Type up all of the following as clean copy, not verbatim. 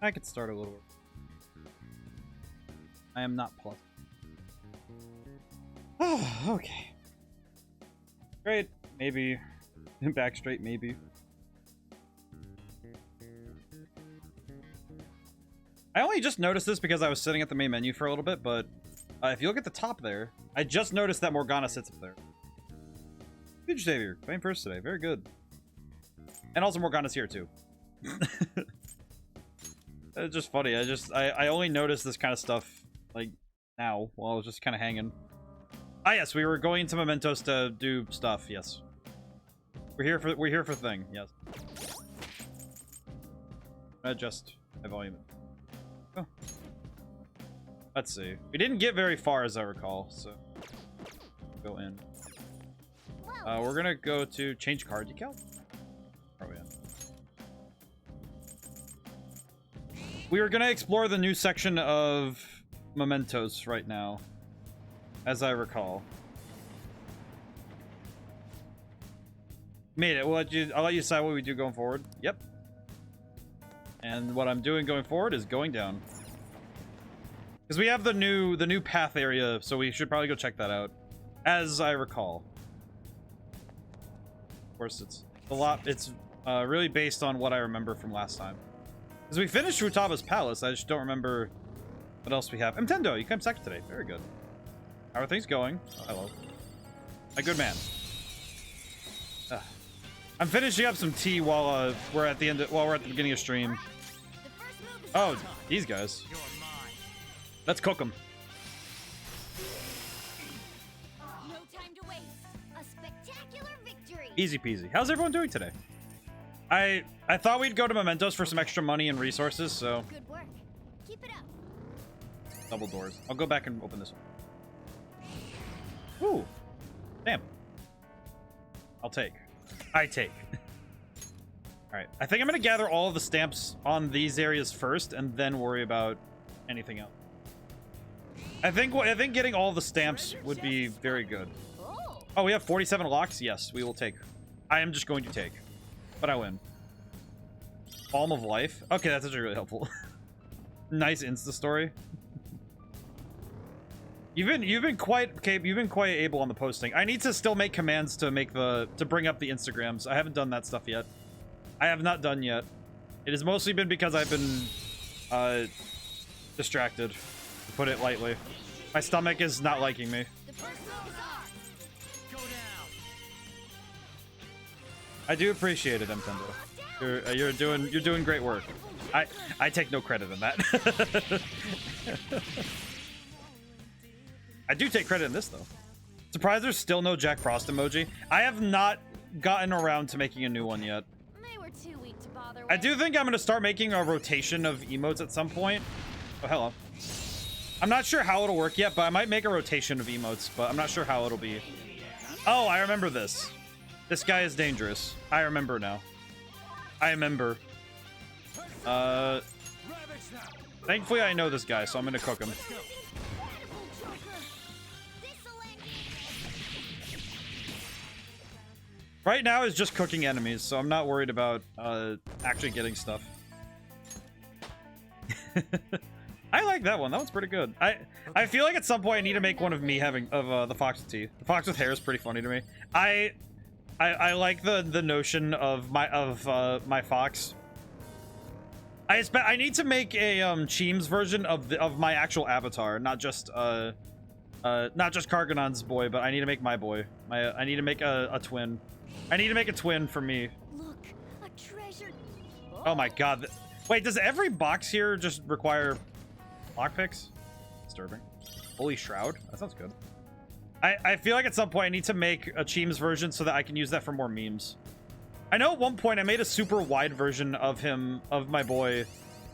I could start a little. I am not plus. Oh, okay. Straight, maybe. Back straight, maybe. I only just noticed this because I was sitting at the main menu for a little bit, but if you look at the top there, I just noticed that Morgana sits up there. Huge Xavier, playing first today. Very good. And also Morgana's here too. It's just funny. I only noticed this kind of stuff like now while I was just kind of hanging. Ah yes, we were going to Mementos to do stuff. Yes. We're here for thing. Yes. Adjust my volume. Oh. Let's see. We didn't get very far as I recall, so go in. We're gonna go to change card decal. Where are we at? We were gonna explore the new section of Mementos right now, as I recall. Made it. I'll let you decide what we do going forward. Yep. And what I'm doing going forward is going down. Because we have the new path area, so we should probably go check that out. As I recall. Of course, it's a lot. It's really based on what I remember from last time. Because we finished Futaga's Palace, I just don't remember what else we have. Nintendo, you came second today. Very good. How are things going? Oh, hello. A good man. I'm finishing up some tea while we're at the beginning of stream. Oh, these guys. Let's cook them. No time to waste. A spectacular victory. Easy peasy. How's everyone doing today? I thought we'd go to Mementos for some extra money and resources, so. Good work. Keep it up. Double doors. I'll go back and open this one. Ooh. Damn. I'll take. I take. Alright. I think I'm gonna gather all of the stamps on these areas first and then worry about anything else. I think getting all the stamps would be very good. Oh, we have 47 locks? Yes, we will take. I am just going to take. But I win. Balm of Life? Okay, that's actually really helpful. Nice Insta story. You've been quite able on the posting. I need to still make commands to bring up the Instagrams. I haven't done that stuff yet. I have not done yet. It has mostly been because I've been distracted, to put it lightly. My stomach is not liking me. I do appreciate it, Nintendo. You're doing great work. I take no credit in that. I do take credit in this though. Surprised there's still no Jack Frost emoji. I have not gotten around to making a new one yet. They were too weak to bother with. I do think I'm gonna start making a rotation of emotes at some point. Oh, hello. I'm not sure how it'll work yet, but I might make a rotation of emotes, but I'm not sure how it'll be. Oh, I remember this. This guy is dangerous. I remember now. I remember. Thankfully I know this guy, so I'm gonna cook him. Right now is just cooking enemies, so I'm not worried about actually getting stuff. I like that one. That one's pretty good. I feel like at some point I need to make one of me having the fox with teeth. The fox with hair is pretty funny to me. I like the notion of my fox. I need to make a Cheems version of my actual avatar, not just Karganon's boy, but I need to make my boy. I need to make a twin. I need to make a twin for me. Look, a treasure. Oh my god. Wait, does every box here just require lockpicks? Disturbing. Holy Shroud. That sounds good. I feel like at some point I need to make a Cheems version so that I can use that for more memes. I know at one point I made a super wide version of him, of my boy,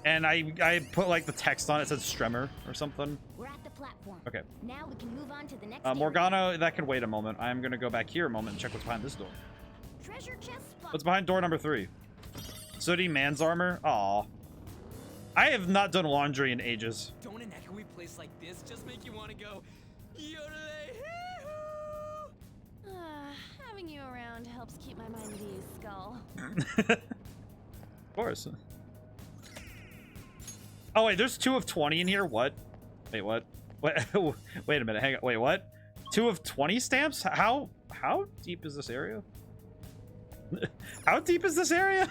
and I put like the text on it, said Stremmer or something. We're at the platform. Okay. Now we can move on to the next Morgana, that can wait a moment. I'm gonna go back here a moment and check what's behind this door. treasure chest spot. What's behind door number 3? Sooty man's armor? Aw. I have not done laundry in ages. Don't an echoey place like this just make you want to go yodelay hee-hoo? Having you around helps keep my mind at ease, Skull. Of course. Oh wait, there's 2 of 20 in here. What? Wait, what? Wait, wait a minute. Hang on. Wait, what? 2 of 20 stamps? How deep is this area? How deep is this area?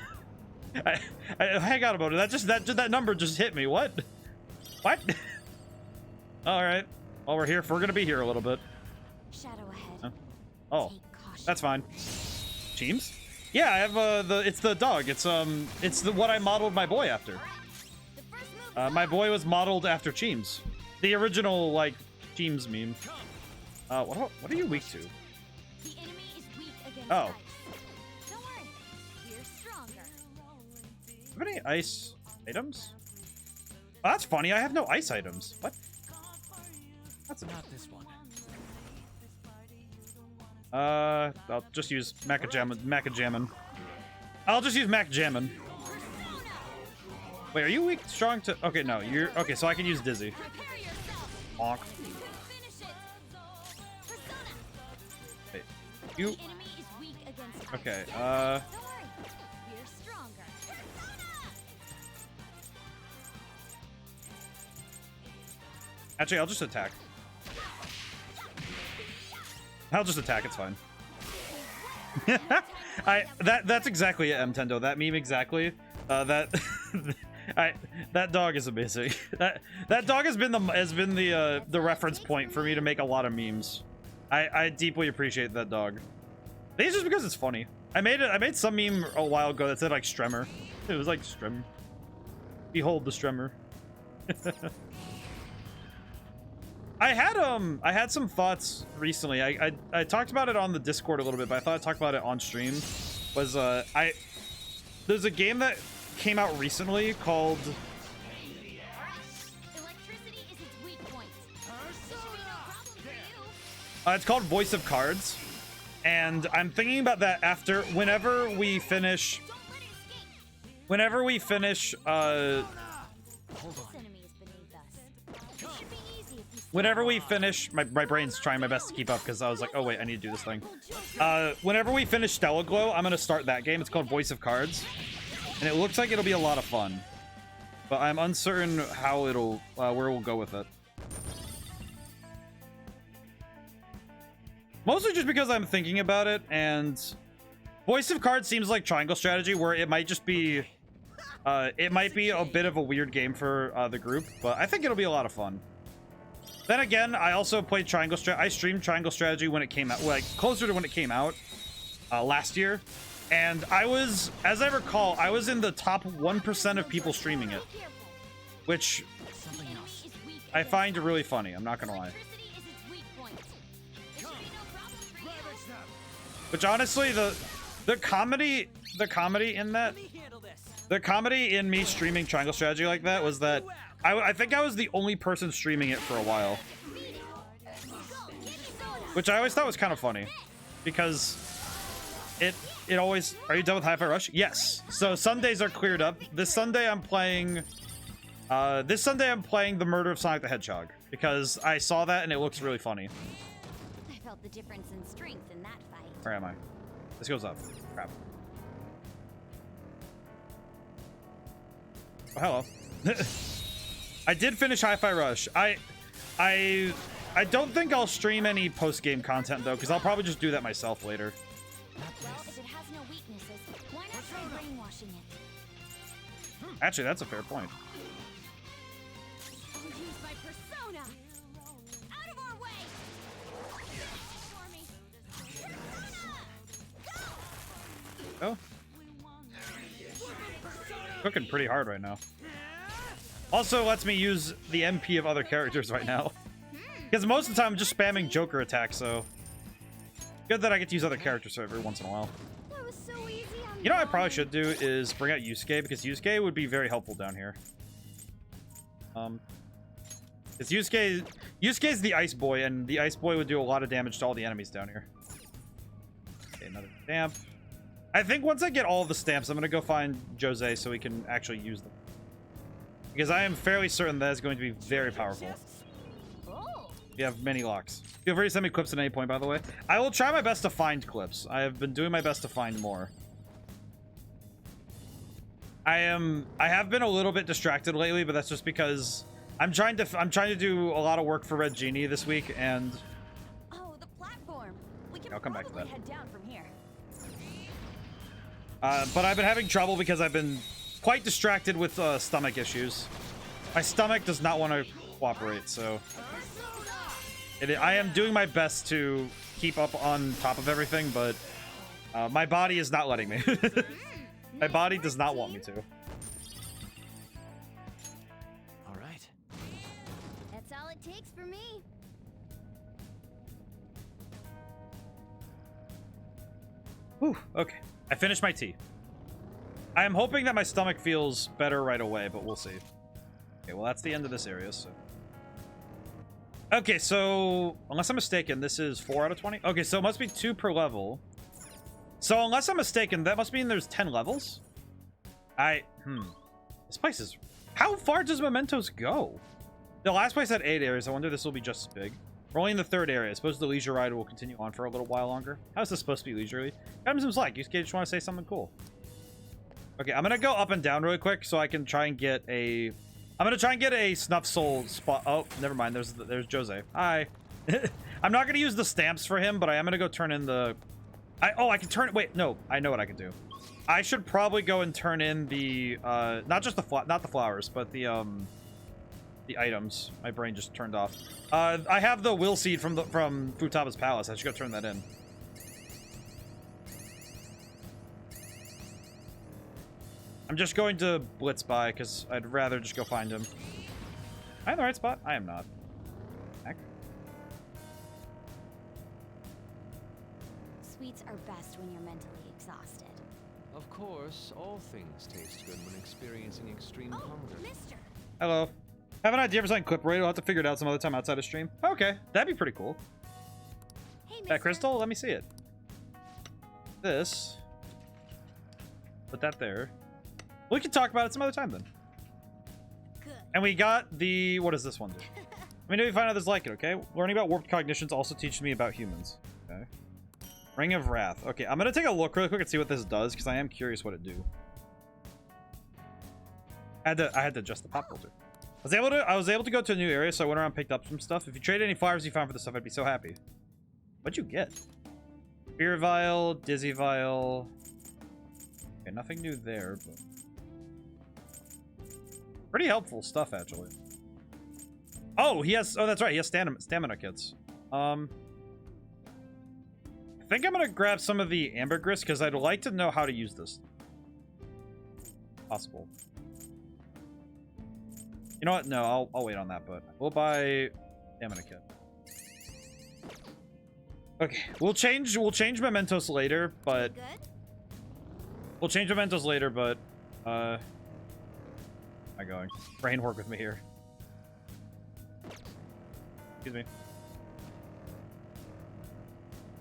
Hang on a moment. That number just hit me. What? What? All right. Well, we're here. We're gonna be here a little bit. Shadow ahead. Huh? Oh, Take caution. that's fine. Cheems? Yeah, I have it's the dog. It's what I modeled my boy after. The first move is My boy was modeled after Cheems, the original like Cheems meme. What are you weak to? the enemy is weak against Oh. ice. Don't worry, we're stronger. Do you have any ice items? Oh, that's funny. I have no ice items. What? That's Not this one. I'll just use Macajammin. I'll just use Macajammin. Wait, are you weak strong to? Okay, no, you're okay. So I can use Dizzy. Prepare yourself. Bonk. Finish it. Persona. Wait, you? The enemy is weak against ice. Okay. Don't worry, we're stronger. Persona. Actually, I'll just attack. I'll just attack. It's fine. That's exactly it, Mtendo. That meme exactly. That dog is amazing. That dog has been the reference point for me to make a lot of memes. I deeply appreciate that dog. I think it's just because it's funny. I made some meme a while ago that said like Stremmer. It was like Strem. Behold the Stremmer. I had some thoughts recently. I talked about it on the Discord a little bit, but I thought I'd talk about it on stream. Was there's a game that came out recently called Electricity is its weak point. Should be no problem for you. it's called Voice of Cards, and I'm thinking about that after whenever we finish Don't let it escape. Hold on. This enemy is beneath us. It should be easy if you whenever we finish my brain's trying my best to keep up because I was like, oh wait, I need to do this thing. Whenever we finish Stella Glow, I'm gonna start that game. It's called Voice of Cards, and it looks like it'll be a lot of fun, but I'm uncertain how it'll where we'll go with it. Mostly just because I'm thinking about it, and Voice of Cards seems like triangle strategy, where it might just be it might be a bit of a weird game for the group, but I think it'll be a lot of fun. Then again, I also played Triangle Strategy. I streamed Triangle Strategy when it came out, like closer to when it came out last year. And I was, as I recall, I was in the top 1% of people streaming it, be careful. which Something else. Is weak I against find really funny. I'm not gonna lie. Electricity is its weak point. It should be no problem for you. Which honestly, the comedy in that, Let me handle this. the comedy in me streaming Triangle Strategy like that was that I think I was the only person streaming it for a while, Go, give me soda. which I always thought was kind of funny, because it always. Are you done with Hi-Fi Rush? Yes. So Sundays are cleared up. This Sunday I'm playing. The Murder of Sonic the Hedgehog because I saw that and it looks really funny. I felt the difference in strength in that fight. Where am I? This goes up. Crap. Oh, hello. I did finish Hi-Fi Rush. I don't think I'll stream any post-game content though, because I'll probably just do that myself later. Well, if it has no weaknesses, why not try brainwashing it? Actually, that's a fair point. I'll use my persona. Out of our way. For me. Oh. Cooking pretty hard right now. Also lets me use the MP of other characters right now. Because most of the time I'm just spamming Joker attacks, so good that I get to use other characters every once in a while. That was so easy on You know what I probably should do is bring out Yusuke, because Yusuke would be very helpful down here. It's Yusuke's the Ice Boy, and the Ice Boy would do a lot of damage to all the enemies down here. Okay, another stamp. I think once I get all of the stamps, I'm gonna go find Jose so we can actually use them. Because I am fairly certain that is going to be very powerful. Oh, We have many locks. Feel free to send me clips at any point, by the way. I will try my best to find clips. I have been doing my best to find more. I have been a little bit distracted lately, but that's just because I'm trying to do a lot of work for Red Genie this week, and Oh, the platform. We can I'll come back to probably that. head down from here. but I've been having trouble because I've been quite distracted with stomach issues. My stomach does not want to cooperate, so I am doing my best to keep up on top of everything, but my body is not letting me. My body does not want me to. All right. That's all it takes for me. Whew, okay. I finished my tea. I am hoping that my stomach feels better right away, but we'll see. Okay, well, that's the end of this area, so... Okay, so... Unless I'm mistaken, this is 4 out of 20? Okay, so it must be 2 per level. So, unless I'm mistaken, that must mean there's 10 levels? This place is... How far does Mementos go? The last place had 8 areas. I wonder if this will be just as big. We're only in the 3rd area. I suppose the leisure ride will continue on for a little while longer. How is this supposed to be leisurely? Seems like you just want to say something cool. Okay, I'm gonna go up and down really quick so I can try and get a... I'm gonna try and get a Snuff Soul spot. Oh, never mind. There's Jose. Hi. I'm not gonna use the stamps for him, but I am gonna go turn in the... I can turn... Wait, no. I know what I can do. I should probably go and turn in the... not just not the flowers, but the items. My brain just turned off. I have the will seed from Futaba's palace. I should go turn that in. I'm just going to blitz by because I'd rather just go find him. Am I in the right spot? I am not. Heck. Sweets are best when you're mentally exhausted. Of course, all things taste good when experiencing extreme Oh, hunger. mister. Hello. Have an idea for something clip rated? I'll have to figure it out some other time outside of stream. Okay, that'd be pretty cool. Hey, mister. That crystal? Let me see it. This. Put that there. We can talk about it some other time then. Good. And we got the... What does this one do? Let me know if you find others like it, okay? Learning about warped cognitions also teaches me about humans. Okay. Ring of Wrath. Okay, I'm gonna take a look really quick and see what this does, because I am curious what it do. I had to adjust the pop filter. I was able to go to a new area, so I went around and picked up some stuff. If you trade any flowers you found for this stuff, I'd be so happy. What'd you get? Fear Vial, Dizzy Vial. Okay, nothing new there, but... Pretty helpful stuff, actually. Oh, he has... Oh, that's right. He has stamina kits. I think I'm going to grab some of the ambergris, because I'd like to know how to use this. Possible. You know what? No, I'll wait on that, but we'll buy stamina kit. Okay, we'll change mementos later, but... Good? We'll change mementos later, but... Where am I going? Brain work with me here. Excuse me.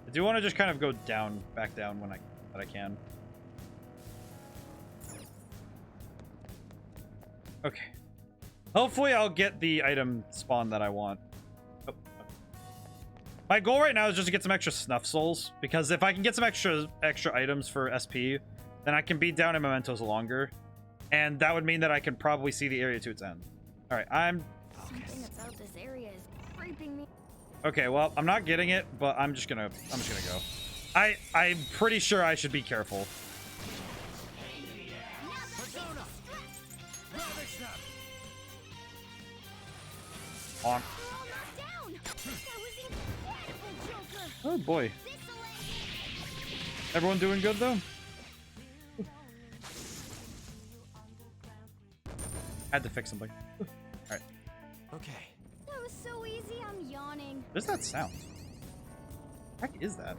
I do want to just kind of go down, back down when I can. Okay. Hopefully I'll get the item spawn that I want. Oh. My goal right now is just to get some extra snuff souls, because if I can get some extra items for SP, then I can be down in mementos longer. And that would mean that I can probably see the area to its end. All right, Something about this area is creeping me. okay. Well, I'm not getting it, but I'm just gonna go. I'm pretty sure I should be careful. On. All knocked down. That was incredible, Joker. Oh boy. This'll Everyone doing good though? Had to fix something. Alright. Okay. That was so easy, I'm yawning. What does that sound? What the heck is that?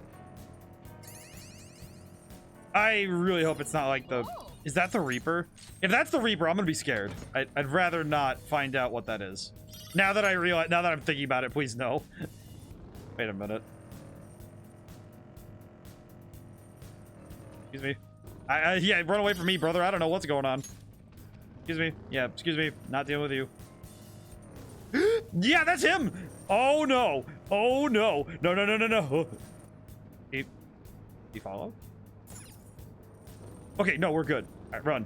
I really hope it's not like the... Is that the Reaper? If that's the Reaper, I'm gonna be scared. I'd rather not find out what that is. Now that I'm thinking about it, please no. Wait a minute. Excuse me. Yeah, run away from me, brother. I don't know what's going on. Excuse me. Yeah, excuse me. Not dealing with you. Yeah, that's him! Oh no! Oh no! No, no, no, no, no! He followed? Okay, no, we're good. Alright, run.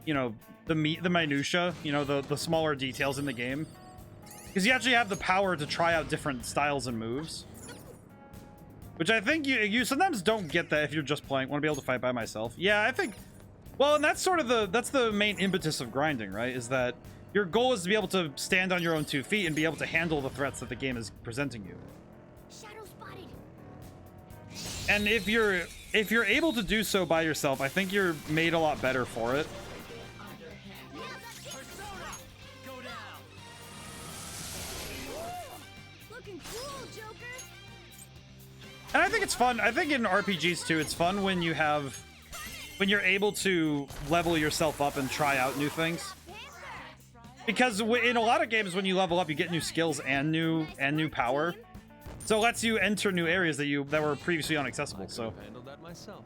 you know, the minutia, you know, the smaller details in the game. Because you actually have the power to try out different styles and moves. Which I think you sometimes don't get that if you're just playing. Want to be able to fight by myself. Yeah, I think... Well, and that's sort of that's the main impetus of grinding, right? Is that your goal is to be able to stand on your own 2 feet and be able to handle the threats that the game is presenting you. Shadow spotted. And if you're able to do so by yourself, I think you're made a lot better for it. Looking cool, Joker. And I think it's fun. I think in RPGs too, it's fun when you're able to level yourself up and try out new things. Because in a lot of games, when you level up, you get new skills and new power. So it lets you enter new areas that were previously inaccessible. So handled that myself.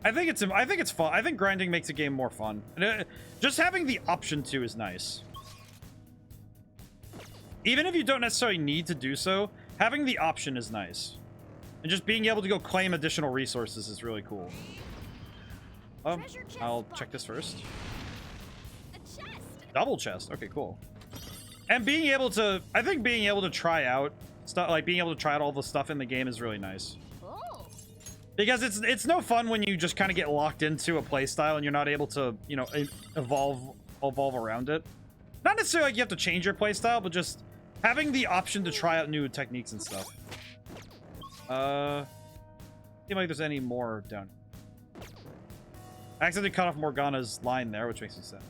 I think it's fun. I think grinding makes a game more fun. And just having the option to is nice. Even if you don't necessarily need to do so, having the option is nice. And just being able to go claim additional resources is really cool. I'll check this first. A chest. Double chest. Okay, cool. And being able to, I think being able to try out stuff, like being able to try out all the stuff in the game is really nice. Oh. Because it's no fun when you just kind of get locked into a playstyle and you're not able to, you know, evolve around it. Not necessarily like you have to change your playstyle, but just having the option to try out new techniques and stuff. Seem like there's any more down here. I accidentally cut off Morgana's line there, which makes me sad.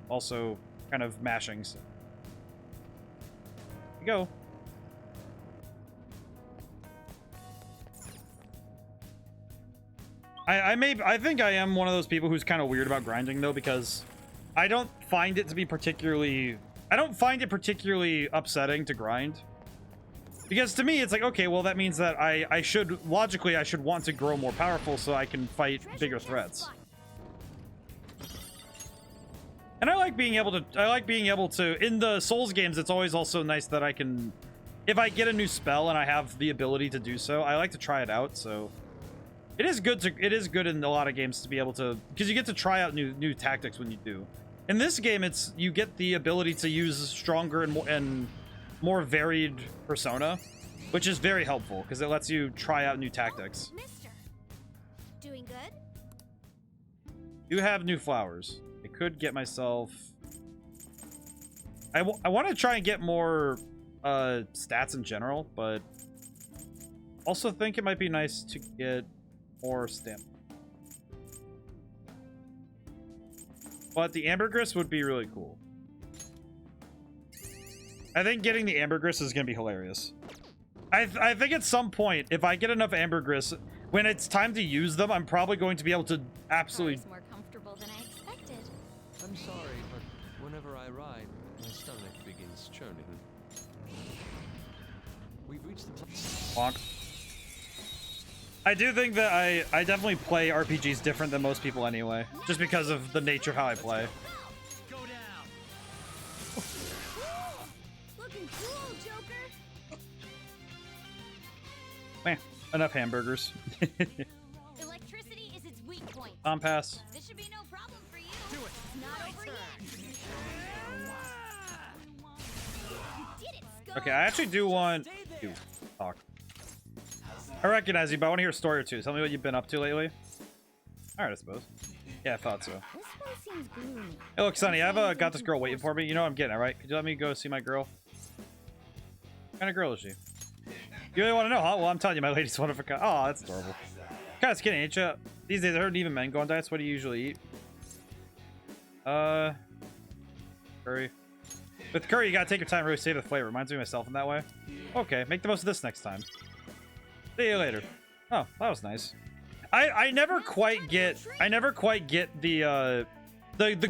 Also, kind of mashing. So. Here we go. I think I am one of those people who's kind of weird about grinding though, because I don't find it to be particularly upsetting to grind. Because to me, it's like, okay, well, that means that I should want to grow more powerful so I can fight bigger threats. And I like being able to, in the Souls games, it's always also nice that I can, if I get a new spell and I have the ability to do so, I like to try it out, so. It is good in a lot of games to be able to, because you get to try out new tactics when you do. In this game, you get the ability to use stronger and more varied persona, which is very helpful because it lets you try out new tactics. Mister. Doing good? You have new flowers. I could get myself... I want to try and get more stats in general, but also think it might be nice to get more stamina. But the ambergris would be really cool. I think getting the ambergris is going to be hilarious. I think at some point, if I get enough ambergris, when it's time to use them, I'm probably going to be able to absolutely... More comfortable than I expected. I'm sorry, but whenever I ride, my stomach begins churning. We've reached the Bonk. I do think that I definitely play RPGs different than most people anyway, just because of the nature of how I play. Go down. Looking cool, Joker. Man, enough hamburgers. Electricity is its weak point. Pass. This should be no problem for you. Do it. It's not over yet. You did it, Skull. Okay, I actually do want to talk. I recognize you, but I want to hear a story or two. Tell me what you've been up to lately. Alright, I suppose. Yeah, I thought so. This one seems gloomy. Hey, look, Sonny, I've got this girl waiting for me. You know what I'm getting, alright? Could you let me go see my girl? What kind of girl is she? You really want to know, huh? Well, I'm telling you, my lady's one of a kind. Oh, that's adorable. Kind of skinny, ain't you? These days, I heard even men go on diets. What do you usually eat? Curry. With curry, you gotta take your time, really save the flavor. Reminds me of myself in that way. Okay, make the most of this next time. See you later. Oh, that was nice. I never quite get the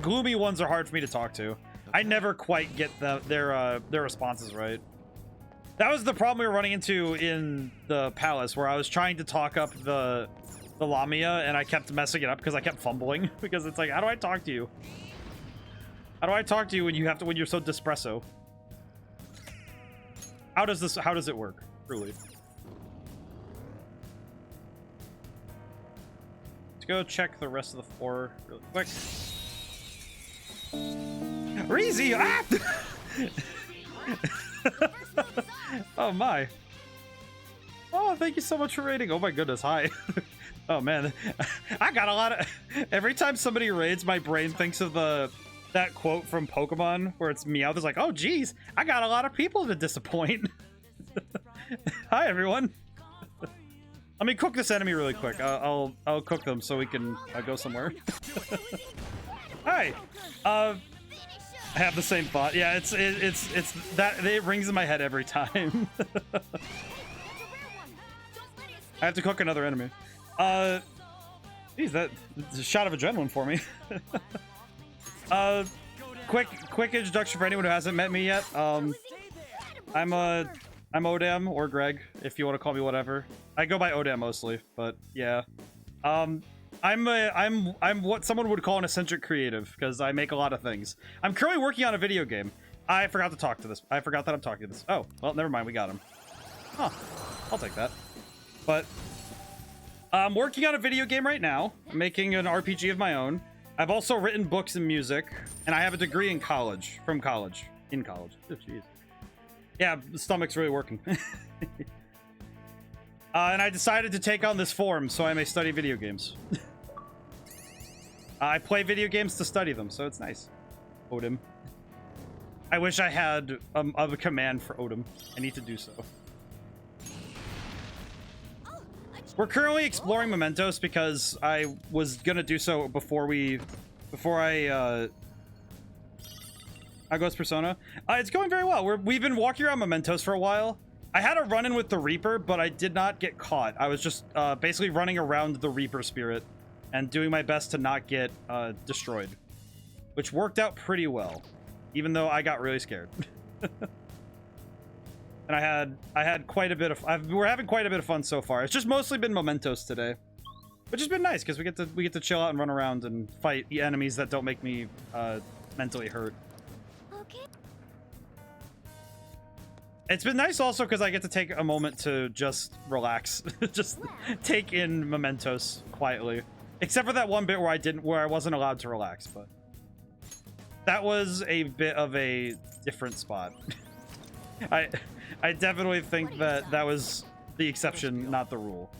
gloomy ones are hard for me to talk to. I never quite get their responses right. That was the problem we were running into in the palace, where I was trying to talk up the Lamia and I kept messing it up because I kept fumbling. Because it's like, how do I talk to you? How do I talk to you when you're so dispresso? How does it work? Truly. go check the rest of the floor really quick. Reezy! Ah! Oh my. Oh, thank you so much for raiding. Oh my goodness, hi. Oh man, I got a lot of... Every time somebody raids, my brain thinks of that quote from Pokemon where it's Meowth is like, oh geez, I got a lot of people to disappoint. Hi everyone. Let me cook this enemy really quick. I'll cook them so we can go somewhere. Hi. I have the same thought. Yeah, it's that it rings in my head every time. I have to cook another enemy. Geez, that's a shot of adrenaline for me. Quick introduction for anyone who hasn't met me yet. I'm ODaM or Greg, if you want to call me whatever. I go by ODaM mostly, but yeah. I'm what someone would call an eccentric creative because I make a lot of things. I'm currently working on a video game. I forgot to talk to this. I forgot that I'm talking to this. Oh, well, never mind. We got him. Huh. I'll take that. But I'm working on a video game right now. I'm making an RPG of my own. I've also written books and music, and I have a degree in college. In college. Oh, jeez. Yeah, the stomach's really working. And I decided to take on this form so I may study video games. I play video games to study them, so it's nice. ODaM. I wish I had a command for ODaM. I need to do so. We're currently exploring Mementos because I was gonna do so before I Ghost Persona. It's going very well. We've been walking around Mementos for a while. I had a run-in with the Reaper, but I did not get caught. I was just basically running around the Reaper spirit and doing my best to not get destroyed, which worked out pretty well, even though I got really scared. And I had quite a bit of we're having quite a bit of fun so far. It's just mostly been Mementos today, which has been nice because we get to chill out and run around and fight the enemies that don't make me mentally hurt. Okay. It's been nice also because I get to take a moment to just relax, just take in Mementos quietly, except for that one bit where I wasn't allowed to relax, but that was a bit of a different spot. I definitely think that was the exception, not the rule.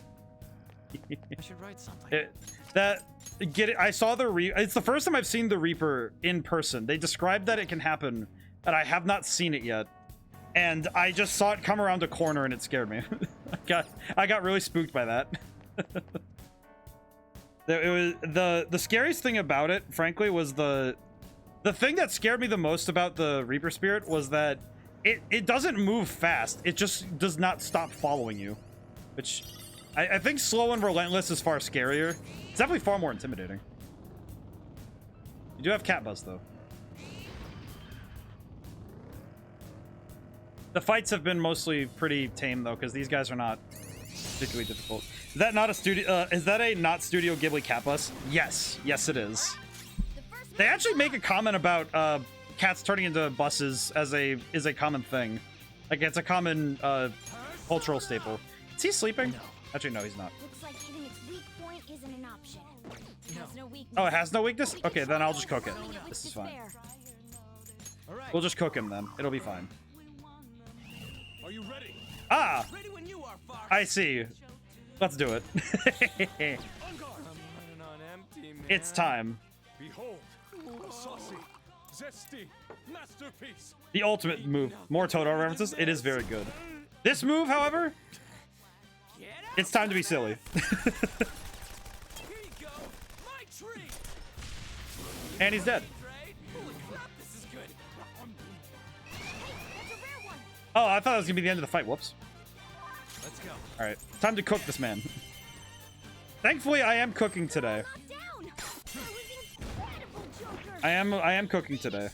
I should write something. I saw it's the first time I've seen the Reaper in person. They described that it can happen, but I have not seen it yet. And I just saw it come around a corner and it scared me. I got really spooked by that. It was the scariest thing about it, frankly, was the thing that scared me the most about the Reaper spirit was that it doesn't move fast. It just does not stop following you, which I think slow and relentless is far scarier. It's definitely far more intimidating. You do have cat buzz though. The fights have been mostly pretty tame though, because these guys are not particularly difficult. Is that not a studio? Is that a not Studio Ghibli cat bus? Yes, yes it is. They actually make a comment about cats turning into buses is a common thing. Like it's a common cultural staple. Is he sleeping? No. Actually, no, he's not. Looks like hitting its weak point isn't an option. It has no weakness. Oh, it has no weakness? Okay, then I'll just cook it. This is fine. All right. We'll just cook him then. It'll be fine. Are you ready? Ah! Ready when you are, Fox. I see. Let's do it. I'm running on empty, man. It's time. Behold, a saucy, zesty masterpiece. The ultimate move. More Totoro references. It is very good. This move, however, Get out. it's time to be silly. Here you go. My treat. And he's dead. Right? Holy crap, this is good. Hey, that's a rare one. Oh, I thought that was gonna be the end of the fight. Whoops. Let's go. All right, time to cook this man. Thankfully, I am cooking today. Knocked down. That was incredible, Joker. I am cooking today.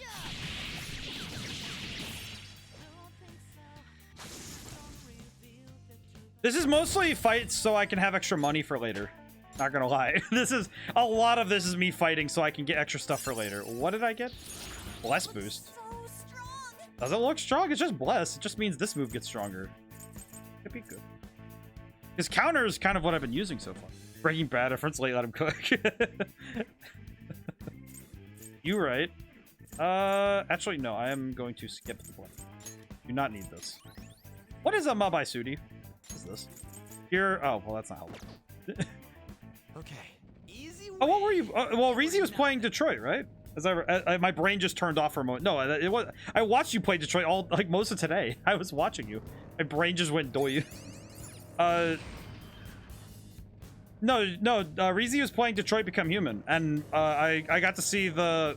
This is mostly fights so I can have extra money for later. Not gonna lie. A lot of this is me fighting so I can get extra stuff for later. What did I get? Bless boost. So strong. Does it look strong? It's just bless. It just means this move gets stronger. Could be good. His counter is kind of what I've been using so far. Breaking Bad reference, late, let him cook. You right. Actually, no, I am going to skip the point. Do not need this. What is a Mabai Sudi? What is this? Here, oh, well, that's not helpful. Okay. Easy. Oh, what were you? Well, Reezy was playing Detroit, right? As my brain just turned off for a moment. No, it was. I watched you play Detroit all like most of today. I was watching you. My brain just went doy. No, Reezy was playing Detroit Become Human, and I got to see the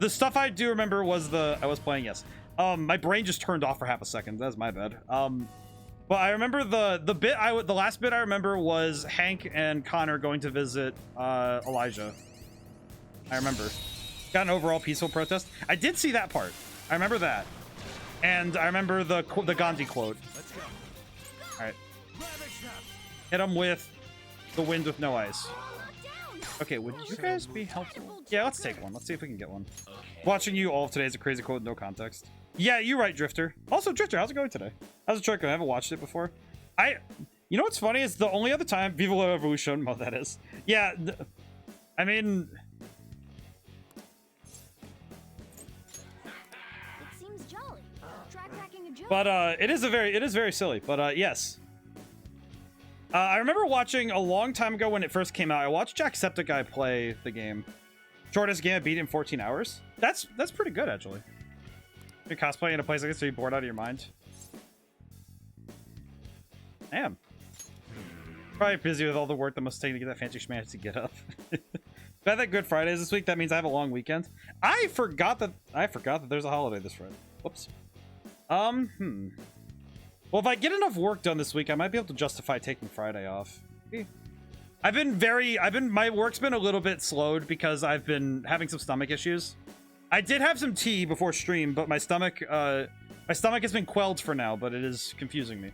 stuff I do remember was I was playing, yes. My brain just turned off for half a second. That's my bad. But I remember the last bit I remember was Hank and Connor going to visit Elijah. I remember. Got an overall peaceful protest. I did see that part. I remember that. And I remember the Gandhi quote. Let's go. All right. Hit him with the wind with no ice. Okay, would you guys be helpful? Yeah, let's take one. Let's see if we can get one. Watching you all of today is a crazy quote with no context. Yeah, you're right, Drifter. Also, Drifter, how's it going today? How's the truck going? I haven't watched it before. You know what's funny is the only other time Viva la Revolution, well, that is. Yeah, I mean... It seems jolly. Track packing a joke. But it is very silly. But yes. I remember watching a long time ago when it first came out. I watched Jacksepticeye play the game. Shortest game I beat in 14 hours. That's pretty good actually. You're cosplaying in a place like this, are you bored out of your mind? I am. Probably busy with all the work that must take to get that fancy schmancy get up. Got that Good Fridays this week. That means I have a long weekend. I forgot that there's a holiday this Friday. Whoops. Well, if I get enough work done this week, I might be able to justify taking Friday off. My work's been a little bit slowed because I've been having some stomach issues. I did have some tea before stream, but my stomach has been quelled for now, but it is confusing me.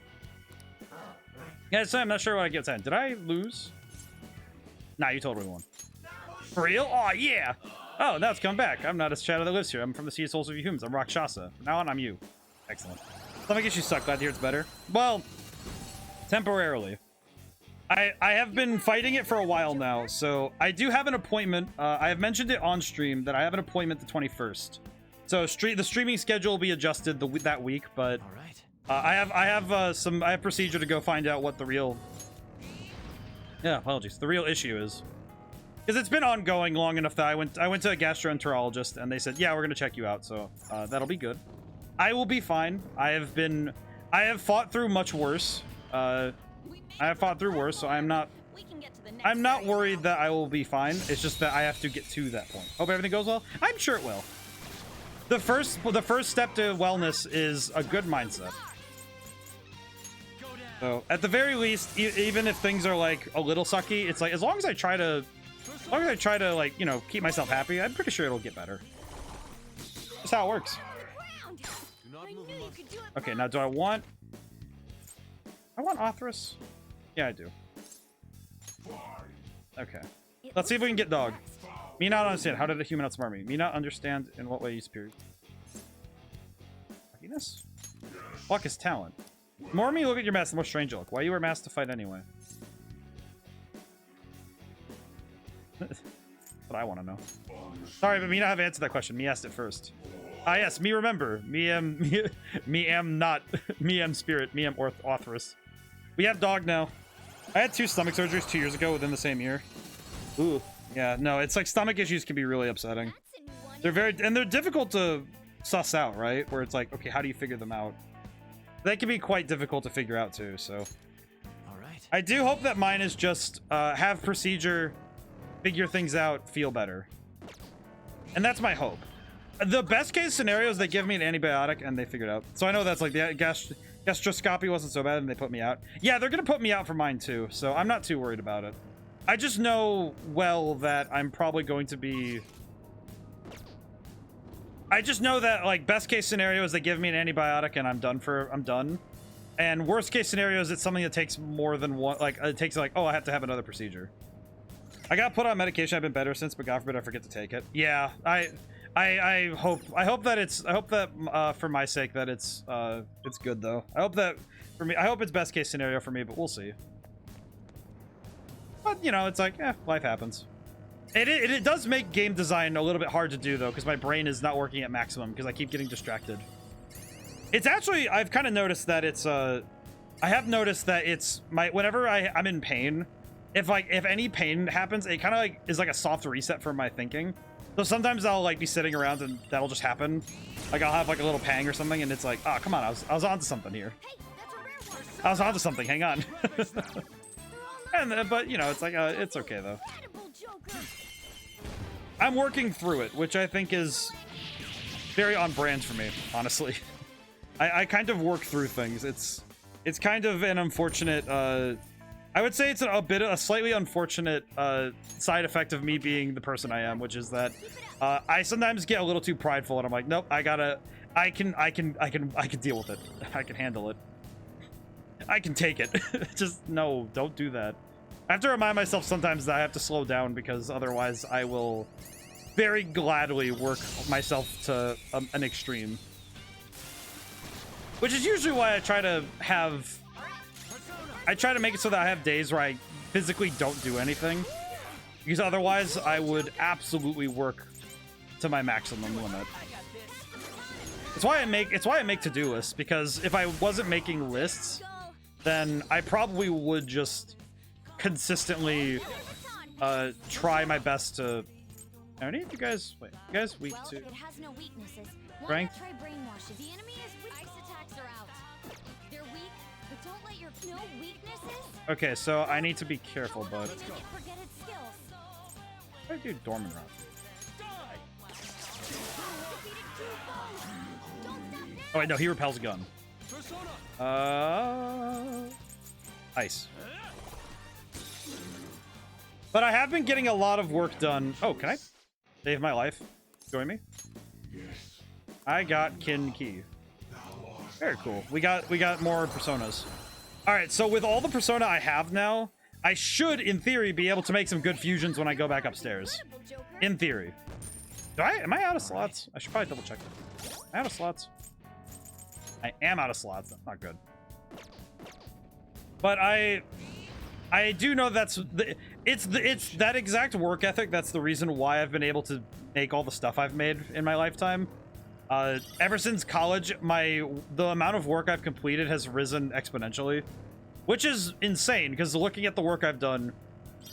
Yeah, so I'm not sure what I get time. Did I lose? Nah, you totally won. For real? Oh, yeah! Oh, now it's come back. I'm not a shadow that lives here. I'm from the Sea of Souls of Humans. I'm Rakshasa. From now on, I'm you. Excellent. Stomach issues suck. Glad to hear it's better. Well, temporarily. I have been fighting it for a while now, so I do have an appointment. I have mentioned it on stream that I have an appointment the 21st. So the streaming schedule will be adjusted that week, but All right. I have procedure to go find out what the real the real issue is. Because it's been ongoing long enough that I went to a gastroenterologist and they said, yeah, we're gonna check you out, so that'll be good. I will be fine. I have fought through much worse. I have fought through worse, so I'm not worried that I will be fine. It's just that I have to get to that point. Hope everything goes well. I'm sure it will. The first step to wellness is a good mindset. So at the very least, even if things are like a little sucky, it's like as long as I try to like, you know, keep myself happy, I'm pretty sure it'll get better. That's how it works. Okay, now do I want Othras? Yeah, I do. Okay. Let's see if we can get dog. Me not understand. How did a human outsmart me? Me not understand in what way you superior. Luckiness? Luck is talent. The more me look at your mask, the more strange you look. Why you wear masks to fight anyway? That's what I want to know. Sorry, but me not have answered that question. Me asked it first. Ah, yes, me remember. Me am spirit. Me am Orthrus. We have dog now. I had 2 stomach surgeries 2 years ago within the same year. Ooh, yeah, no, it's like stomach issues can be really upsetting. They're difficult to suss out, right? Where it's like, okay, how do you figure them out? They can be quite difficult to figure out too, so. All right. I do hope that mine is just have procedure, figure things out, feel better. And that's my hope. The best case scenario is they give me an antibiotic and they figure it out. So I know that's like the gastroscopy wasn't so bad and they put me out. Yeah, they're gonna put me out for mine too, so I'm not too worried about it. I just know well that I'm probably going to be... I just know that like best case scenario is they give me an antibiotic and I'm done. And worst case scenario is it's something that takes more than one, like it takes like, oh, I have to have another procedure. I got put on medication, I've been better since, but God forbid I forget to take it. Yeah, I hope that for my sake that it's good though. I hope that for me, I hope it's best case scenario for me, but we'll see. But, you know, it's like, life happens. It does make game design a little bit hard to do, though, because my brain is not working at maximum because I keep getting distracted. It's actually, I've kind of noticed that it's, I have noticed that it's, whenever I'm in pain, if any pain happens, it kind of, like, is like a soft reset for my thinking. So sometimes I'll, like, be sitting around and that'll just happen. Like, I'll have, like, a little pang or something, and it's like, oh, come on, I was onto something here. Hey, that's a rare one. I was onto something, hang on. And, but, you know, it's like, it's okay, though. Incredible Joker. I'm working through it, which I think is very on brand for me, honestly. I kind of work through things. It's kind of an unfortunate, I would say it's a slightly unfortunate side effect of me being the person I am, which is that I sometimes get a little too prideful, and I'm like, nope, I can deal with it. I can handle it. I can take it. Just no, don't do that. I have to remind myself sometimes that I have to slow down, because otherwise I will very gladly work myself to an extreme. Which is usually why I try to make it so that I have days where I physically don't do anything, because otherwise I would absolutely work to my maximum limit. It's why I make to-do lists, because if I wasn't making lists, then I probably would just consistently try my best to. I need you guys. Wait, you guys weak to. It has no weaknesses. Strength? Try brainwash it. The enemy is weak. Ice attacks are out. They're weak, but don't let your no weaknesses. Okay, so I need to be careful, but. Forget its skills. What do I do, Dorman Rock? Oh wait, no, he repels a gun. Ice. But I have been getting a lot of work done. Oh, can I save my life? Join me. I got Kin Key. Very cool. We got more personas. All right, so with all the persona I have now, I should, in theory, be able to make some good fusions when I go back upstairs. In theory. Am I out of slots? I should probably double check that. Am I out of slots? I am out of slots. That's not good. But I do know it's that exact work ethic that's the reason why I've been able to make all the stuff I've made in my lifetime. Ever since college, the amount of work I've completed has risen exponentially, which is insane, because looking at the work I've done,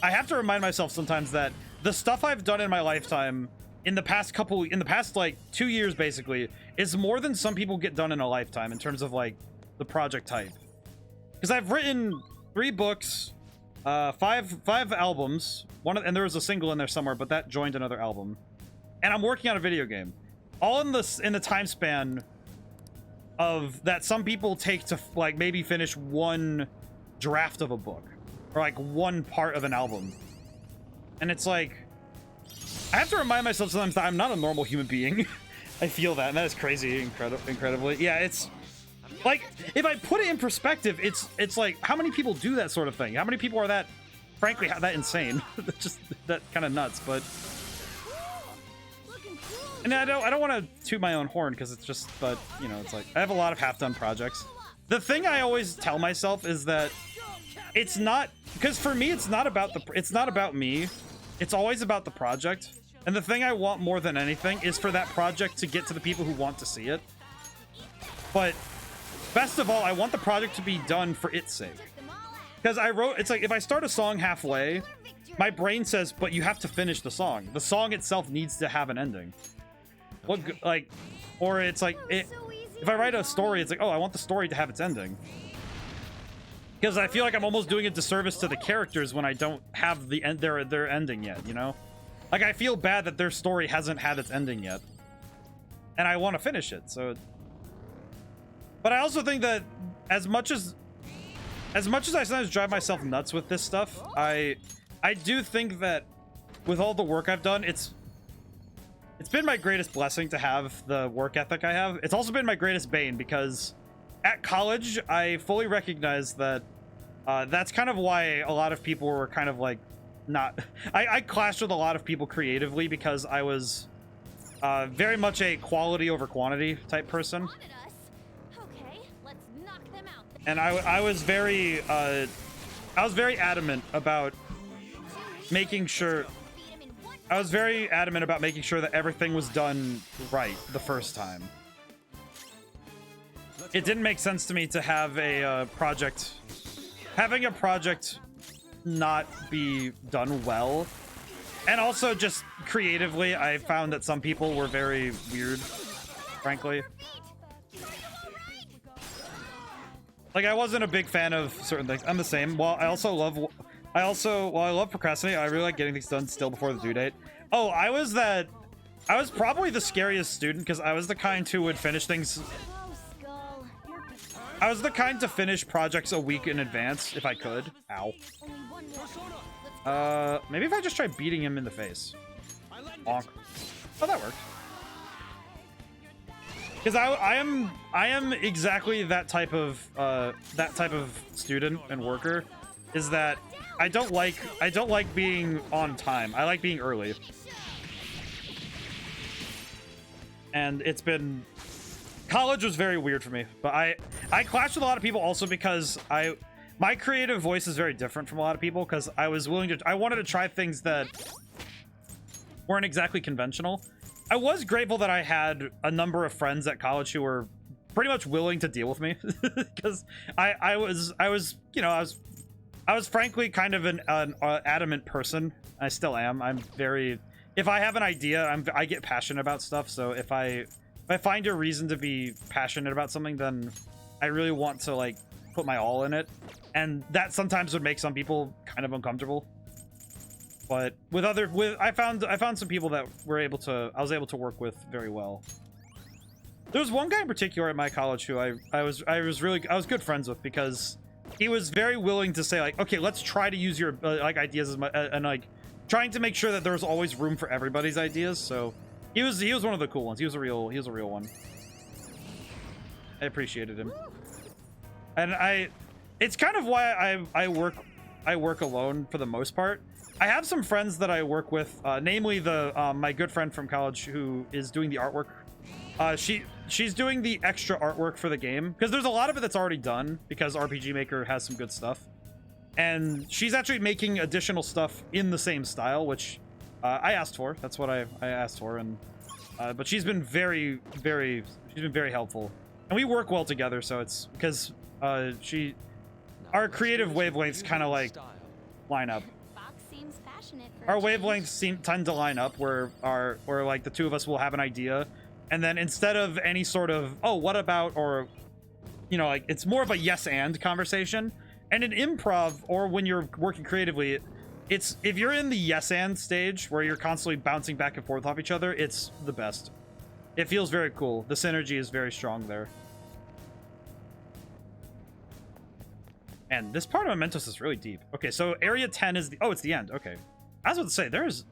I have to remind myself sometimes that the stuff I've done in my lifetime in the past like 2 years basically is more than some people get done in a lifetime in terms of like the project type. Because I've written 3 books, 5 albums, and there was a single in there somewhere, but that joined another album, and I'm working on a video game, all in the time span of that some people take to like maybe finish one draft of a book or like one part of an album. And it's like I have to remind myself sometimes that I'm not a normal human being. I feel that, and that is crazy, incredibly. Yeah, it's like, if I put it in perspective, it's like, how many people do that sort of thing? How many people are that, frankly, that insane? Just that kind of nuts, but. And I don't want to toot my own horn, because it's just, but, you know, it's like, I have a lot of half-done projects. The thing I always tell myself is that it's not, because for me, it's not about me. It's always about the project. And the thing I want more than anything is for that project to get to the people who want to see it. But best of all, I want the project to be done for its sake. Because it's like, if I start a song halfway, my brain says, but you have to finish the song. The song itself needs to have an ending. Like, or it's like, if I write a story, it's like, oh, I want the story to have its ending. Because I feel like I'm almost doing a disservice to the characters when I don't have their ending yet, you know? Like, I feel bad that their story hasn't had its ending yet. And I want to finish it, so. But I also think that as much as I sometimes drive myself nuts with this stuff, I do think that with all the work I've done, it's been my greatest blessing to have the work ethic I have. It's also been my greatest bane, because at college, I fully recognized that that's kind of why a lot of people were kind of like not. I clashed with a lot of people creatively, because I was very much a quality over quantity type person. Okay, let's knock them out. And I was very adamant about making sure, I was very adamant about making sure that everything was done right the first time. It didn't make sense to me to have a project, having a project not be done well. And also just creatively, I found that some people were very weird, frankly. Like, I wasn't a big fan of certain things. I'm the same. While I love procrastinating, I really like getting things done still before the due date. Oh, I was probably the scariest student because I was the kind who would finish things. I was the kind to finish projects a week in advance if I could. Ow. Maybe if I just try beating him in the face. Bonk. Oh, that worked. Because I am exactly that type of student and worker, is that I don't like being on time. I like being early. And it's been, college was very weird for me, but I clashed with a lot of people also because my creative voice is very different from a lot of people because I wanted to try things that weren't exactly conventional. I was grateful that I had a number of friends at college who were pretty much willing to deal with me because I was frankly kind of an adamant person. I still am. I'm very, if I have an idea, I get passionate about stuff. So if I find a reason to be passionate about something, then I really want to like put my all in it. And that sometimes would make some people kind of uncomfortable. But I found some people that I was able to work with very well. There was one guy in particular at my college who I was good friends with because he was very willing to say like, okay, let's try to use your like ideas as much, and like trying to make sure that there was always room for everybody's ideas. So he was one of the cool ones. He was a real one. I appreciated him. And it's kind of why I work alone for the most part. I have some friends that I work with, namely my good friend from college who is doing the artwork. She's doing the extra artwork for the game because there's a lot of it that's already done because RPG Maker has some good stuff, and she's actually making additional stuff in the same style, which I asked for. That's what I asked for, and but she's been very helpful, and we work well together. So it's because our creative wavelengths kind of like line up. Our wavelengths tend to line up where like the two of us will have an idea, and then instead of any sort of, oh, what about, or like it's more of a yes and conversation. And in improv or when you're working creatively, it's if you're in the yes and stage where you're constantly bouncing back and forth off each other, it's the best. It feels very cool. The synergy is very strong there. And this part of Mementos is really deep. Okay, so area 10 is it's the end. Okay. I was about to say,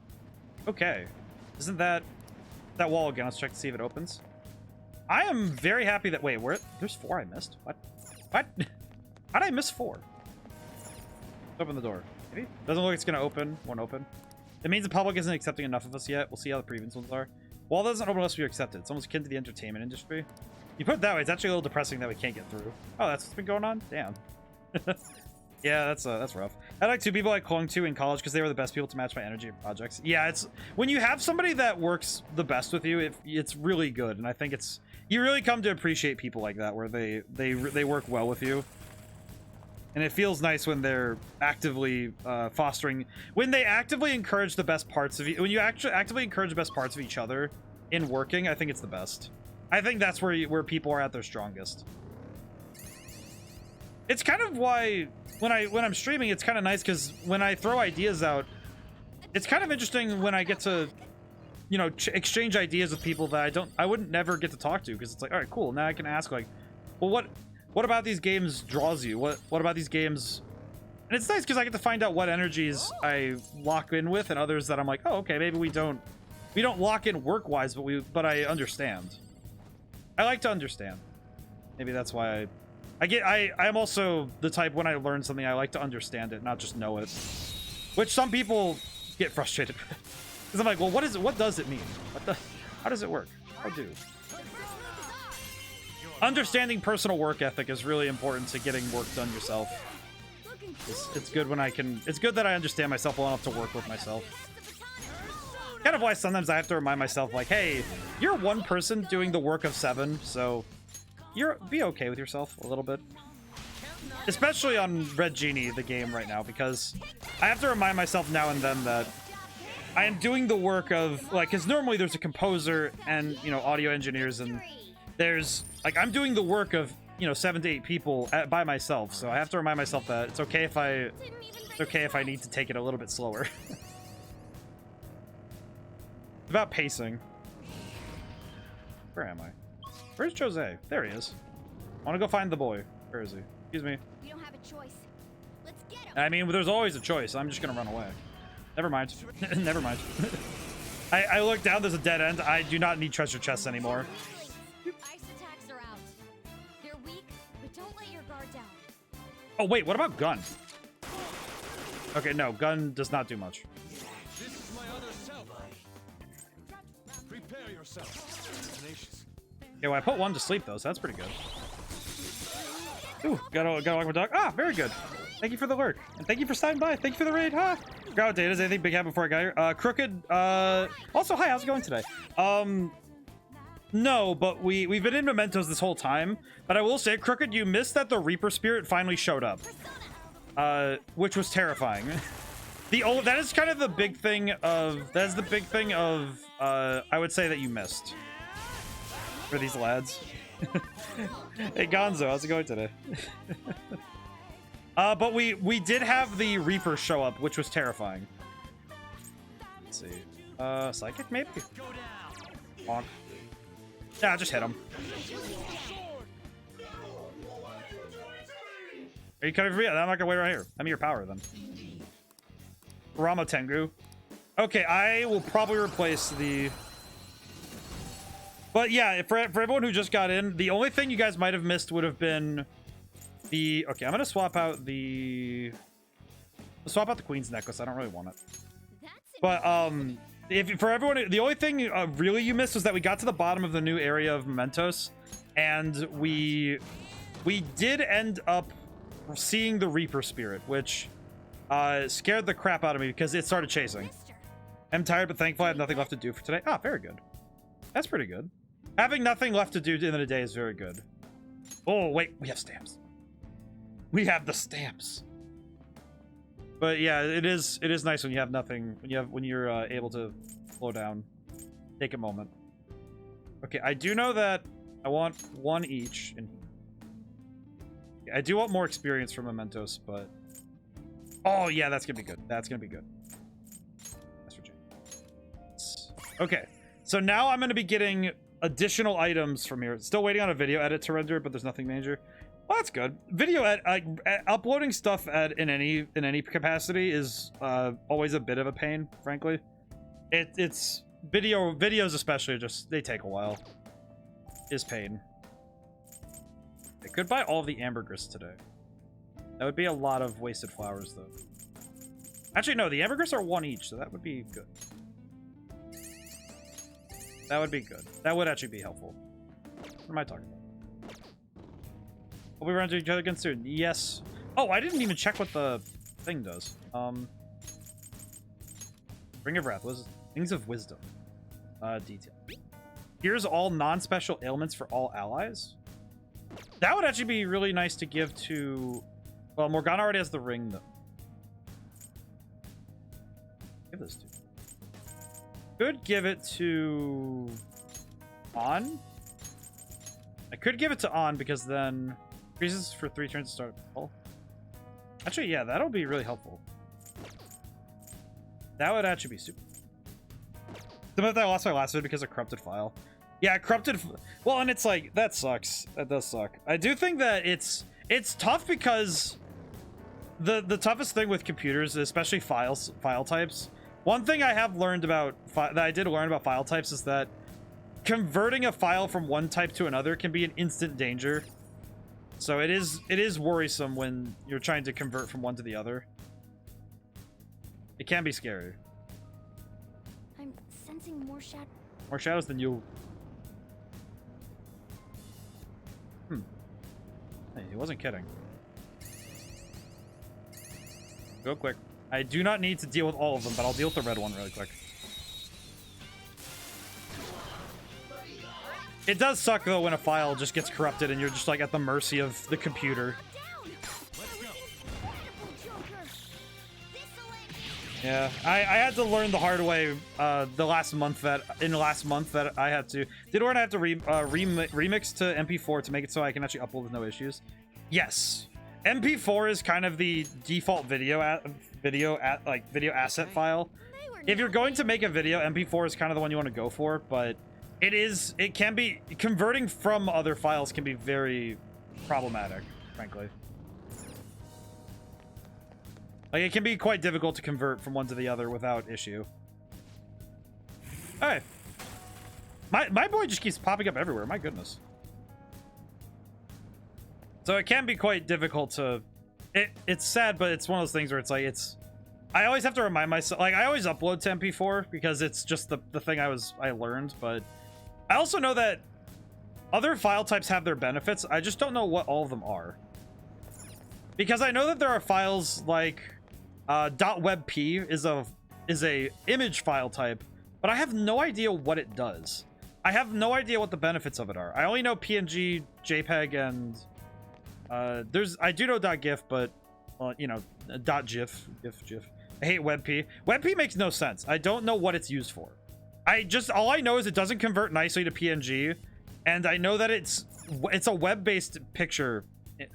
okay. Isn't that wall again? Let's check to see if it opens. I am very happy that, wait, there's 4 I missed? What? How did I miss 4? Open the door. Maybe? Doesn't look like it's gonna open. Won't open. It means the public isn't accepting enough of us yet. We'll see how the previous ones are. Wall doesn't open unless we're accepted. It's almost akin to the entertainment industry. You put it that way, it's actually a little depressing that we can't get through. Oh, that's what's been going on? Damn. Yeah, that's rough. I like 2 people I clung to in college because they were the best people to match my energy in projects. Yeah, it's when you have somebody that works the best with you, it's really good, and I think you really come to appreciate people like that where they work well with you, and it feels nice when they're actively fostering, when they actively encourage the best parts of you. When you actually actively encourage the best parts of each other in working, I think it's the best. I think that's where people are at their strongest. It's kind of why when I'm streaming, it's kind of nice because when I throw ideas out, it's kind of interesting when I get to, exchange ideas with people that I wouldn't never get to talk to, because it's like, all right, cool. Now I can ask like, well, what about these games draws you? What about these games? And it's nice because I get to find out what energies I lock in with and others that I'm like, oh, okay, maybe we don't lock in work wise, but I understand. I like to understand. Maybe that's why I'm also the type, when I learn something, I like to understand it, not just know it. Which some people get frustrated with. Because I'm like, well, what does it mean? How does it work? How do? Understanding personal work ethic is really important to getting work done yourself. It's good when I can. It's good that I understand myself well enough to work with myself. Kind of why sometimes I have to remind myself, like, hey, you're one person doing the work of 7, so be okay with yourself a little bit. Especially on Red Genie, the game right now, because I have to remind myself now and then that I am doing the work of, like, because normally there's a composer and, you know, audio engineers, and there's, like, I'm doing the work of, you know, 7 to 8 people by myself, so I have to remind myself that it's okay if I need to take it a little bit slower. It's about pacing. Where am I? Where's Jose? There he is. I want to go find the boy. Where is he? Excuse me. We don't have a choice. Let's get him. I mean, there's always a choice. I'm just gonna run away. Never mind. Never mind. I look down, there's a dead end. I do not need treasure chests anymore. Ice attacks are out. They're weak, but don't let your guard down. Oh, wait, what about gun? Okay, no, gun does not do much. This is my other self. Prepare yourself. Tenacious. Okay, well, I put one to sleep, though, so that's pretty good. Ooh, gotta walk my dog. Ah, very good. Thank you for the lurk. And thank you for stopping by. Thank you for the raid. Huh? Forgot what date is. Anything big happened before I got here? Crooked. Also, hi, how's it going today? No, but we've been in Mementos this whole time. But I will say, Crooked, you missed that the Reaper Spirit finally showed up. Which was terrifying. That is kind of the big thing of... That is the big thing of, I would say that you missed. For these lads. Hey Gonzo, how's it going today? But we did have the Reaper show up, which was terrifying. Let's see. Psychic maybe? Bonk. Yeah, just hit him. Are you coming for me? I'm not gonna wait right here. I'm your power then. Rama Tengu. Okay, I will probably replace the... But yeah, for everyone who just got in, the only thing you guys might have missed would have been the... Okay, I'm gonna swap out the... Swap out the Queen's Necklace. I don't really want it. But for everyone, the only thing really you missed was that we got to the bottom of the new area of Mementos, and we did end up seeing the Reaper Spirit, which scared the crap out of me because it started chasing. I'm tired but thankful I have nothing left to do for today. Ah, very good. That's pretty good. Having nothing left to do in the day is very good. Oh, wait, we have stamps. We have the stamps. But yeah, it is nice when you have nothing, when you're able to slow down. Take a moment. Okay, I do know that I want one each. I do want more experience from Mementos, but... Oh, yeah, that's gonna be good. That's gonna be good. That's for James. Okay, so now I'm gonna be getting additional items from here. Still waiting on a video edit to render, but there's nothing major. Well, that's good. Video uploading stuff in any capacity is always a bit of a pain, frankly. It's videos especially, just they take a while. Is pain. I could buy all of the ambergris today. That would be a lot of wasted flowers, though. Actually, no, the ambergris are one each, so that would be good. That would be good. That would actually be helpful. What am I talking about? Will we run into each other again soon? Yes. Oh, I didn't even check what the thing does. Ring of Wrath. Things of Wisdom. Detail. Here's all non-special ailments for all allies. That would actually be really nice to give to... Well, Morgana already has the ring, though. Give this to... Could give it to... On? I could give it to On, because then... Increases for 3 turns to start a pull. Actually, yeah, that'll be really helpful. That would actually be super... Some of that I lost my last vid because of corrupted file. Yeah, corrupted... Well, and it's like, that sucks. That does suck. I do think that it's tough because the toughest thing with computers, especially file types, one thing I have learned about, that I did learn about file types is that converting a file from one type to another can be an instant danger. So it is worrisome when you're trying to convert from one to the other. It can be scary. I'm sensing more shadow. More shadows than you. Hey, he wasn't kidding. Go quick. I do not need to deal with all of them, but I'll deal with the red one really quick. It does suck though when a file just gets corrupted and you're just like at the mercy of the computer. Yeah, I had to learn the hard way the last month that I had to I have to remix to MP4 to make it so I can actually upload with no issues. Yes, MP4 is kind of the default video asset file. If you're going to make a video, MP4 is kind of the one you want to go for, but it can be converting from other files can be very problematic, frankly. Like, it can be quite difficult to convert from one to the other without issue. Alright. My boy just keeps popping up everywhere. My goodness. So it can be quite difficult to... It's sad, but it's one of those things where it's like, I always have to remind myself... Like, I always upload to MP4 because it's just the thing I learned, but... I also know that other file types have their benefits. I just don't know what all of them are. Because I know that there are files like... .webp is a image file type, but I have no idea what it does. I have no idea what the benefits of it are. I only know PNG, JPEG, and I do know .gif, but you know, .gif, GIF. I hate WebP. WebP makes no sense. I don't know what it's used for. All I know is it doesn't convert nicely to PNG, and I know that it's a web-based picture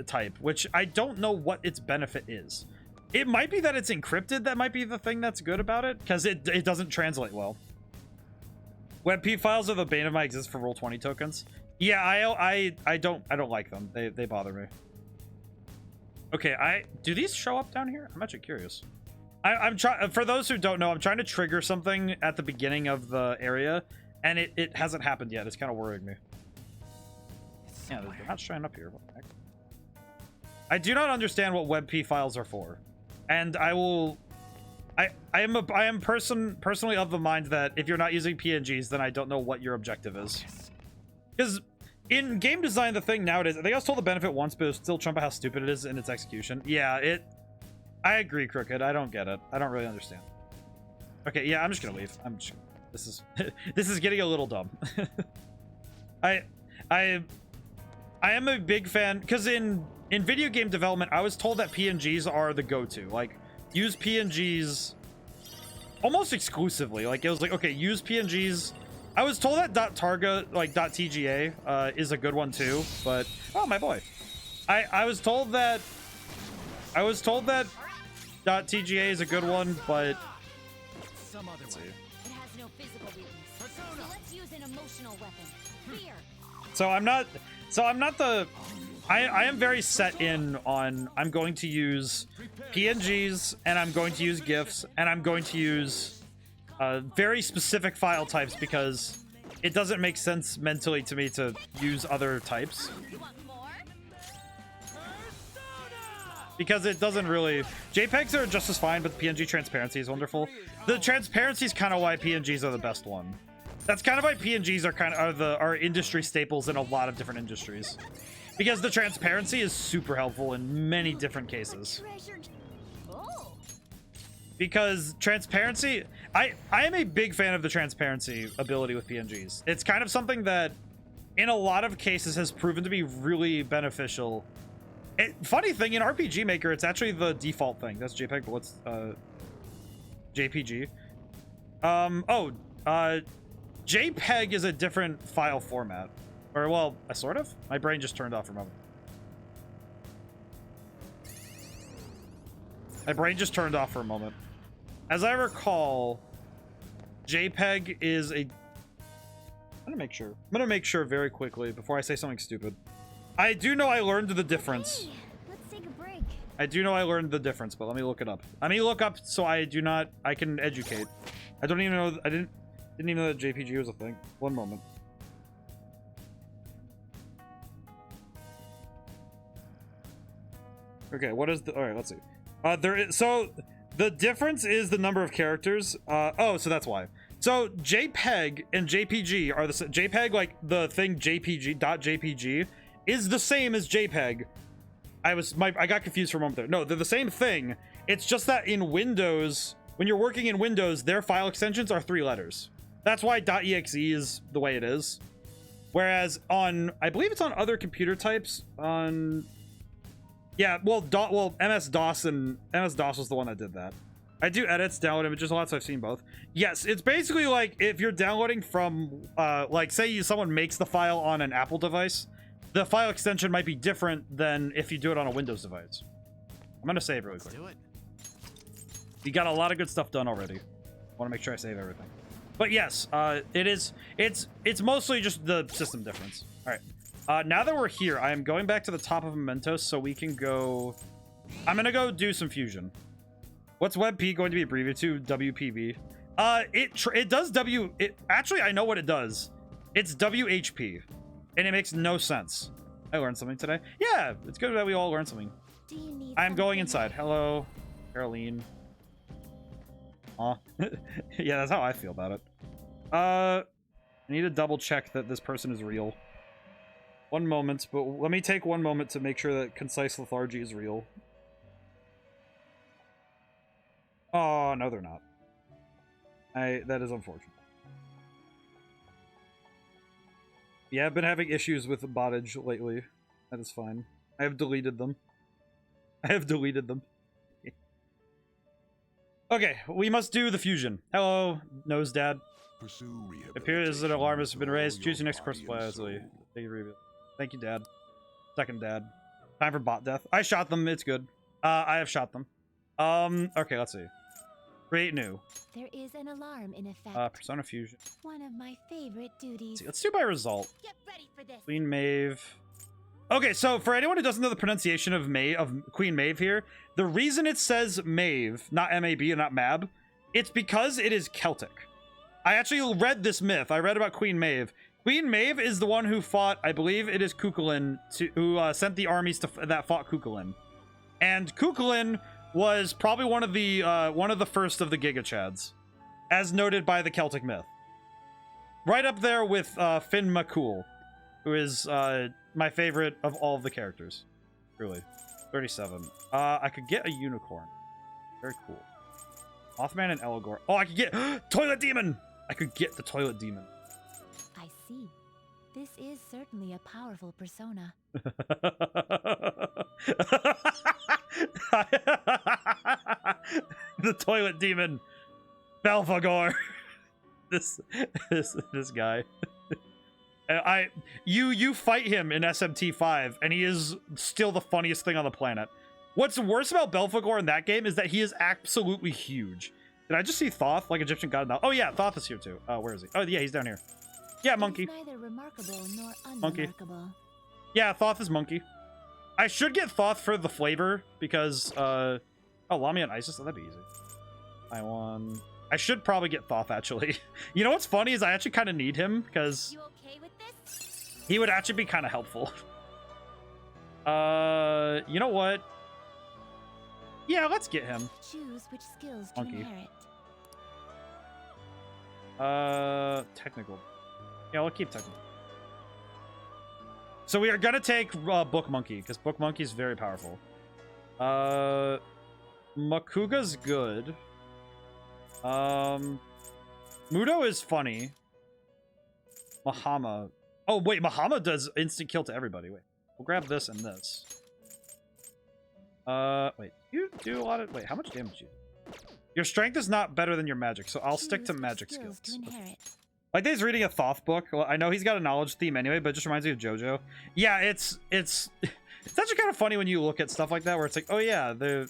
type, which I don't know what its benefit is. It might be that it's encrypted. That might be the thing that's good about it, because it doesn't translate well. WebP files are the bane of my existence for Roll20 tokens. Yeah, I don't like them. They bother me. Okay, do these show up down here? I'm actually curious. I'm trying. For those who don't know, I'm trying to trigger something at the beginning of the area, and it hasn't happened yet. It's kind of worrying me. Yeah, they're not showing up here. What the heck? I do not understand what WebP files are for. And I am personally of the mind that if you're not using PNGs, then I don't know what your objective is. Because in game design, the thing nowadays, I think I was told the benefit once, but it was still trump how stupid it is in its execution. Yeah, I agree, Crooked. I don't get it. I don't really understand. Okay, yeah, I'm just gonna leave. This is getting a little dumb. I am a big fan because in video game development, I was told that PNGs are the go-to. Like, use PNGs almost exclusively. Like, it was like, okay, use PNGs. I was told that .targa, like .tga, is a good one too. But oh, my boy, I was told that .tga is a good one, but Some other way. It has no physical weakness. So let's use an emotional weapon. Fear. So I'm not the... I am very set in on I'm going to use PNGs, and I'm going to use GIFs, and I'm going to use very specific file types because it doesn't make sense mentally to me to use other types. You want more? Because it doesn't really... JPEGs are just as fine, but the PNG transparency is wonderful. The transparency is kind of why PNGs are the best one. That's kind of why PNGs are industry staples in a lot of different industries. Because the transparency is super helpful in many different cases. Oh. Because transparency... I am a big fan of the transparency ability with PNGs. It's kind of something that, in a lot of cases, has proven to be really beneficial. Funny thing, in RPG Maker, it's actually the default thing. That's JPEG, but what's... JPG. JPEG is a different file format. Or, well, sort of? My brain just turned off for a moment. My brain just turned off for a moment. As I recall, JPEG is a... I'm gonna make sure very quickly before I say something stupid. I do know I learned the difference. Hey, let's take a break. I do know I learned the difference, but let me look it up. Let me look up so I can educate. I don't even know... I didn't even know that JPG was a thing. One moment. Okay, what is the... Alright, let's see. So, the difference is the number of characters. So that's why. So, JPEG and JPG are the same. JPEG, like, the thing .jpg, is the same as JPEG. I got confused for a moment there. No, they're the same thing. It's just that in Windows, when you're working in Windows, their file extensions are 3 letters. That's why .exe is the way it is. Whereas on, I believe it's on other computer types. On, yeah, well, MS-DOS was the one that did that. I do edits, download images a lot, so I've seen both. Yes, it's basically like if you're downloading from, like, say someone makes the file on an Apple device, the file extension might be different than if you do it on a Windows device. I'm gonna save really quick. Do it. You got a lot of good stuff done already. Want to make sure I save everything. But yes, it's mostly just the system difference. All right. Now that we're here, I am going back to the top of Mementos so we can go. I'm gonna go do some fusion. What's WebP going to be abbreviated to? WPB. It does actually, I know what it does. It's WHP, and it makes no sense. I learned something today. Yeah, it's good that we all learned something. Do you need I'm going something? inside. Hello, Caroline. Yeah, that's how I feel about it. I need to double check that this person is real. One moment, but let me take 1 moment to make sure that concise lethargy is real. Oh, no, they're not. That is unfortunate. Yeah, I've been having issues with bottage lately. That is fine. I have deleted them. Okay, we must do the fusion. Hello, Nose Dad. It appears that an alarm has been raised. Choose your next course wisely. Thank you, Dad. Second Dad. Time for bot death. I shot them. It's good. I have shot them. Okay, let's see. Create new. There is an alarm in effect. Persona fusion. One of my favorite duties. Let's do by result. Get ready for this. Queen Maeve. Okay, so for anyone who doesn't know the pronunciation of Queen Maeve here, the reason it says Maeve, not M-A-B and not Mab, it's because it is Celtic. I actually read this myth. I read about Queen Maeve. Queen Maeve is the one who fought, I believe it is Cuchulainn, who sent the armies that fought Cuchulainn. And Cuchulainn was probably one of the first of the Giga Chads, as noted by the Celtic myth. Right up there with Finn McCool, who is my favorite of all of the characters. Really. 37. I could get a unicorn. Very cool. Mothman and Elgor. Oh, I could get Toilet Demon! I could get the Toilet Demon. I see. This is certainly a powerful persona. The Toilet Demon. Belphegor. This guy. You fight him in SMT5, and he is still the funniest thing on the planet. What's worse about Belphegor in that game is that he is absolutely huge. Did I just see Thoth, like Egyptian god? Now? Oh yeah, Thoth is here too. Where is he? Oh yeah, he's down here. Yeah, monkey. It is neither remarkable nor Monkey. unremarkable. Yeah, Thoth is monkey. I should get Thoth for the flavor because oh, Lamia and Isis, that'd be easy. I should probably get Thoth actually. You know what's funny is I actually kind of need him because You okay with this? he would actually be kind of helpful. You know what? Yeah, let's get him. Choose which skills to Monkey. inherit. Technical. Yeah, we'll keep technical. So we are gonna take Book Monkey because Book Monkey is very powerful. Makuga's good. Mudo is funny. Mahama. Oh wait, Mahama does instant kill to everybody. Wait, we'll grab this and this. Wait, you do a lot of. Wait, how much damage do you? Your strength is not better than your magic, so I'll stick to Choose which magic skills skills. to inherit. Like he's reading a Thoth book. Well, I know he's got a knowledge theme anyway, but it just reminds me of JoJo. Yeah, it's actually kind of funny when you look at stuff like that, where it's like, oh yeah, they're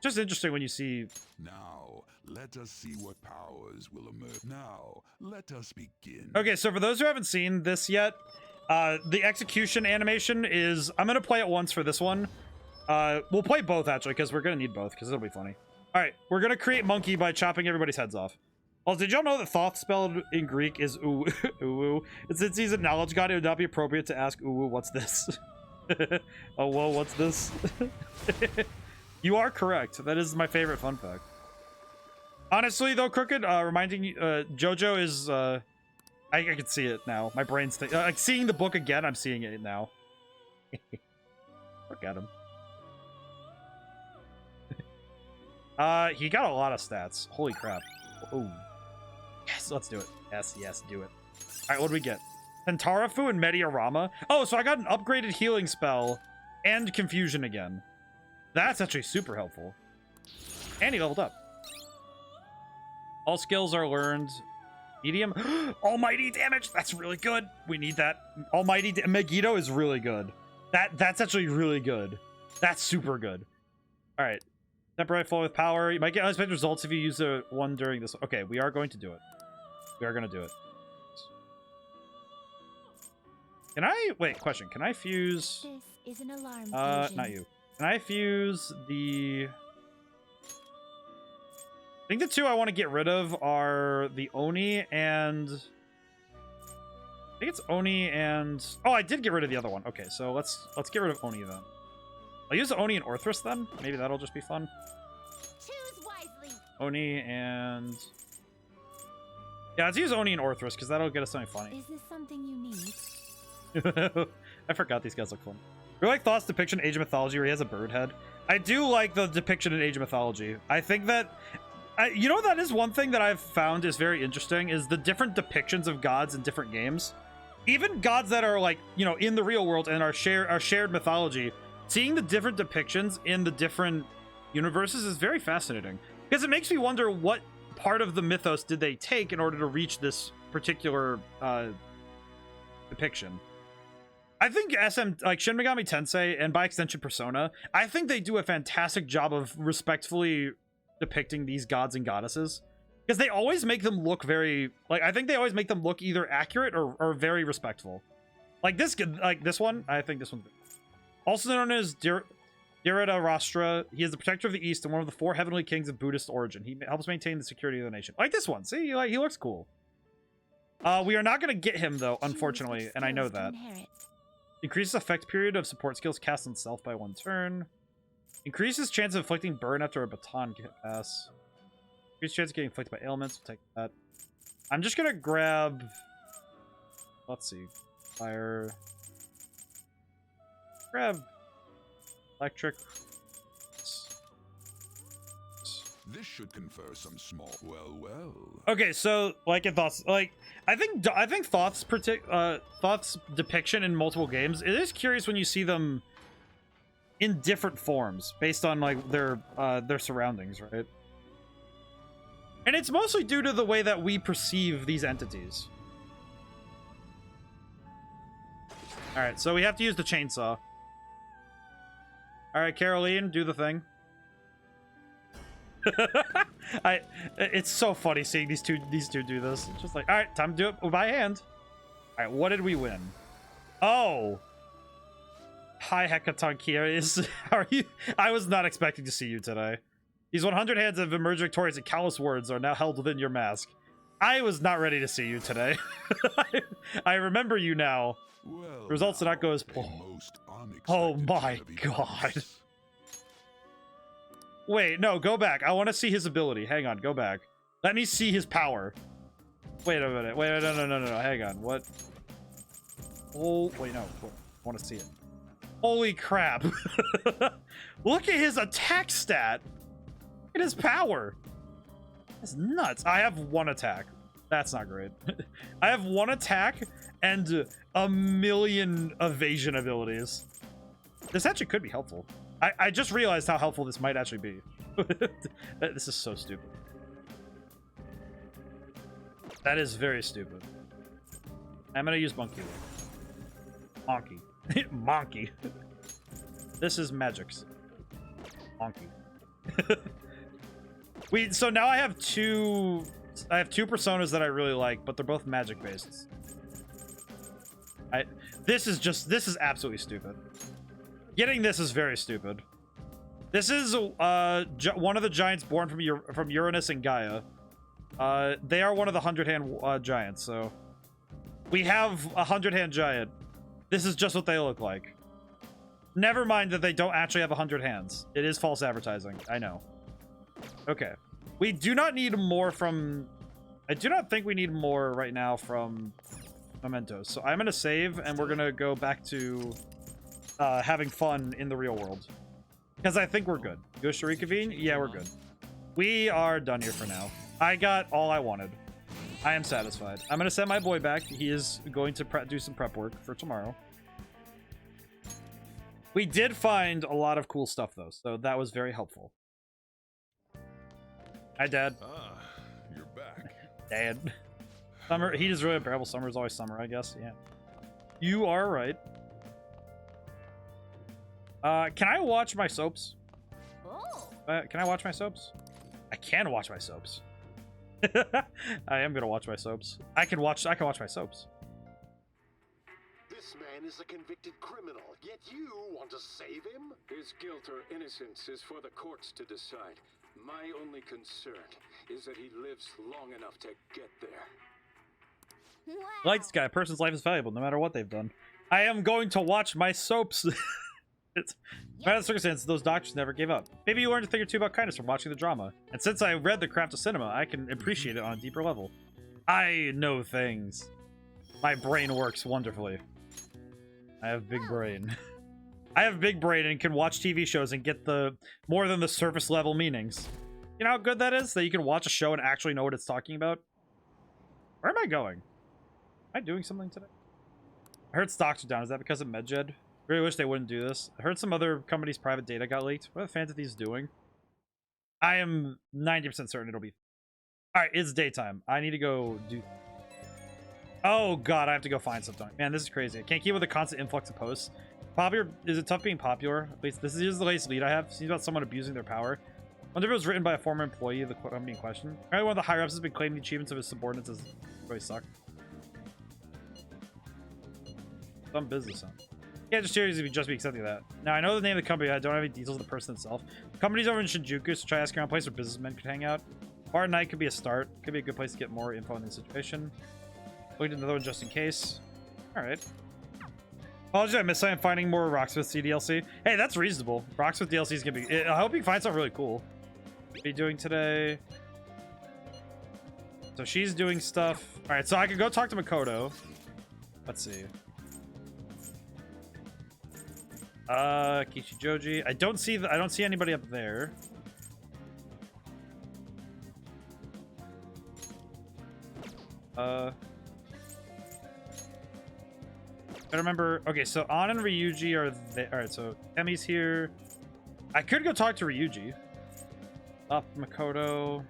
just interesting when you see. Now, let us see what powers will emerge. Now, let us begin. Okay, so for those who haven't seen this yet, the execution animation is. I'm gonna play it once for this one. We'll play both actually, because we're gonna need both, because it'll be funny. All right, we're gonna create monkey by chopping everybody's heads off. Also, did y'all know that Thoth spelled in Greek is uwu? Since he's a knowledge god, it would not be appropriate to ask uwu, what's this? Oh, whoa, what's this? You are correct. That is my favorite fun fact. Honestly, though, Crooked, reminding you, JoJo is, I can see it now. My brain's like seeing the book again, I'm seeing it now. Look at him. He got a lot of stats. Holy crap. Oh. Yes, let's do it. Yes, yes, do it. All right, what do we get? Pentarafu and Mediarama. Oh, so I got an upgraded healing spell and confusion again. That's actually super helpful. And he leveled up. All skills are learned. Medium. Almighty damage. That's really good. We need that. Almighty Megiddo is really good. That's actually really good. That's super good. All right. Temporary flow with power. You might get unexpected results if you use the one during this. Okay, we are going to do it. We are going to do it. Can I wait? Question. Can I fuse? This is an alarm. Not you. Can I fuse the? I think the two I want to get rid of are the Oni and. I think it's Oni and. Oh, I did get rid of the other one. Okay, so let's get rid of Oni then. I'll use Oni and Orthrus then. Maybe that'll just be fun. Choose wisely. Oni and. Yeah, let's use Oni and Orthrus because that'll get us something funny. Is this something you need? I forgot these guys look fun. We like Thoth's depiction in Age of Mythology where he has a bird head. I do like the depiction in Age of Mythology. I think that, you know, that is one thing that I've found is very interesting is the different depictions of gods in different games. Even gods that are like, you know, in the real world and our shared mythology, seeing the different depictions in the different universes is very fascinating because it makes me wonder what part of the mythos did they take in order to reach this particular depiction. I think like Shin Megami Tensei and by extension Persona, I think they do a fantastic job of respectfully depicting these gods and goddesses because they always make them look very like I think they always make them look either accurate or very respectful. Like this one, I think this one. Also known as Dhritarashtra, he is the protector of the East and one of the 4 heavenly kings of Buddhist origin. He helps maintain the security of the nation. Like this one, see, like he looks cool. We are not going to get him though, unfortunately, and I know that. Increases effect period of support skills cast on self by 1 turn. Increases chance of inflicting burn after a baton pass. Increases chance of getting inflicted by ailments. We'll take that. I'm just gonna grab. Let's see. Fire. Grab. Electric. This should confer some small. Well. Okay, so like in Thoth's, like I think Thoth's Thoth's depiction in multiple games. It is curious when you see them in different forms based on like their surroundings, right? And it's mostly due to the way that we perceive these entities. All right, so we have to use the chainsaw. All right, Caroline, do the thing. It's so funny seeing these two do this. It's just like, all right, time to do it by hand. All right, what did we win? Oh, hi Hekatonkia. How are you? I was not expecting to see you today. These 100 hands of emerged victorious and callous words are now held within your mask. I was not ready to see you today. I remember you now. Well, The results did not go as planned. Oh my god. Wait, no, go back. I want to see his ability. Hang on, go back. Let me see his power. Wait a minute. Wait, no. Hang on. What? Oh, wait, no. I want to see it. Holy crap. Look at his attack stat. Look at his power. That's nuts. I have 1 attack. That's not great. I have 1 attack and a million evasion abilities. This actually could be helpful. I just realized how helpful this might actually be. This is so stupid. That is very stupid. I'm gonna use Monkey. Monkey. Monkey. This is magics. Monkey. So now I have two personas that I really like, but they're both magic based. This is absolutely stupid. Getting this is very stupid. This is one of the giants born from Uranus and Gaia. They are one of the 100-hand giants, so we have a 100-hand giant. This is just what they look like. Never mind that they don't actually have 100 hands. It is false advertising. I know. Okay. We do not need more from... I do not think we need more right now from Mementos. So I'm going to save, and we're going to go back to having fun in the real world. Because I think we're good. Go Sharikavine? Yeah, we're good. We are done here for now. I got all I wanted. I am satisfied. I'm gonna send my boy back. He is going to do some prep work for tomorrow. We did find a lot of cool stuff though, so that was very helpful. Hi, Dad. Ah, you're back. Dad. Summer, heat is really unbearable. Summer is always summer, I guess. Yeah. You are right. Can I watch my soaps? Oh. Can I watch my soaps? I can watch my soaps. I am gonna watch my soaps. I can watch my soaps. This man is a convicted criminal, yet you want to save him? His guilt or innocence is for the courts to decide. My only concern is that he lives long enough to get there. Wow. Like this guy, a person's life is valuable no matter what they've done. I am going to watch my soaps. It's no matter the circumstances, those doctors never gave up. Maybe you learned a thing or two about kindness from watching the drama. And since I read The Craft of Cinema, I can appreciate it on a deeper level. I know things. My brain works wonderfully. I have big brain. I have big brain and can watch TV shows and get the more than the surface level meanings. You know how good that is? That you can watch a show and actually know what it's talking about? Where am I going? Am I doing something today? I heard stocks are down. Is that because of MedJed? Really wish they wouldn't do this. I heard some other company's private data got leaked. What are the fans of these doing? I am 90% certain it'll be... Alright, it's daytime. I need to go do... Oh god, I have to go find something. Man, this is crazy. I can't keep with the constant influx of posts. Popular... Is it tough being popular? At least this is the latest lead I have. Seems about someone abusing their power. I wonder if it was written by a former employee of the company in question. Apparently one of the higher-ups has been claiming the achievements of his subordinates as really suck. Some business, huh? Yeah, just curious if you'd just be accepting that. Now, I know the name of the company, I don't have any details of the person itself. The company's over in Shinjuku, so try asking around a place where businessmen could hang out. Bar at night could be a start. Could be a good place to get more info on the situation. Looked at another one just in case. Alright. Apologies, I missed something. Finding more Rocksmith CDLC. Hey, that's reasonable. Rocksmith DLC is gonna be... I hope you find something really cool. What are you doing today? So she's doing stuff. Alright, so I could go talk to Makoto. Let's see. Kichijoji. I don't see anybody up there. I remember. Okay, so An and Ryuji are there. All right, so Emi's here. I could go talk to Ryuji. Up Makoto.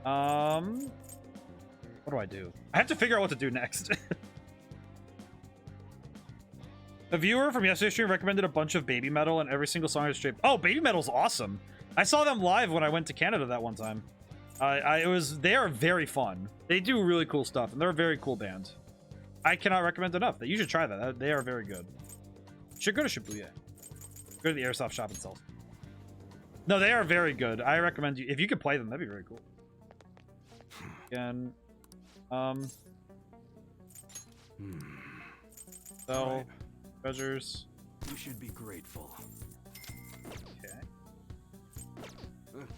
What do I do? I have to figure out what to do next. A viewer from yesterday's stream recommended a bunch of Baby Metal, and every single song is straight. Oh, Baby Metal's awesome. I saw them live when I went to Canada that one time. They are very fun. They do really cool stuff, and they're a very cool band. I cannot recommend enough. You should try that. They are very good. Should go to Shibuya. Go to the airsoft shop itself. No, they are very good. I recommend you if you could play them. That'd be very cool. Again, so. Treasures. You should be grateful. Okay.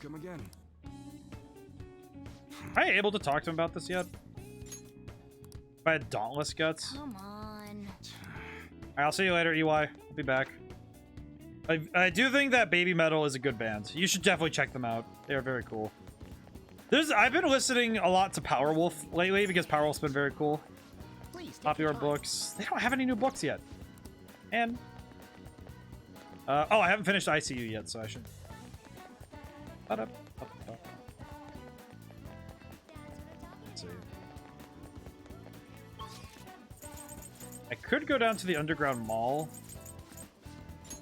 Come again. Am I able to talk to him about this yet? If I had Dauntless Guts. Come on. Alright, I'll see you later, EY. I'll be back. I do think that Baby Metal is a good band. You should definitely check them out. They're very cool. I've been listening a lot to Powerwolf lately because Powerwolf's been very cool. Please take Popular your time. books. They don't have any new books yet. And oh, I haven't finished ICU yet, so I should. Let's see. I could go down to the underground mall.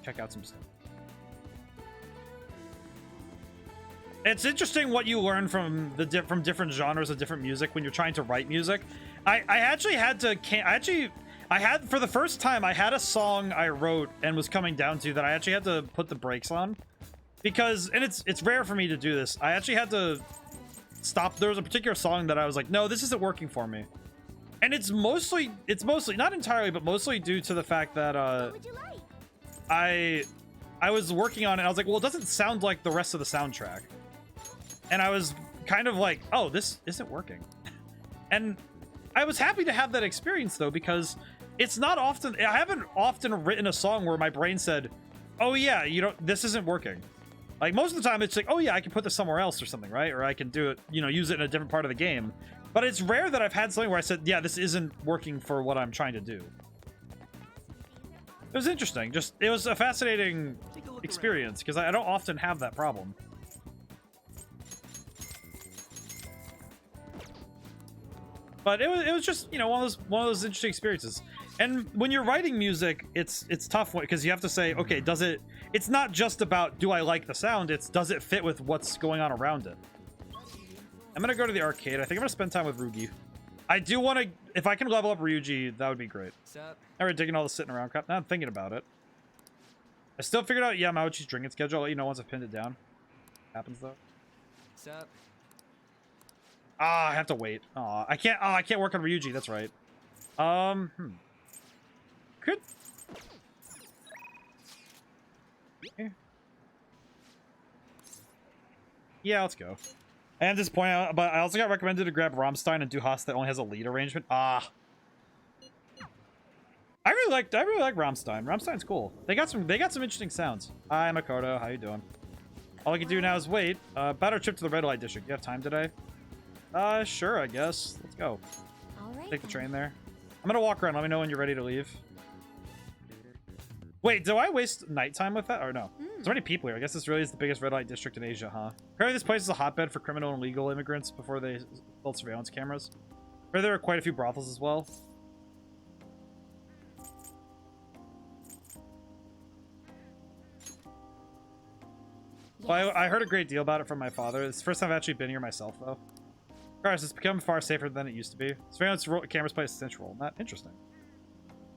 Check out some stuff. It's interesting what you learn from different genres of different music when you're trying to write music. I actually had to for the first time I had a song I wrote and was coming down to that I actually had to put the brakes on because it's rare for me to do this. I actually had to stop. There was a particular song that I was like, no, this isn't working for me. And it's mostly not entirely, but mostly due to the fact that What would you like? I was working on it. I was like, well, it doesn't sound like the rest of the soundtrack. And I was kind of like, oh, this isn't working. And I was happy to have that experience though, because it's not often, I haven't often written a song where my brain said, oh yeah, this isn't working. Like, most of the time, it's like, oh yeah, I can put this somewhere else or something, right? Or I can do it, you know, use it in a different part of the game. But it's rare that I've had something where I said, yeah, this isn't working for what I'm trying to do. It was interesting. Just, it was a fascinating experience, because I don't often have that problem. But it was just, you know, one of those interesting experiences. And when you're writing music, it's tough because you have to say, okay, it's not just about do I like the sound, it's does it fit with what's going on around it. I'm gonna go to the arcade. I think I'm gonna spend time with Rugi. I do want to, if I can level up Ryuji, that would be great. Sup? I already digging all the sitting around crap. Now I'm thinking about it. I still figured out Yamauchi's drinking schedule. I'll let you know once I've pinned it down. Happens though. Sup? Ah, I have to wait. Aw, I can't work on Ryuji. That's right. Could. Yeah, let's go. And just point out, but I also got recommended to grab Rammstein and Du Hast that only has a lead arrangement. Ah. I really like Rammstein. Rammstein's cool. They got some interesting sounds. Hi, Makoto. How you doing? All I can do now is wait. About our trip to the red light district. You have time today? Sure, I guess. Let's go. All right. Take the train there. I'm gonna walk around. Let me know when you're ready to leave. Wait, do I waste nighttime with that? Or no? There's many people here. I guess this really is the biggest red light district in Asia, huh? Apparently this place is a hotbed for criminal and legal immigrants before they built surveillance cameras. Apparently there are quite a few brothels as well. Yes. Well, I heard a great deal about it from my father. It's the first time I've actually been here myself, though. Guys, it's become far safer than it used to be. Surveillance cameras play a central role in that. Interesting.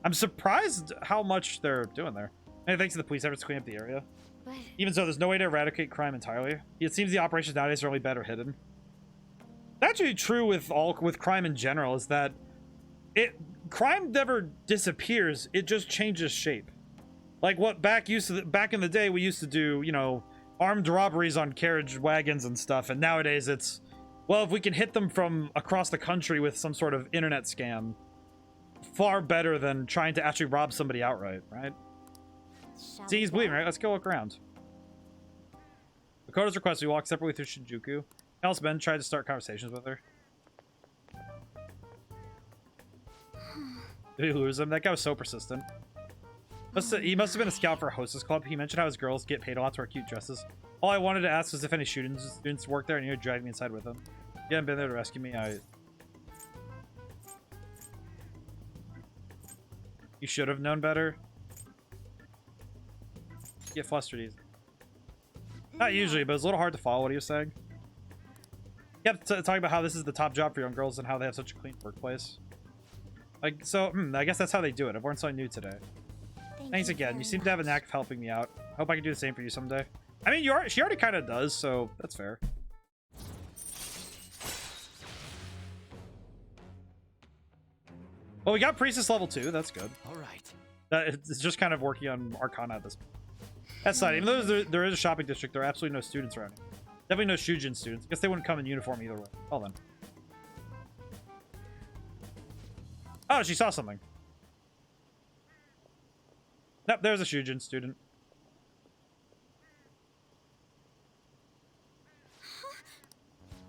I'm surprised how much they're doing there. And thanks to the police efforts to clean up the area. But Even so, there's no way to eradicate crime entirely. It seems the operations nowadays are only better hidden. That's actually true with crime in general, is that crime never disappears, it just changes shape. Like what back in the day we used to do, you know, armed robberies on carriage wagons and stuff, and nowadays it's, well, if we can hit them from across the country with some sort of internet scam, far better than trying to actually rob somebody outright, right? shall See, we he's go? bleeding, right? Let's go look around. Makoto's request, we walk separately through Shinjuku. Alice Ben tried to start conversations with her. Did we lose him? That guy was so persistent. He must have been a scout for a hostess club. He mentioned how his girls get paid a lot to wear cute dresses. All I wanted to ask was if any students work there, and you dragged me inside with them. You haven't been there to rescue me. You should have known better. Get flustered easy. Not usually, but it's a little hard to follow what he was saying. He kept talking about how this is the top job for young girls and how they have such a clean workplace. Like, so, I guess that's how they do it. I've learned something new today. Thanks again. You very seem to have a much. knack of helping me out. Hope I can do the same for you someday. I mean, she already kind of does, so that's fair. Well, we got Priestess level 2. That's good. All right. It's just kind of working on Arcana at this point. That's side. Even though there is a shopping district, there are absolutely no students around here. Definitely no Shujin students. Guess they wouldn't come in uniform either way. Well then. Oh, she saw something. Nope, there's a Shujin student.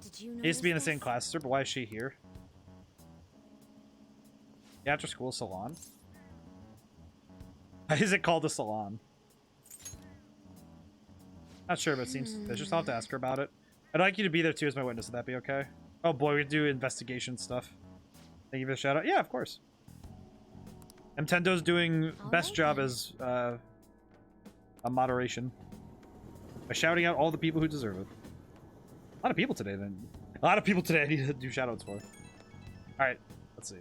Did you He used to be in the notice same this? class as her, but why is she here? The after school salon? Why is it called a salon? Not sure, but it seems suspicious. I'll have to ask her about it. I'd like you to be there too as my witness. Would that be okay? Oh boy, we do investigation stuff. Thank you for the shout out. Yeah, of course. Nintendo's doing best right job then. as a moderation by shouting out all the people who deserve it. A lot of people today, then. A lot of people today I need to do shoutouts for. All right, let's see.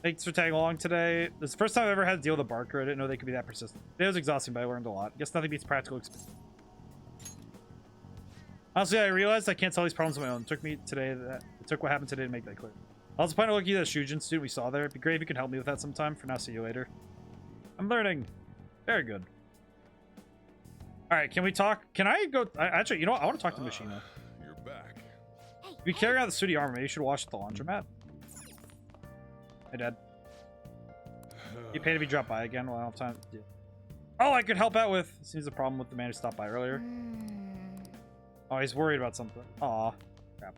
Thanks for tagging along today. This is the first time I've ever had to deal with a barker. I didn't know they could be that persistent. It was exhausting, but I learned a lot. Guess nothing beats practical experience. Honestly, I realized I can't solve these problems on my own. It took what happened today to make that clear. I also plan to look at that Shujin student we saw there. It'd be great if you could help me with that sometime. For now, see you later. I'm learning. Very good. All right, can we talk? Can I go? Actually, you know what? I want to talk to Machina. You're back. If you carry out the studio armor, maybe you should wash at the laundromat. Hey, Dad. You paid if you drop by again. Well, I don't have time. Oh, I could help out with. Seems a problem with the man who stopped by earlier. Oh, he's worried about something. Aw. Crap.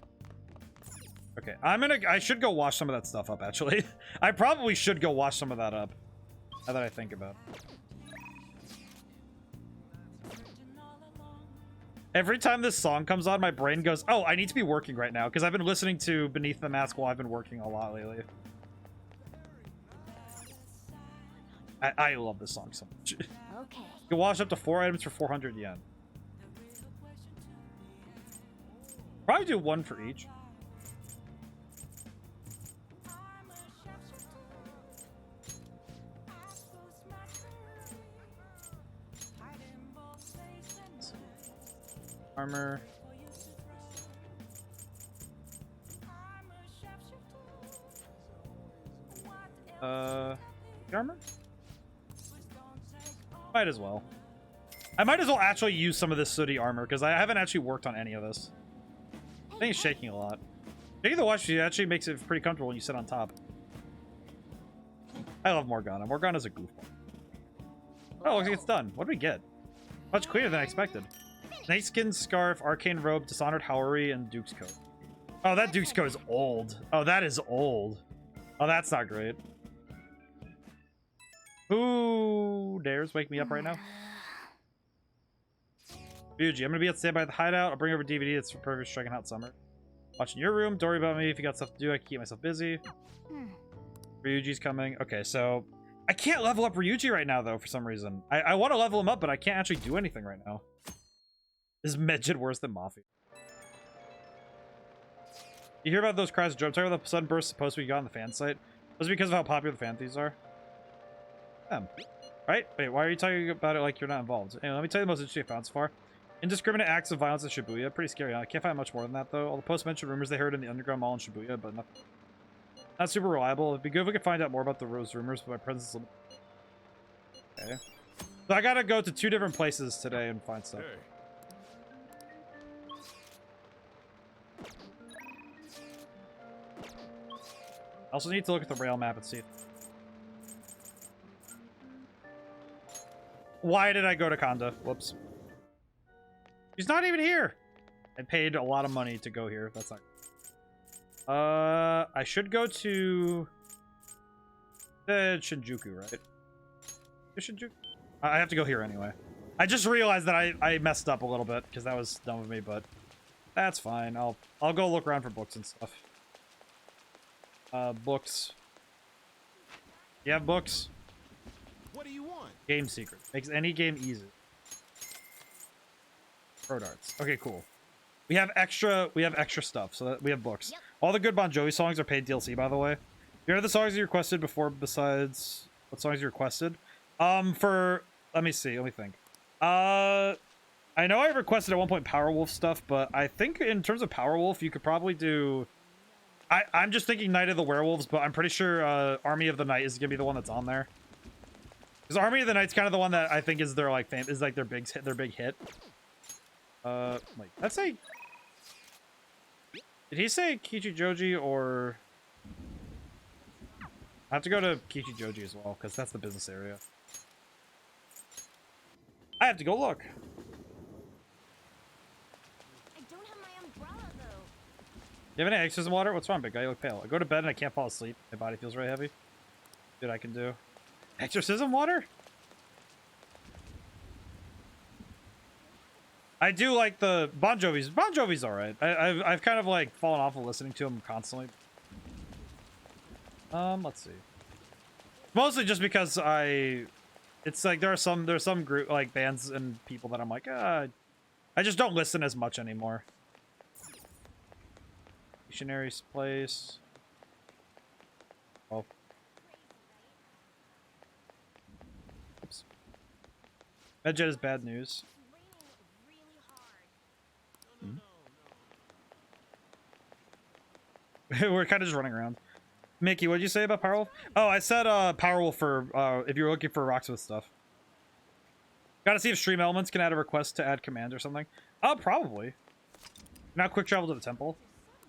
Okay, I should go wash some of that stuff up, actually. I probably should go wash some of that up. Now that I think about it. Every time this song comes on, my brain goes, oh, I need to be working right now, because I've been listening to Beneath the Mask while I've been working a lot lately. I love this song so much. You Okay. can wash up to 4 items for 400 yen. Probably do 1 for each. Armor. Armor? Might as well. I might as well actually use some of this sooty armor, because I haven't actually worked on any of this. I think it's shaking a lot. Shaking the watch actually makes it pretty comfortable when you sit on top. I love Morgana. Morgana's a goofball. Oh, looks like it's done. What do we get? Much cleaner than I expected. Snakeskin scarf, arcane robe, dishonored Howery, and Duke's coat. Oh, that Duke's coat is old. Oh, that is old. Oh, that's not great. Who dares wake me up right now? Ryuji, I'm gonna be at standby at the hideout. I'll bring over DVD that's for perfect striking hot summer. Watching your room. Don't worry about me. If you got stuff to do, I can keep myself busy. Ryuji's coming. Okay, so I can't level up Ryuji right now, though, for some reason. I want to level him up, but I can't actually do anything right now. Is Medjed worse than Mafia? You hear about those cries of joy? I'm talking about the sudden burst supposed to be got on the fan site. Was it because of how popular the fan themes are? Right? Wait, why are you talking about it like you're not involved? Anyway, let me tell you the most interesting I found so far. Indiscriminate acts of violence in Shibuya. Pretty scary, huh? I can't find much more than that, though. All the posts mentioned rumors they heard in the underground mall in Shibuya, but nothing. Not super reliable. It'd be good if we could find out more about those rumors, but my presence is limited. Okay. So I gotta go to 2 different places today and find stuff. Hey. I also need to look at the rail map and see. Why did I go to Kanda? Whoops. He's not even here. I paid a lot of money to go here. That's not. I should go to Shinjuku, right? Shinjuku. I have to go here anyway. I just realized that I messed up a little bit because that was dumb of me, but that's fine. I'll go look around for books and stuff. Books. You have books? What do you want? Game secret. Makes any game easy. Pro darts. Okay, cool. We have extra stuff, so that we have books. Yep. All the good Bon Jovi songs are paid DLC, by the way. Here are the songs you requested before, besides what songs you requested. Let me see, let me think. I know I requested at one point Powerwolf stuff, but I think in terms of Powerwolf, you could probably do I'm just thinking Night of the Werewolves, but I'm pretty sure Army of the Night is gonna be the one that's on there. Because Army of the Night's kind of the one that I think is their like their big hit. Wait, that's a. Did he say Kichijoji or? I have to go to Kichijoji as well because that's the business area. I have to go look. I don't have my umbrella though. You have any exorcism water? What's wrong, big guy? You look pale. I go to bed and I can't fall asleep. My body feels really heavy. Dude, I can do. Exorcism water? I do like the Bon Jovi's. Bon Jovi's alright. I've kind of like fallen off of listening to him constantly. Let's see. Mostly just because it's like there's some group like bands and people that I'm like, I just don't listen as much anymore. Missionary's Place. Oh. Oops. Medjed is bad news. We're kind of just running around. Mickey, what did you say about Powerwolf? Oh, I said Powerwolf for if you're looking for Rocksmith stuff. Gotta see if Stream Elements can add a request to add commands or something. Probably. Now quick travel to the temple.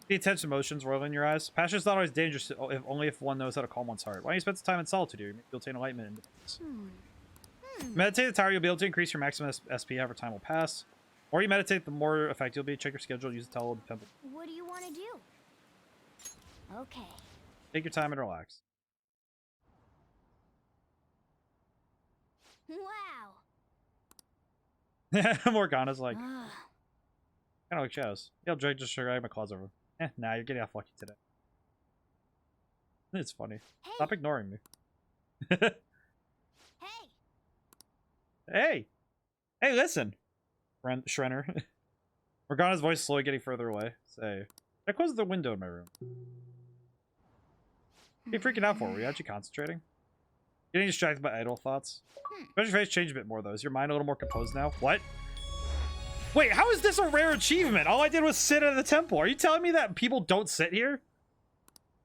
The intense emotions roiling in your eyes. Passion is not always dangerous if only if one knows how to calm one's heart. Why don't you spend some time in solitude here? You'll attain enlightenment and independence. Meditate the tower, you'll be able to increase your maximum SP however time will pass. more you meditate, the more effective you'll be. Check your schedule. Use a towel to temple. What do you want to do? Okay. Take your time and relax. Wow. Morgana's like, Ugh. kind of like shadows. Yeah, Drake just drag my claws over. Nah, you're getting off lucky today. It's funny. Hey. Stop ignoring me. Hey. Hey! Hey, listen! Shrenner. Morgana's voice slowly getting further away. Say, I closed the window in my room. What are you freaking out for? Were you actually concentrating? Getting distracted by idle thoughts? Especially your face changed a bit more, though. Is your mind a little more composed now? What? Wait, how is this a rare achievement? All I did was sit at the temple. Are you telling me that people don't sit here?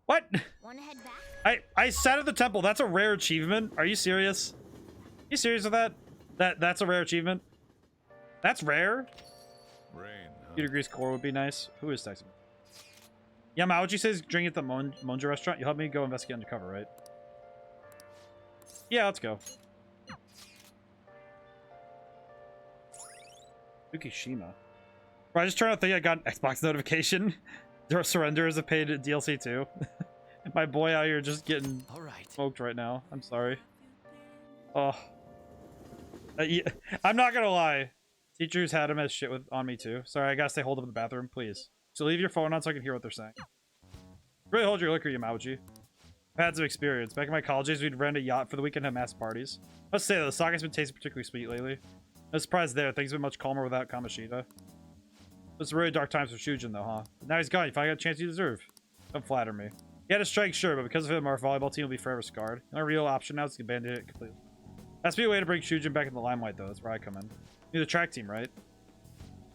What? Wanna head back? I sat at the temple. That's a rare achievement. Are you serious? Are you serious with that? That's a rare achievement? That's rare? Rain, huh? 2 degrees core would be nice. Who is texting me? Yamauchi says drink at the Monja restaurant. You help me go investigate undercover, right? Yeah, let's go. Tsukishima. Bro, I just turned out the thing I got an Xbox notification. Surrender is a paid DLC too. My boy out here just getting All right. smoked right now. I'm sorry. Oh. Yeah, I'm not gonna lie. Teachers had him as shit on me too. Sorry, I gotta stay holed up in the bathroom, please. So leave your phone on so I can hear what they're saying. Really hold your liquor, Yamauchi. I've had some experience. Back in my college days, we'd rent a yacht for the weekend and have mass parties. Let's say though, the saga's been tasting particularly sweet lately. No surprise there, things have been much calmer without Kamoshida. It's really dark times for Shujin though, huh? But now he's gone, you finally got a chance you deserve. Don't flatter me. He had a strike, sure, but because of him, our volleyball team will be forever scarred. The only real option now is to abandon it completely. That's be a way to bring Shujin back in the limelight though, that's where I come in. You're the track team, right?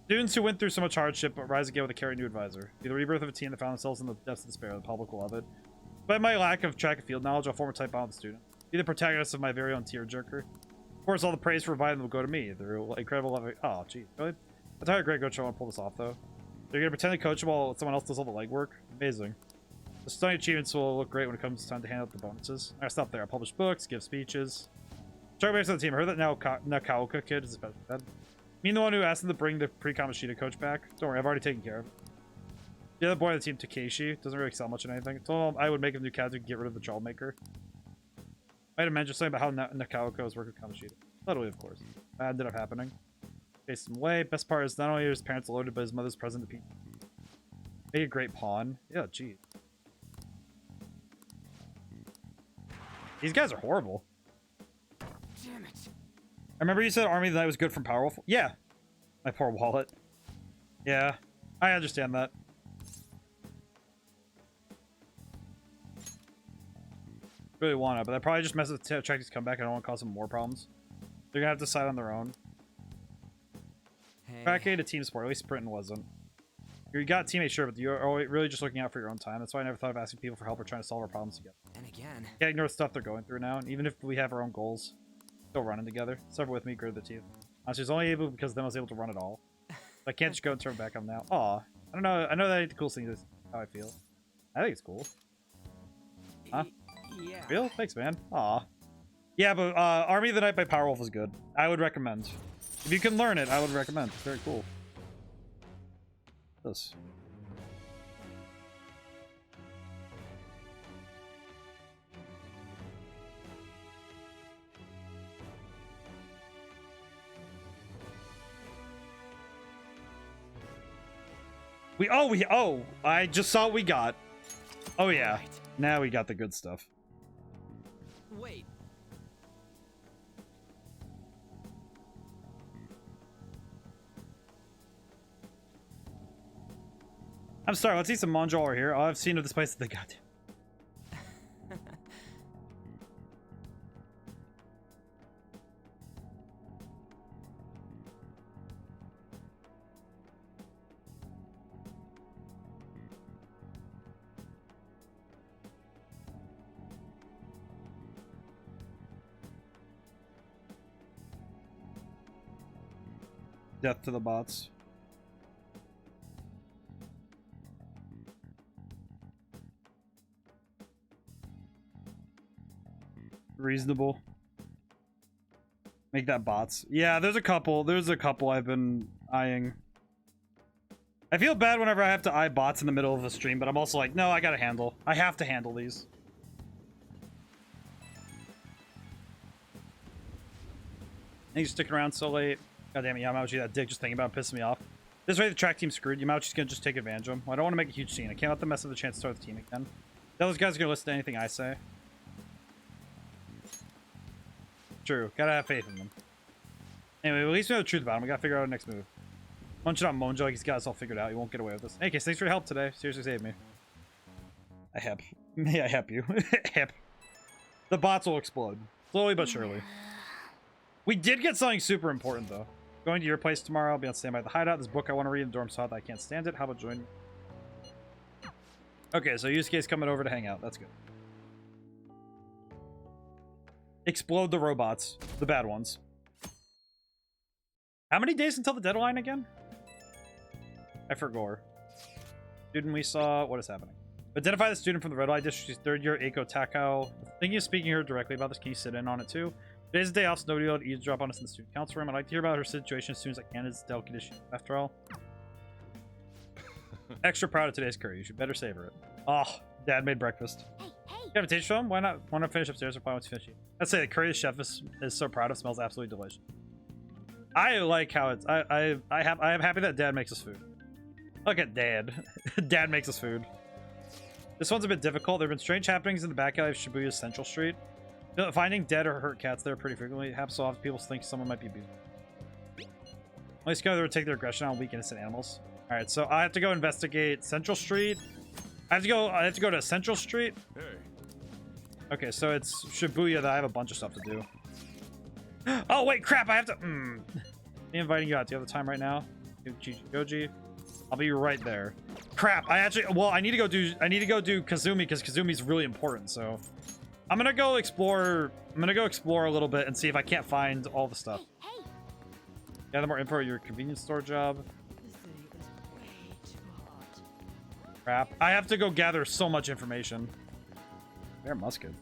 Students who went through so much hardship but rise again with a caring new advisor. Be the rebirth of a team that found themselves in the depths of despair. The public will love it. Despite my lack of track and field knowledge, I'll form a tight bond with the student. Be the protagonist of my very own tearjerker. Of course, all the praise for providing them will go to me. The incredible love. Oh, gee, really? That's how a great coach I want to pull this off, though. They're gonna pretend to coach while someone else does all the legwork. Amazing. The stunning achievements will look great when it comes time to hand out the bonuses. I stop there. I publish books, give speeches. Check back to the team. I heard that Nakaoka kid is a special ed. Me the one who asked him to bring the pre-Kamoshida coach back. Don't worry, I've already taken care of it. The other boy on the team, Takeshi, doesn't really excel much in anything. I told him I would make him new character to get rid of the troublemaker. I had to mention something about how Nakaoka was working with Kamoshida. Literally, of course. That ended up happening. Chased him away. Best part is not only are his parents loaded, but his mother's present to people. Make a great pawn. Yeah, geez. These guys are horrible. Damn it. I remember you said Army that was good from Powerful. Yeah. My poor wallet. Yeah. I understand that. Really want to, but that probably just messes with Chucky's comeback. I don't want to cause them more problems. They're gonna have to decide on their own. Hey. Track ain't a team sport. At least sprinting wasn't. You got teammates, sure, but you're really just looking out for your own time. That's why I never thought of asking people for help or trying to solve our problems together. And again. Can't ignore the stuff they're going through now, and even if we have our own goals, still running together. Suffer with me, grid the team. Honestly, it's only able because then I was able to run it all. I can't just go and turn back on now. Aw. I don't know. I know that ain't the coolest thing. That's how I feel. I think it's cool. Huh? Yeah. Real? Thanks, man. Aw. Yeah, but Army of the Night by Powerwolf is good. I would recommend. If you can learn it, I would recommend. It's very cool. This. I just saw what we got. Oh yeah. Right. Now we got the good stuff. Wait. I'm sorry, let's eat some Monjol here. All I've seen of this place is the goddamn. Death to the bots. Reasonable. Make that bots. Yeah, there's a couple. There's a couple I've been eyeing. I feel bad whenever I have to eye bots in the middle of a stream, but I'm also like, no, I gotta handle. I have to handle these. Thanks for sticking around so late. God damn it, Yamauchi, that dick just thinking about it pissing me off. This way the track team's screwed. Yamauchi's gonna just take advantage of him. Well, I don't want to make a huge scene. I can't let them mess up the chance to start the team again. Those guys are gonna listen to anything I say. True. Gotta have faith in them. Anyway, at least we know the truth about him. We gotta figure out our next move. Munch it on Monjo like he's got us all figured out. He won't get away with this. Hey, thanks for your help today. Seriously saved me. I help. May I help you? Help. The bots will explode. Slowly but surely. We did get something super important, though. Going to your place tomorrow. I'll be on standby at the hideout. This book I want to read in the dorm saw that I can't stand it. How about joining? Okay, so Yusuke's coming over to hang out. That's good. Explode the robots. The bad ones. How many days until the deadline again? I forgot. Student we saw. What is happening? Identify the student from the red light district. She's third year Eiko Takao. Thinking of speaking to her directly about this. Can you sit in on it too? Today's the day off, so nobody will eavesdrop on us in the student council room. I'd like to hear about her situation as soon as I can. It's a delicate issue after all. Extra proud of today's curry. You should better savor it. Oh, Dad made breakfast. Hey, hey. You have a taste from? Why not finish upstairs or once you finish it? I'd say the curry the chef is so proud of smells absolutely delicious. I like how it's I am happy that Dad makes us food. Look at Dad. Dad makes us food. This one's a bit difficult. There have been strange happenings in the back alley of Shibuya's Central Street. Finding dead or hurt cats there pretty frequently. It happens so often people think someone might be abused. At least go there and take their aggression on weak innocent animals. Alright, so I have to go investigate Central Street. I have to go to Central Street. Hey. Okay, so it's Shibuya that I have a bunch of stuff to do. Oh wait, crap! I have to. Me inviting you out. Do you have the time right now? Goji. I'll be right there. Crap! I need to go do Kazumi because Kazumi's really important. So I'm gonna go explore. I'm gonna go explore a little bit and see if I can't find all the stuff. Hey, hey. Gather more info. Your convenience store job. This city is way too hot. Crap! I have to go gather so much information. Bear musket.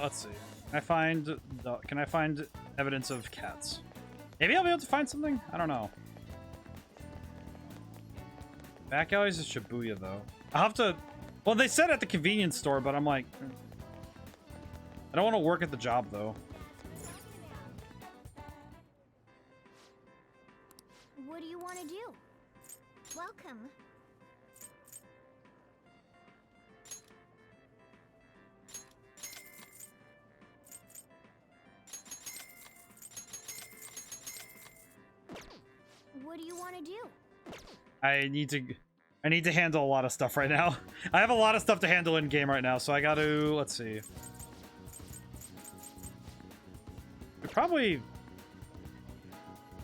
Let's see. Can I find evidence of cats? Maybe I'll be able to find something? I don't know. Back alleys is Shibuya, though. I'll have to... Well, they said at the convenience store, but I'm like... I don't want to work at the job, though. What do you want to do? Welcome. What do you want to do? I need to handle a lot of stuff right now. I have a lot of stuff to handle in game right now, so I got to... Let's see. Probably...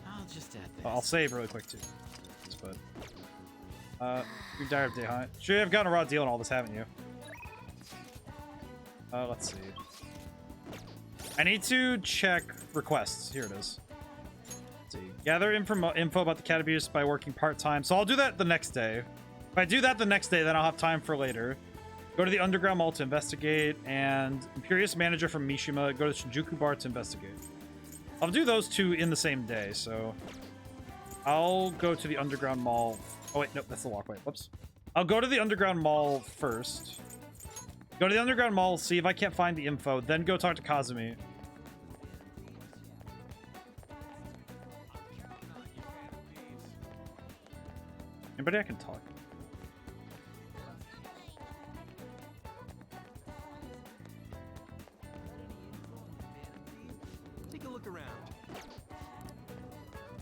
I'll just add this. I'll save really quick too. But your diary of day hunt. Sure, you've gotten a raw deal on all this, haven't you? Let's see. I need to check requests. Here it is. Let's see. Gather info about the cat abuse by working part-time. So I'll do that the next day. If I do that the next day, then I'll have time for later. Go to the underground mall to investigate, and Imperious Manager from Mishima. Go to Shinjuku Bar to investigate. I'll do those two in the same day, so I'll go to the underground mall. Oh wait, nope, that's the walkway. Whoops. I'll go to the underground mall first. Go to the underground mall, see if I can't find the info, then go talk to Kazumi. Anybody I can talk? Take a look around.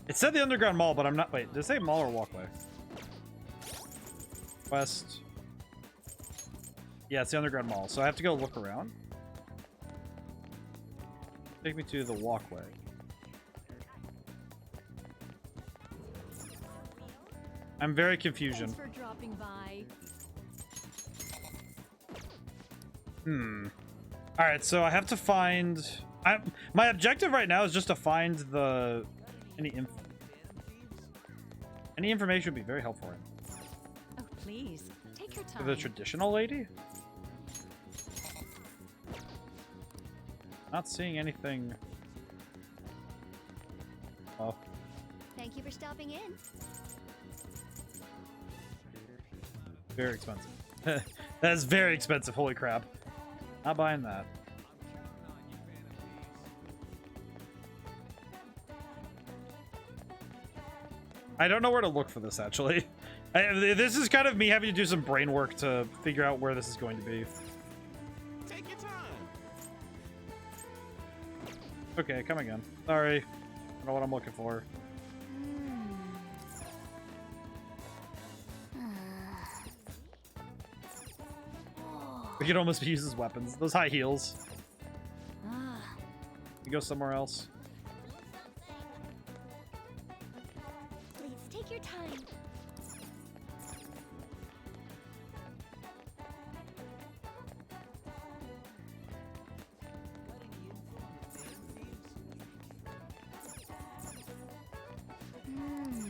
It said the underground mall, but I'm not. Wait, did it say mall or walkway? West. Yeah, it's the underground mall, so I have to go look around. Take me to the walkway. I'm very confusion. Thanks for dropping by. All right, so I have to find. My objective right now is just to find the any information would be very helpful. Oh, please. Take your time. The traditional lady. Not seeing anything. Oh, Thank you for stopping in. very expensive. That is very expensive. Holy crap! Not buying that. I don't know where to look for this, actually. This is kind of me having to do some brain work to figure out where this is going to be. Take your time. Okay, come again. Sorry. I don't know what I'm looking for. We could almost use as weapons. Those high heels. You go somewhere else. Please take your time.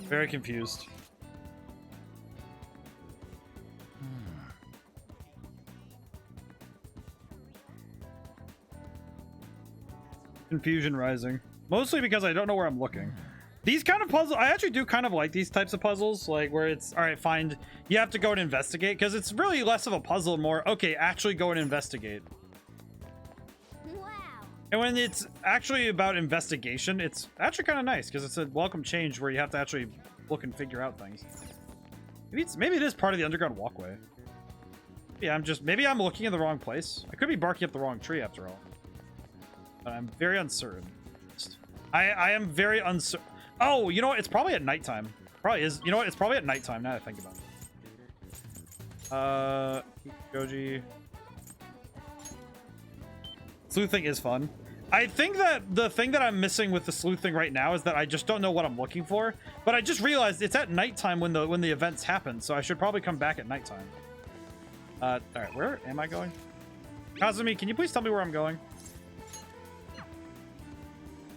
Very confused. Confusion rising. Mostly because I don't know where I'm looking. These kind of puzzles, I actually do kind of like these types of puzzles, like where it's, all right, find, you have to go and investigate, because it's really less of a puzzle, more, okay, actually go and investigate. Wow. And when it's actually about investigation, it's actually kind of nice, because it's a welcome change where you have to actually look and figure out things. Maybe it is part of the underground walkway. Yeah, maybe I'm looking in the wrong place. I could be barking up the wrong tree after all. But I'm very uncertain. I am very uncertain. Oh, you know what? It's probably at nighttime. Probably is. You know what? It's probably at nighttime now that I think about it. Goji. Sleuthing is fun. I think that the thing that I'm missing with the sleuthing right now is that I just don't know what I'm looking for. But I just realized it's at nighttime when the events happen, so I should probably come back at nighttime. All right, where am I going? Kazumi, can you please tell me where I'm going?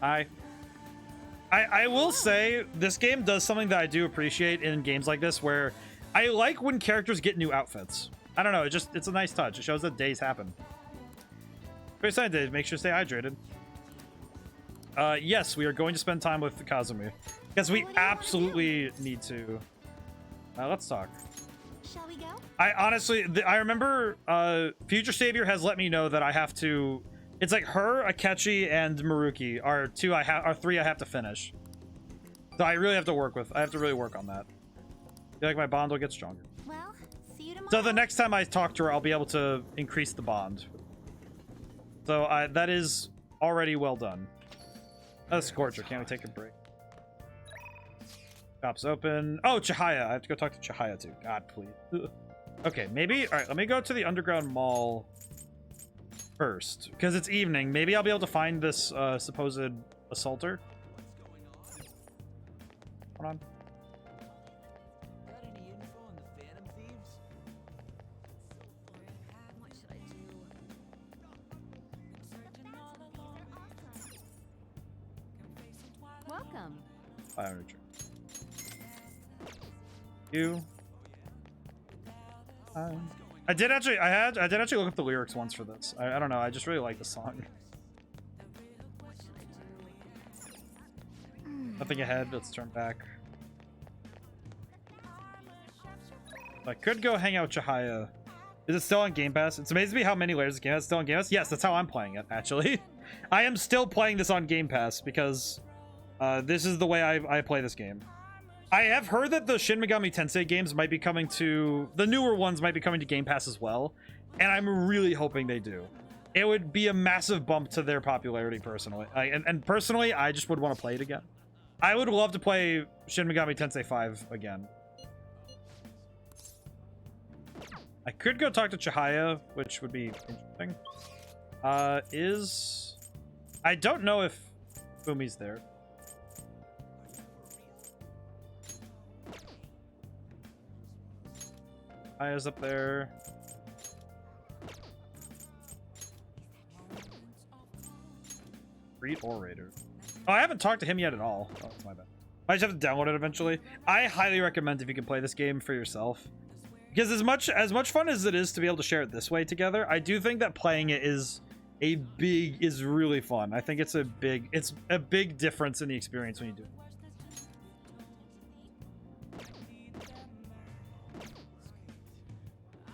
I will say this game does something that I do appreciate in games like this, where I like when characters get new outfits. I don't know, it's a nice touch. It shows that days happen. First time days, make sure to stay hydrated. Yes, we are going to spend time with Kazumi because we absolutely need to. Let's talk. Shall we go? I honestly, I remember Future Savior has let me know that I have to. It's like her, Akechi, and Maruki are three I have to finish. So I really have to really work on that. I feel like my bond will get stronger. Well, see you tomorrow. So the next time I talk to her, I'll be able to increase the bond. So that is already well done. That's Scorcher. Can't we take a break? Shops open. Oh, Chihaya. I have to go talk to Chihaya too. God, please. Okay, maybe. All right, let me go to the underground mall first, because it's evening. Maybe I'll be able to find this supposed assaulter. Hold on. Got any info on the Phantom Thieves? What should I do? Welcome. 500. You. I did actually look up the lyrics once for this. I don't know. I just really like the song. Nothing ahead. Let's turn back. I could go hang out with Chihaya. Is it still on Game Pass? It's amazing to me how many layers the game has still on Game Pass. Yes, that's how I'm playing it, actually. I am still playing this on Game Pass because this is the way I play this game. I have heard that the Shin Megami Tensei games might be coming to... The newer ones might be coming to Game Pass as well. And I'm really hoping they do. It would be a massive bump to their popularity, personally. And personally, I just would want to play it again. I would love to play Shin Megami Tensei 5 again. I could go talk to Chihaya, which would be interesting. I don't know if Fumi's there. Aya's up there. Read Orator. Oh, I haven't talked to him yet at all. Oh, that's my bad. I just have to download it eventually. I highly recommend if you can play this game for yourself. Because as much fun as it is to be able to share it this way together, I do think that playing it is really fun. I think it's a big difference in the experience when you do it.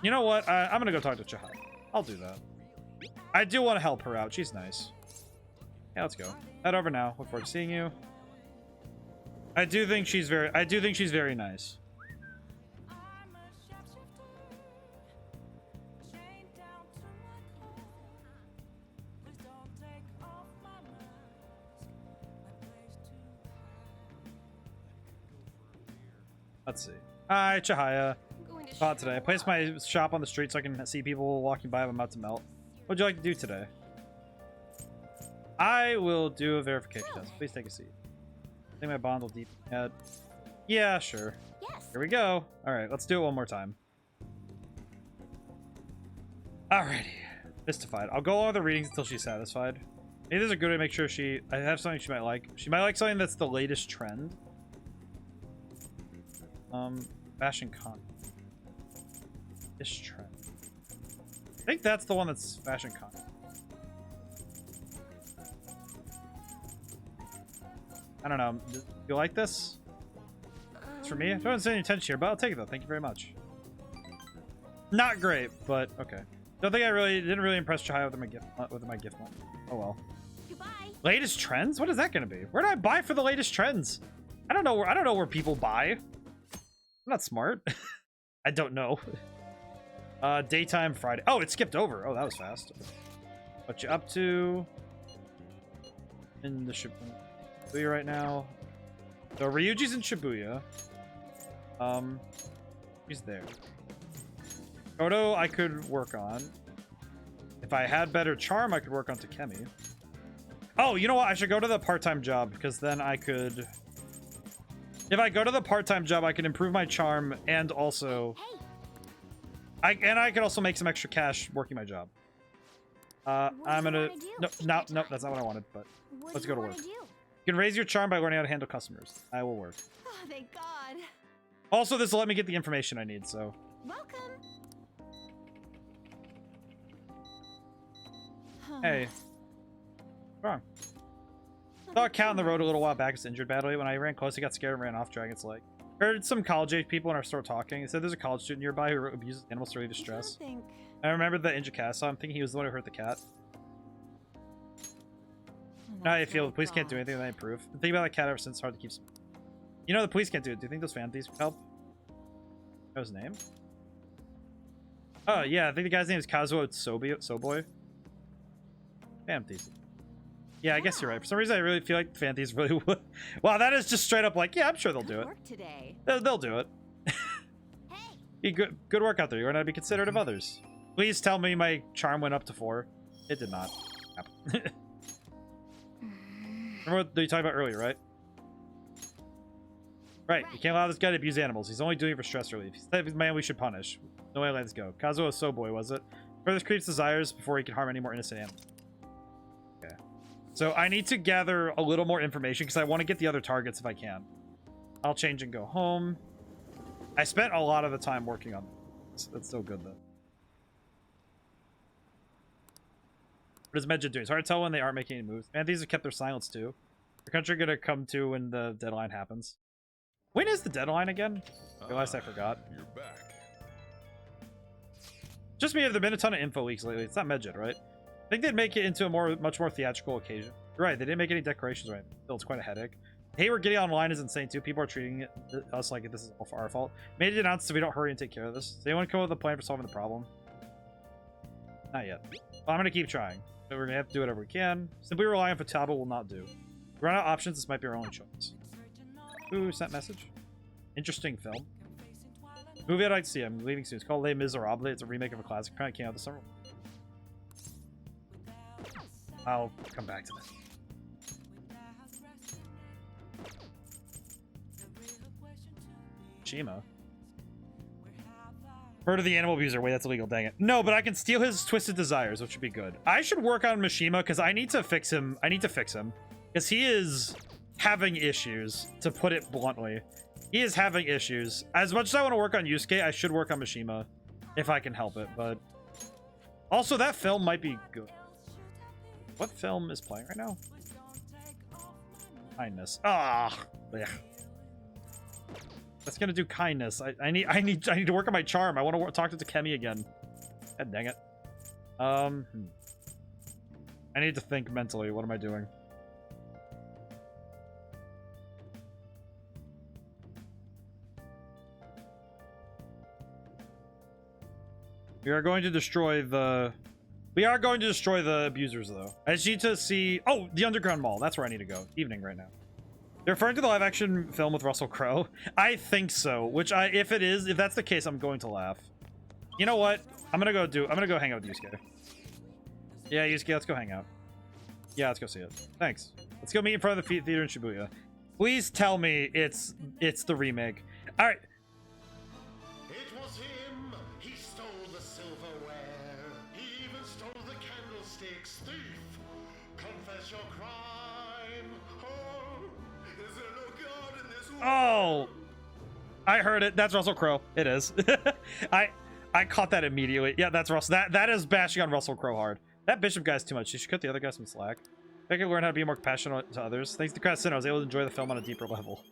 You know what? I'm gonna go talk to Chahai. I'll do that. I do want to help her out. She's nice. Yeah, let's go. Head over now. Look forward to seeing you. I do think she's very nice. Let's see. Hi, Chahaya. Thought today. I placed my shop on the street so I can see people walking by. I'm about to melt. What'd you like to do today? I will do a verification test. Please take a seat. I think my bond will deep add. Yeah, sure. Yes. Here we go. All right, let's do it one more time. Alrighty. Mystified. I'll go on the readings until she's satisfied. Maybe there's a good way to make sure I have something she might like. She might like something that's the latest trend. Fashion con. This trend. I think that's the one that's fashion con. I don't know. Do you like this? It's for me. I don't see any attention here, but I'll take it though. Thank you very much. Not great, but okay. Don't think didn't really impress Chihaya with my gift one. Oh well. Goodbye. Latest trends? What is that going to be? Where do I buy for the latest trends? I don't know where people buy. I'm not smart. I don't know. Daytime Friday. Oh, it skipped over. Oh, that was fast. What you up to? In the Shibuya right now. So Ryuji's in Shibuya. He's there. Kodo I could work on. If I had better charm, I could work on Takemi. Oh, you know what? I should go to the part-time job because then I could... If I go to the part-time job, I can improve my charm and also... I could also make some extra cash working my job. I'm gonna... No, that's not what I wanted, but let's go to work. You can raise your charm by learning how to handle customers. I will work. Oh, thank God. Also, this will let me get the information I need, so... Welcome. Hey. What's wrong? Saw a cat on the road a little while back. It's injured badly. When I ran close, he got scared and ran off. Dragon's Lake. Heard some college-age people in our store talking. They said there's a college student nearby who abuses animals to relieve distress. I remember the injured cat, so I'm thinking he was the one who hurt the cat. Now I feel the police can't do anything that I improve. The thing about that cat ever since, it's hard to keep. You know the police can't do it. Do you think those fan thieves would help? Know his name? Oh yeah, I think the guy's name is Kazuo Soboy. Fan thieves. Yeah, I guess you're right. For some reason, I really feel like fan thieves really would. Wow, that is just straight up like, yeah, I'm sure they'll do it. They'll do it. Hey. Be good work out there. You're going to be considerate of others. Please tell me my charm went up to 4. It did not. Remember what you talked about earlier, right? Right. You can't allow this guy to abuse animals. He's only doing it for stress relief. He's the type of man we should punish. No way, let's go. Kazuo Soboy, was it? Further creeps desires before he can harm any more innocent animals. Okay. So I need to gather a little more information because I want to get the other targets if I can. I'll change and go home. I spent a lot of the time working on this. That's still good, though. What is Medja doing? It's hard to tell when they aren't making any moves. Man, these have kept their silence, too. The country gonna come to when the deadline happens. When is the deadline again? I realized I forgot. You're back. Just me, there have been a ton of info leaks lately. It's not Medjed, right? I think they'd make it into a much more theatrical occasion. You're right, they didn't make any decorations right. Still, it's quite a headache. Hey, we're getting online is insane too. People are treating us like this is all our fault. Made it announced so we don't hurry and take care of this. Does anyone come up with a plan for solving the problem? Not yet. Well, I'm gonna keep trying. But we're gonna have to do whatever we can. Simply relying on Futaba will not do. We run out of options, this might be our only choice. Ooh, sent message. Interesting film. Movie I'd like to see. I'm leaving soon. It's called Les Miserables. It's a remake of a classic. Apparently came out this summer. I'll come back to that. Shima. Murder the animal abuser. Wait, that's illegal. Dang it. No, but I can steal his twisted desires, which would be good. I should work on Mishima because I need to fix him. I need to fix him because he is having issues, to put it bluntly. He is having issues. As much as I want to work on Yusuke, I should work on Mishima if I can help it. But also, that film might be good. What film is playing right now? Kindness. Ah, yeah. That's gonna do kindness. I need to work on my charm. I want to talk to Takemi again. God dang it. I need to think mentally. What am I doing? We are going to destroy the abusers, though. I just need to see... Oh, the Underground Mall. That's where I need to go. Evening right now. They're referring to the live-action film with Russell Crowe? I think so. Which, if that's the case, I'm going to laugh. You know what? I'm gonna go hang out with Yusuke. Yeah, Yusuke, let's go hang out. Yeah, let's go see it. Thanks. Let's go meet in front of the theater in Shibuya. Please tell me it's the remake. All right. It was him. He stole the silverware. He even stole the candlesticks. Thief, confess your crime. Oh, is there no God in this world? Oh, I heard it. That's Russell Crowe. It is. I caught that immediately. Yeah, that's Russell. That is bashing on Russell Crowe hard. That Bishop guy's too much. You should cut the other guy some slack. I can learn how to be more compassionate to others. Thanks to Crescent, I was able to enjoy the film on a deeper level.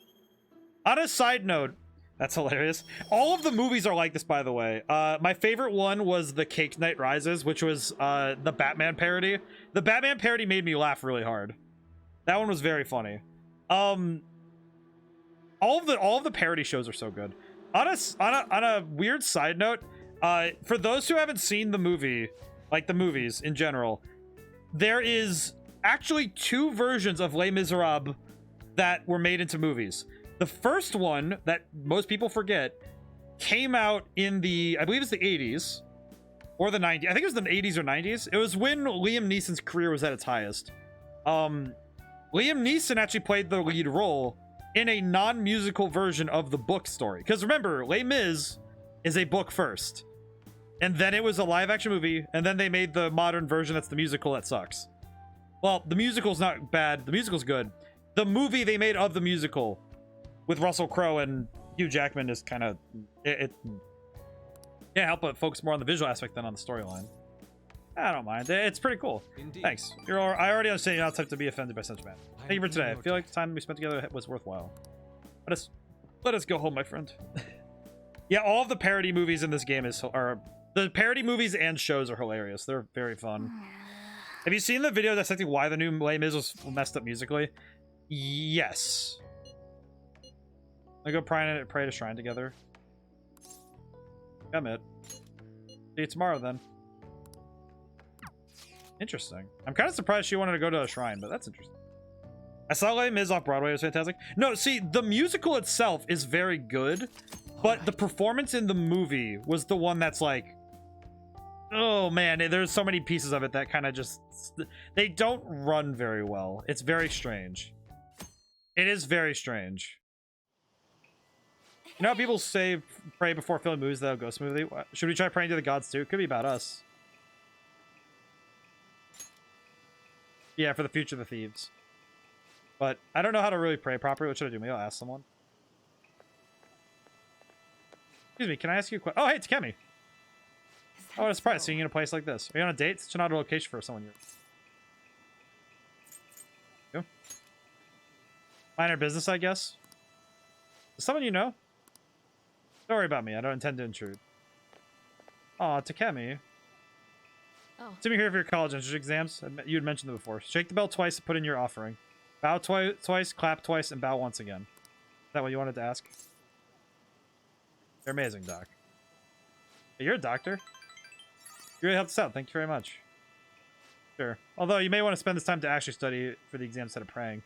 On a side note, that's hilarious. All of the movies are like this, by the way. My favorite one was The Cake Knight Rises, which was the Batman parody. The Batman parody made me laugh really hard. That one was very funny. All of the parody shows are so good. On a weird side note, for those who haven't seen the movie, like the movies in general, there is actually 2 versions of Les Miserables that were made into movies. The first one that most people forget came out in I believe it's the 80s or the 90s. I think it was the 80s or 90s. It was when Liam Neeson's career was at its highest. Liam Neeson actually played the lead role in a non-musical version of the book story. Because remember, Les Mis is a book first. And then it was a live-action movie, and then they made the modern version that's the musical that sucks. Well, the musical's not bad. The musical's good. The movie they made of the musical with Russell Crowe and Hugh Jackman is kind of... It can't help but focus more on the visual aspect than on the storyline. I don't mind. It's pretty cool. Indeed. Thanks. I already understand you're not the type to be offended by sentiment. Thank you for today. I feel like the time we spent together was worthwhile. Let us go home, my friend. Yeah, all of the parody movies in this game the parody movies and shows are hilarious. They're very fun. Have you seen the video dissecting why the new Les Mis was messed up musically? Yes. I go pray to shrine together. Come it. See you tomorrow then. Interesting. I'm kind of surprised she wanted to go to a shrine, but that's interesting. I saw Les Mis off Broadway. It was fantastic. No, see, the musical itself is very good, but the performance in the movie was the one that's like, oh man, there's so many pieces of it that kind of just, they don't run very well. It's very strange. It is very strange. You know how people say pray before filming movies that'll go smoothly? Should we try praying to the gods too? It could be about us. Yeah, for the future of the thieves. But I don't know how to really pray properly. What should I do? Maybe I'll ask someone. Excuse me, can I ask you a question? Oh, hey, Takemi. Oh, what a surprise seeing you in a place like this. Are you on a date? Such an odd location for someone you. Minor business, I guess. Is someone you know? Don't worry about me. I don't intend to intrude. Aw, Takemi. Oh. Send me here for your college entrance exams. You had mentioned them before. Shake the bell twice to put in your offering. Bow twice, clap twice, and bow once again. Is that what you wanted to ask? You're amazing, Doc. Hey, you're a doctor. You really helped us out. Thank you very much. Sure. Although you may want to spend this time to actually study for the exam instead of praying.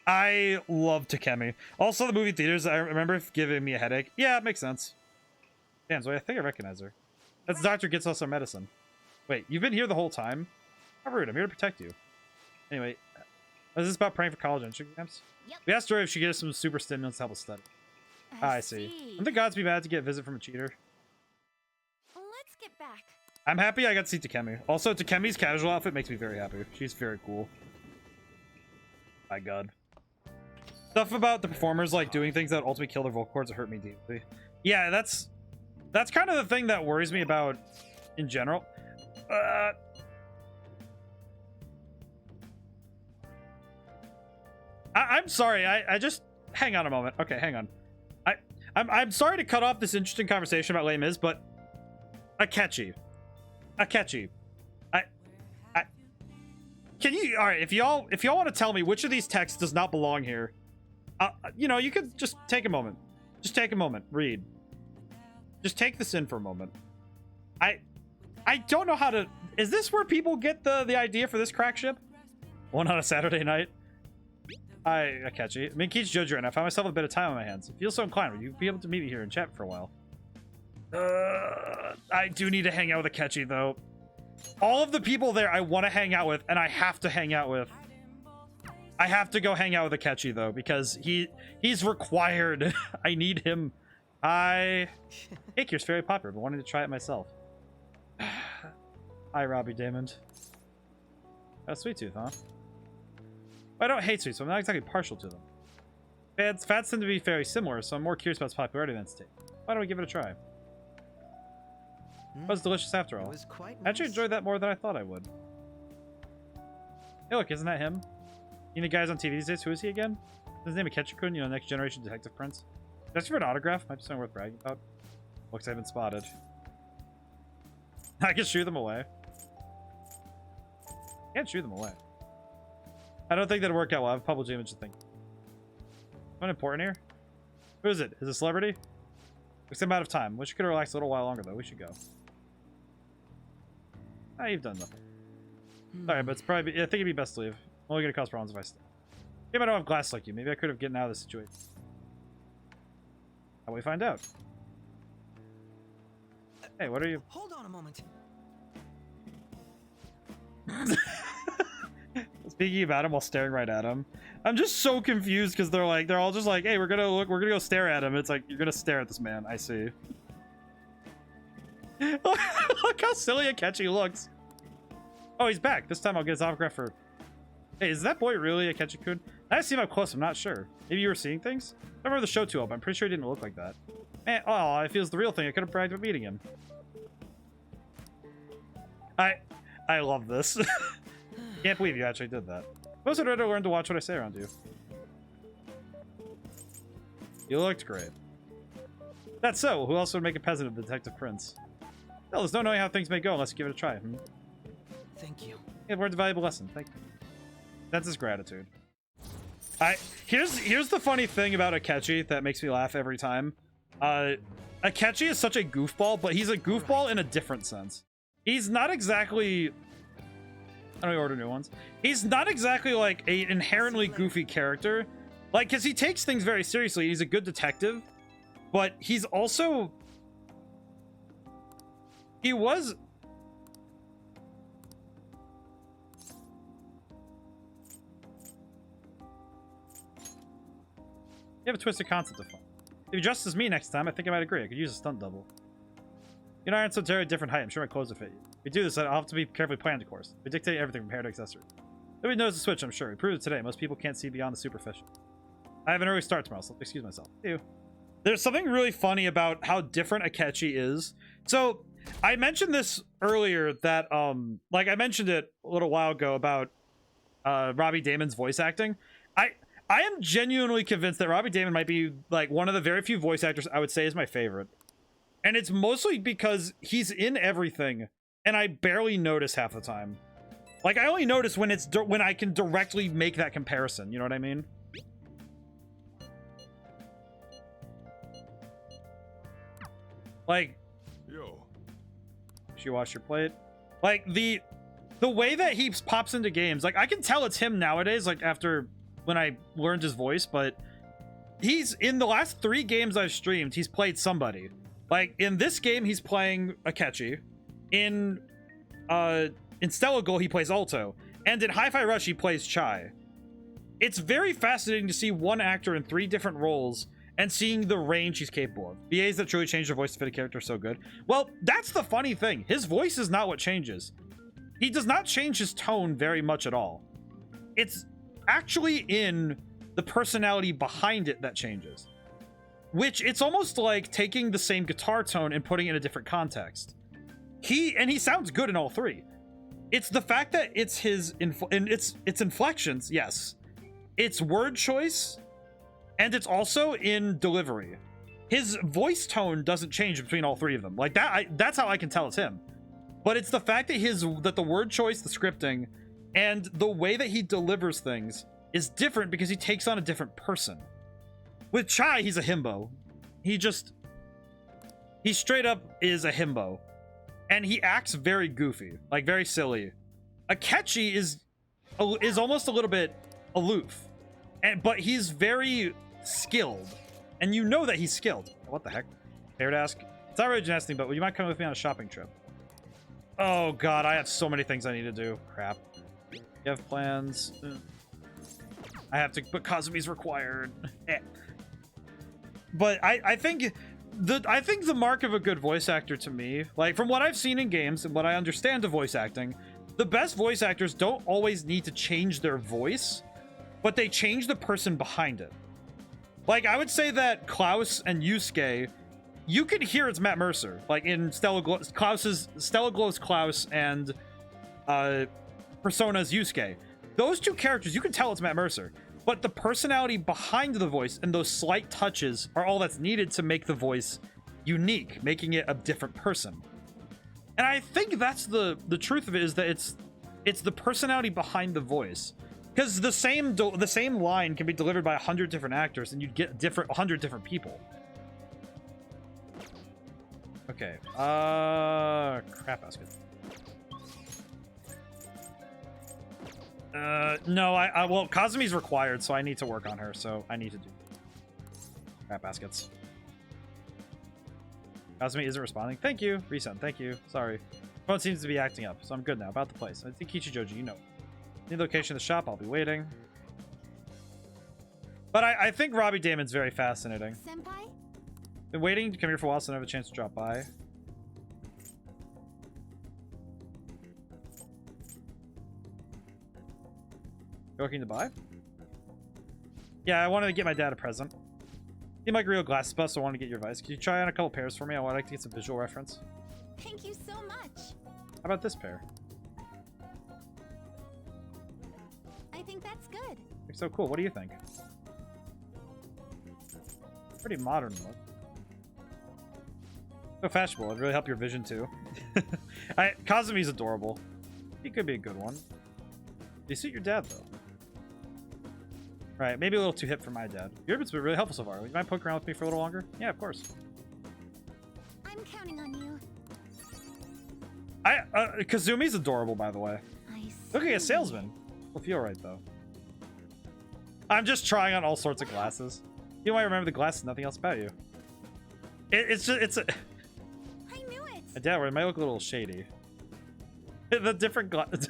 I love Takemi. Also, the movie theaters, I remember giving me a headache. Yeah, it makes sense. Damn, so I think I recognize her. That's the doctor who gets us our medicine. Wait, you've been here the whole time? How rude. I'm here to protect you. Anyway, is this about praying for college entrance exams? Yep. We asked her if she could get us some super stimulants to help us study. I see. Wouldn't the gods be mad to get a visit from a cheater? it back. I'm happy I got to see Takemi. Also, Takemi's casual outfit makes me very happy. She's very cool. My god. Stuff about the performers like doing things that ultimately kill their vocal cords hurt me deeply. Yeah, that's kind of the thing that worries me about in general. I'm sorry. I just hang on a moment. Okay, hang on. I'm sorry to cut off this interesting conversation about Les Mis, but Akechi. Can you, all right, if y'all want to tell me which of these texts does not belong here, you know, you could just take a moment. Just take a moment. Read. Just take this in for a moment. I don't know how to. Is this where people get the idea for this crack ship? One on a Saturday night. I catch you. I mean, Keith Jojo, and I found myself a bit of time on my hands. I feel so inclined. Would you be able to meet me here and chat for a while? I do need to hang out with Akechi, though. All of the people there I want to hang out with, and I have to hang out with. I have to go hang out with Akechi, though, because he's required. I need him. Cake here's very popular, but wanted to try it myself. Hi, Robbie Damon. Oh, Sweet Tooth, huh? I don't hate sweets, so I'm not exactly partial to them. Fats tend to be very similar, so I'm more curious about its popularity than its taste. Why don't we give it a try? It was delicious after all. It was quite I actually enjoyed that more than I thought I would. Hey, look, isn't that him? You know, guys on TV these days, who is he again? Is his name Akechi-kun, you know, Next Generation Detective Prince? That's for an autograph? Might be something worth bragging about. Looks I've been spotted. I can shoo them away. Can't shoo them away. I don't think that'll work out well. I have a public image to think. What important here? Who is it? Is it a celebrity? Looks like I'm out of time. Wish you could relax a little while longer, though. We should go. Ah, you've done nothing. Alright, but it's probably. I think it'd be best to leave. Only gonna cause problems if I stay. Maybe I don't have glass like you. Maybe I could have gotten out of this situation. How will we find out? Hey, what are you? Hold on a moment. Speaking about him while staring right at him. I'm just so confused because they're all just like, hey, we're gonna go stare at him. It's like, you're gonna stare at this man. I see. Look how silly Akechi looks. Oh, he's back. This time I'll get his autograph for. Hey, is that boy really Akechi-kun? I see him up close. I'm not sure. Maybe you were seeing things? I don't remember the show too well, but I'm pretty sure he didn't look like that. Man, oh, if he was the real thing, I could have bragged about meeting him. I love this. Can't believe you actually did that. Most of it to learn to watch what I say around you. You looked great. That's so. Who else would make a peasant of the Detective Prince? Well, there's no knowing how things may go unless you give it a try. Thank you. You've learned a valuable lesson. Thank you. That's his gratitude. Here's the funny thing about Akechi that makes me laugh every time. Akechi is such a goofball, but he's a goofball in a different sense. He's not exactly. I don't order new ones. He's not exactly like an inherently goofy character, like, because he takes things very seriously. He's a good detective, but he's also. He was. You have a twisted concept of fun. If you dressed as me next time, I think I might agree. I could use a stunt double. You and I aren't so very different height. I'm sure my clothes will fit you. If we do this, I'll have to be carefully planned, of course. We dictate everything from hair to accessories. Nobody knows the switch, I'm sure. We proved it today. Most people can't see beyond the superficial. I have an early start tomorrow, so excuse myself. Ew. There's something really funny about how different Akechi is. So, I mentioned this earlier that, like I mentioned it a little while ago about Robbie Damon's voice acting. I am genuinely convinced that Robbie Damon might be like one of the very few voice actors I would say is my favorite. And it's mostly because he's in everything and I barely notice half the time. Like, I only notice when when I can directly make that comparison, you know what I mean? Like, Yo. should you wash your plate? Like, the way that he pops into games, like, I can tell it's him nowadays, like, after when I learned his voice, but he's in the last 3 games I've streamed, he's played somebody. Like, in this game, he's playing Akechi. In Stellar Goal, he plays Alto. And in Hi-Fi Rush, he plays Chai. It's very fascinating to see one actor in 3 different roles and seeing the range he's capable of. VAs that truly change their voice to fit a character are so good. Well, that's the funny thing. His voice is not what changes. He does not change his tone very much at all. It's actually in the personality behind it that changes. Which, it's almost like taking the same guitar tone and putting it in a different context. He sounds good in all three. It's the fact that it's his it's inflections, yes. It's word choice, and it's also in delivery. His voice tone doesn't change between all three of them. Like that, that's how I can tell it's him. But it's the fact that the word choice, the scripting, and the way that he delivers things is different because he takes on a different person. With Chai, he's a himbo. He straight up is a himbo. And he acts very goofy, like very silly. Akechi is almost a little bit aloof, but he's very skilled, and you know that he's skilled. What the heck? Fair to ask. It's not really gymnastics, but would you mind coming with me on a shopping trip? Oh god, I have so many things I need to do. Crap. You have plans? I have to, but Kazumi's required. But I think the mark of a good voice actor to me, like from what I've seen in games and what I understand of voice acting, the best voice actors don't always need to change their voice, but they change the person behind it. Like, I would say that Klaus and Yusuke, you can hear it's Matt Mercer. Like in Stella Glow's Klaus and Persona's Yusuke. Those two characters, you can tell it's Matt Mercer. But the personality behind the voice and those slight touches are all that's needed to make the voice unique, making it a different person. And I think that's the truth of it, is that it's the personality behind the voice. Because the same line can be delivered by 100 different actors, and you'd get 100 different people. Okay. Crap basket. No, well, Kazumi's required, so I need to work on her, so I need to do crap baskets. Kazumi isn't responding. Thank you. Resend. Thank you. Sorry. Phone seems to be acting up, so I'm good now. About the place. I think Kichijoji, you know. Need location of the shop. I'll be waiting. But I think Robbie Damon's very fascinating. Senpai? Been waiting to come here for a while, so I don't have a chance to drop by. You looking to buy? Yeah, I wanted to get my dad a present. Seem like a real glasses bust, so I want to get your advice. Could you try on a couple pairs for me? I would like to get some visual reference. Thank you so much. How about this pair? I think that's good. They're so cool. What do you think? Pretty modern look. So fashionable. It'd really help your vision too. Kazumi's adorable. He could be a good one. They suit your dad though. Right, maybe a little too hip for my dad. Your been really helpful so far. Would you mind poking around with me for a little longer? Yeah, of course. I'm counting on you. Kazumi's adorable, by the way. I see. Looking at a salesman. Will feel right though. I'm just trying on all sorts of glasses. You might remember the glasses, nothing else about you. It's a. I knew it. Dad, it might look a little shady. The different glasses.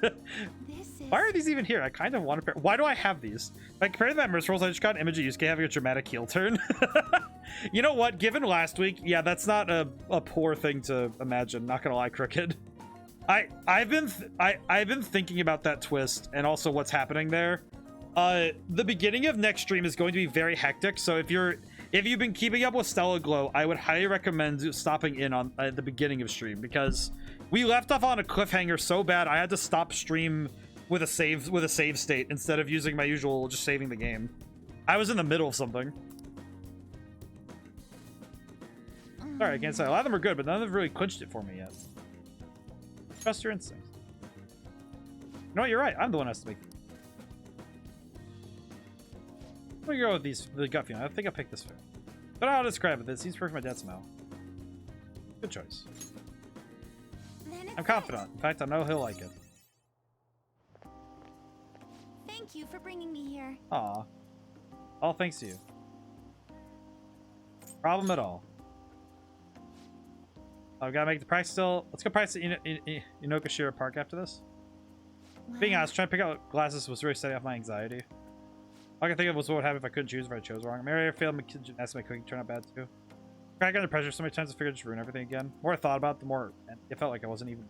Why are these even here? I kind of want to pair. Why do I have these? Like, compared to that Mercer Rolls, I just got an image of Yusuke having a dramatic heel turn. You know what? Given last week, yeah, that's not a poor thing to imagine. Not gonna lie, Crooked. I've been thinking about that twist and also what's happening there. The beginning of next stream is going to be very hectic. So if you've been keeping up with Stella Glow, I would highly recommend stopping in on the beginning of stream, because we left off on a cliffhanger so bad I had to stop stream with a save state instead of using my usual just saving the game. I was in the middle of something. Sorry, I can't say. A lot of them are good, but none of them have really clinched it for me yet. Trust your instincts. You know what? You're right. I'm the one who has to make. I'm gonna go with the gut feeling. I think I'll pick this fair. But I'll describe it. This seems perfect for my dad's smell. Good choice. I'm confident. In fact, I know he'll like it. Thank you for bringing me here. Aw. All thanks to you. Problem at all. I've got to make the price still. Let's go price at Inokashira Park after this. Being honest, trying to pick out glasses was really setting off my anxiety. All I can think of was what would happen if I couldn't choose if I chose wrong. Maybe I failed my gymnastics, my cooking turned out bad too. I got under pressure so many times I figured I'd just ruin everything again. The more I thought about it, the more it felt like I wasn't even.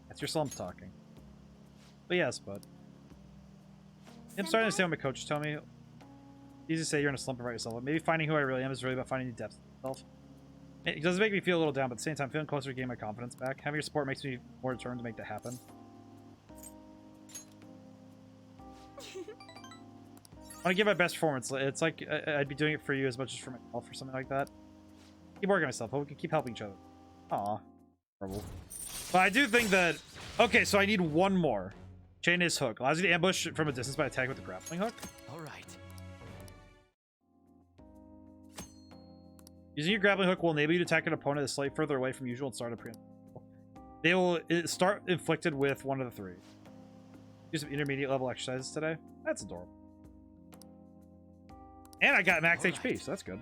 That's your slump talking. But yes, bud. I'm starting to understand what my coach told me. Easy to say you're in a slump and write yourself up. Maybe finding who I really am is really about finding the depth of myself. It does make me feel a little down, but at the same time, feeling closer to getting my confidence back. Having your support makes me more determined to make that happen. I want to give my best performance. It's like I'd be doing it for you as much as for myself or something like that. Keep working on myself. Hope we can keep helping each other. Aw. Horrible. But I do think that... Okay, so I need one more. Chain is hook. Allows you to ambush from a distance by attacking with the grappling hook. All right. Using your grappling hook will enable you to attack an opponent that's slightly further away from usual and start a pre. They will start inflicted with one of the three. Do some intermediate level exercises today. That's adorable. And I got max HP, so that's good.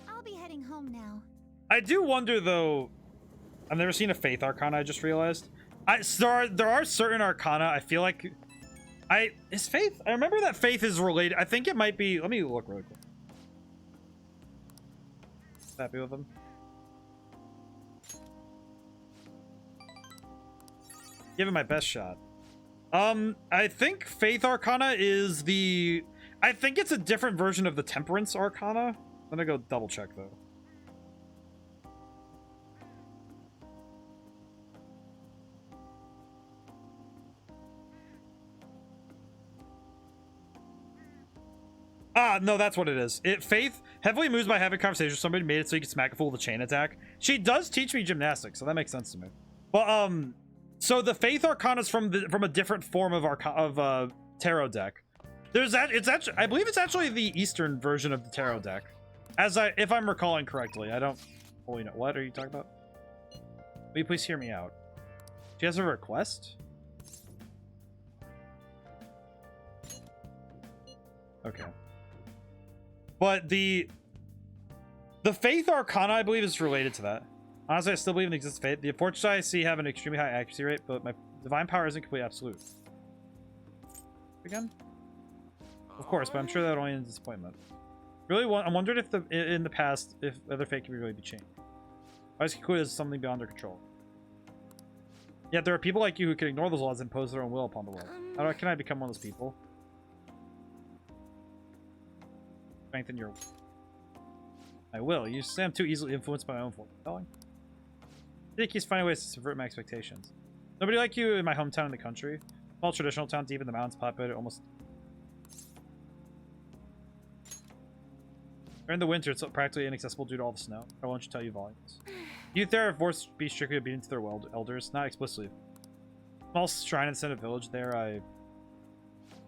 I'll be heading home now. I do wonder though. I've never seen a Faith Arcana. I just realized. There are certain Arcana. I feel like. Is Faith? I remember that Faith is related. I think it might be. Let me look really quick. Happy with them. Give it my best shot. I think Faith Arcana is the... I think it's a different version of the Temperance Arcana. I'm gonna go double check though. Ah, no, that's what it is. Faith heavily moves by having conversation with somebody, made it so you can smack a fool with a chain attack. She does teach me gymnastics, so that makes sense to me. But so the Faith Arcana is from a different form of tarot deck. There's that. It's actually, I believe it's actually the Eastern version of the tarot deck, if I'm recalling correctly. I don't fully know. What are you talking about? Will you please hear me out? She has a request. Okay. But the Faith Arcana, I believe, is related to that. Honestly, I still believe in the existence of Faith. The fortunes I see have an extremely high accuracy rate, but my divine power isn't completely absolute. Again? Of course, but I'm sure that would only end in disappointment. Really, I'm wondering if in the past, if other fate can really be changed. I just conclude as something beyond their control. Yet there are people like you who can ignore those laws and impose their own will upon the world. How can I become one of those people? Strengthen your... I will. You say I'm too easily influenced by my own foretelling. I think he's finding ways to subvert my expectations. Nobody like you in my hometown in the country. Small traditional town deep in the mountains, populated almost... During the winter, it's practically inaccessible due to all the snow. I won't tell you volumes. Youth there are forced to be strictly obedient to their elders, not explicitly. Small shrine in the center village there,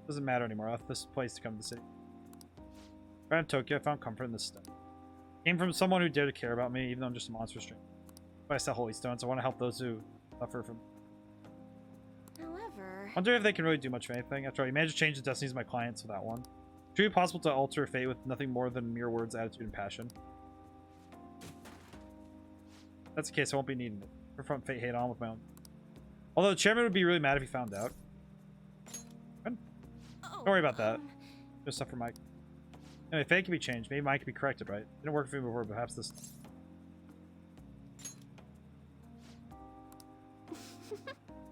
doesn't matter anymore. I left this place to come to the city. Around Tokyo, I found comfort in this step. Came from someone who dared to care about me, even though I'm just a monster stranger. If I sell holy stones, I want to help those who suffer from... However... I wonder if they can really do much of anything. After all, you managed to change the destinies of my clients with that one. Truly possible to alter fate with nothing more than mere words, attitude, and passion. If that's the case, I won't be needing it. Confront fate hate on with my own. Although the chairman would be really mad if he found out. Don't worry about that. Just stuff for Mike. Anyway, fate can be changed. Maybe mine can be corrected, right? Didn't work for me before, but perhaps this...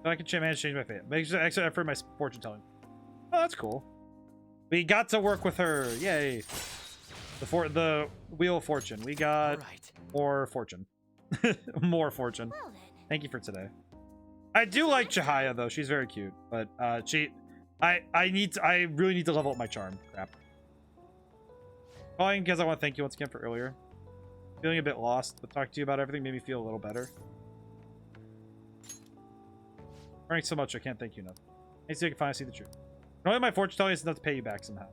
I can manage to change my fate. Make extra effort in my fortune telling. Oh, that's cool. We got to work with her. Yay. The Wheel of Fortune. We got more fortune. More fortune. Well, then. Thank you for today. I do like Chihaya though. She's very cute. But I really need to level up my charm. Crap. Calling because I want to thank you once again for earlier. Feeling a bit lost, but talking to you about everything made me feel a little better. Learning so much, I can't thank you enough. Maybe I can finally see the truth. Knowing my fortune telling is enough to pay you back somehow.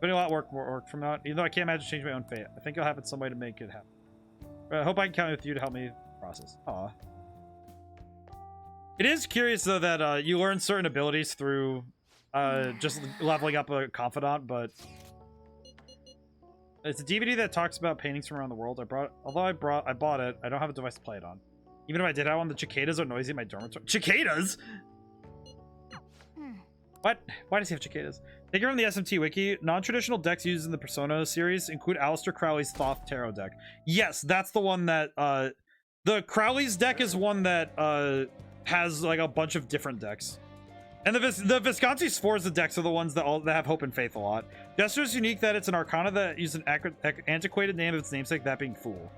Putting a lot of more work from now on, even though I can't imagine changing my own fate. I think I'll have some way to make it happen. But I hope I can count with you to help me process. Aw. It is curious though that you learn certain abilities through just leveling up a confidant, but it's a DVD that talks about paintings from around the world. I bought it, I don't have a device to play it on. Even if I did, I want the cicadas are noisy in my dormitory. Cicadas? What? Why does he have cicadas? Taking from the SMT wiki, non-traditional decks used in the Persona series include Aleister Crowley's Thoth Tarot deck. Yes, that's the one that the Crowley's deck is one that has like a bunch of different decks. And the Visconti Sforza decks are the ones that have Hope and Faith a lot. Jester's unique that it's an Arcana that uses an antiquated name of its namesake, that being Fool.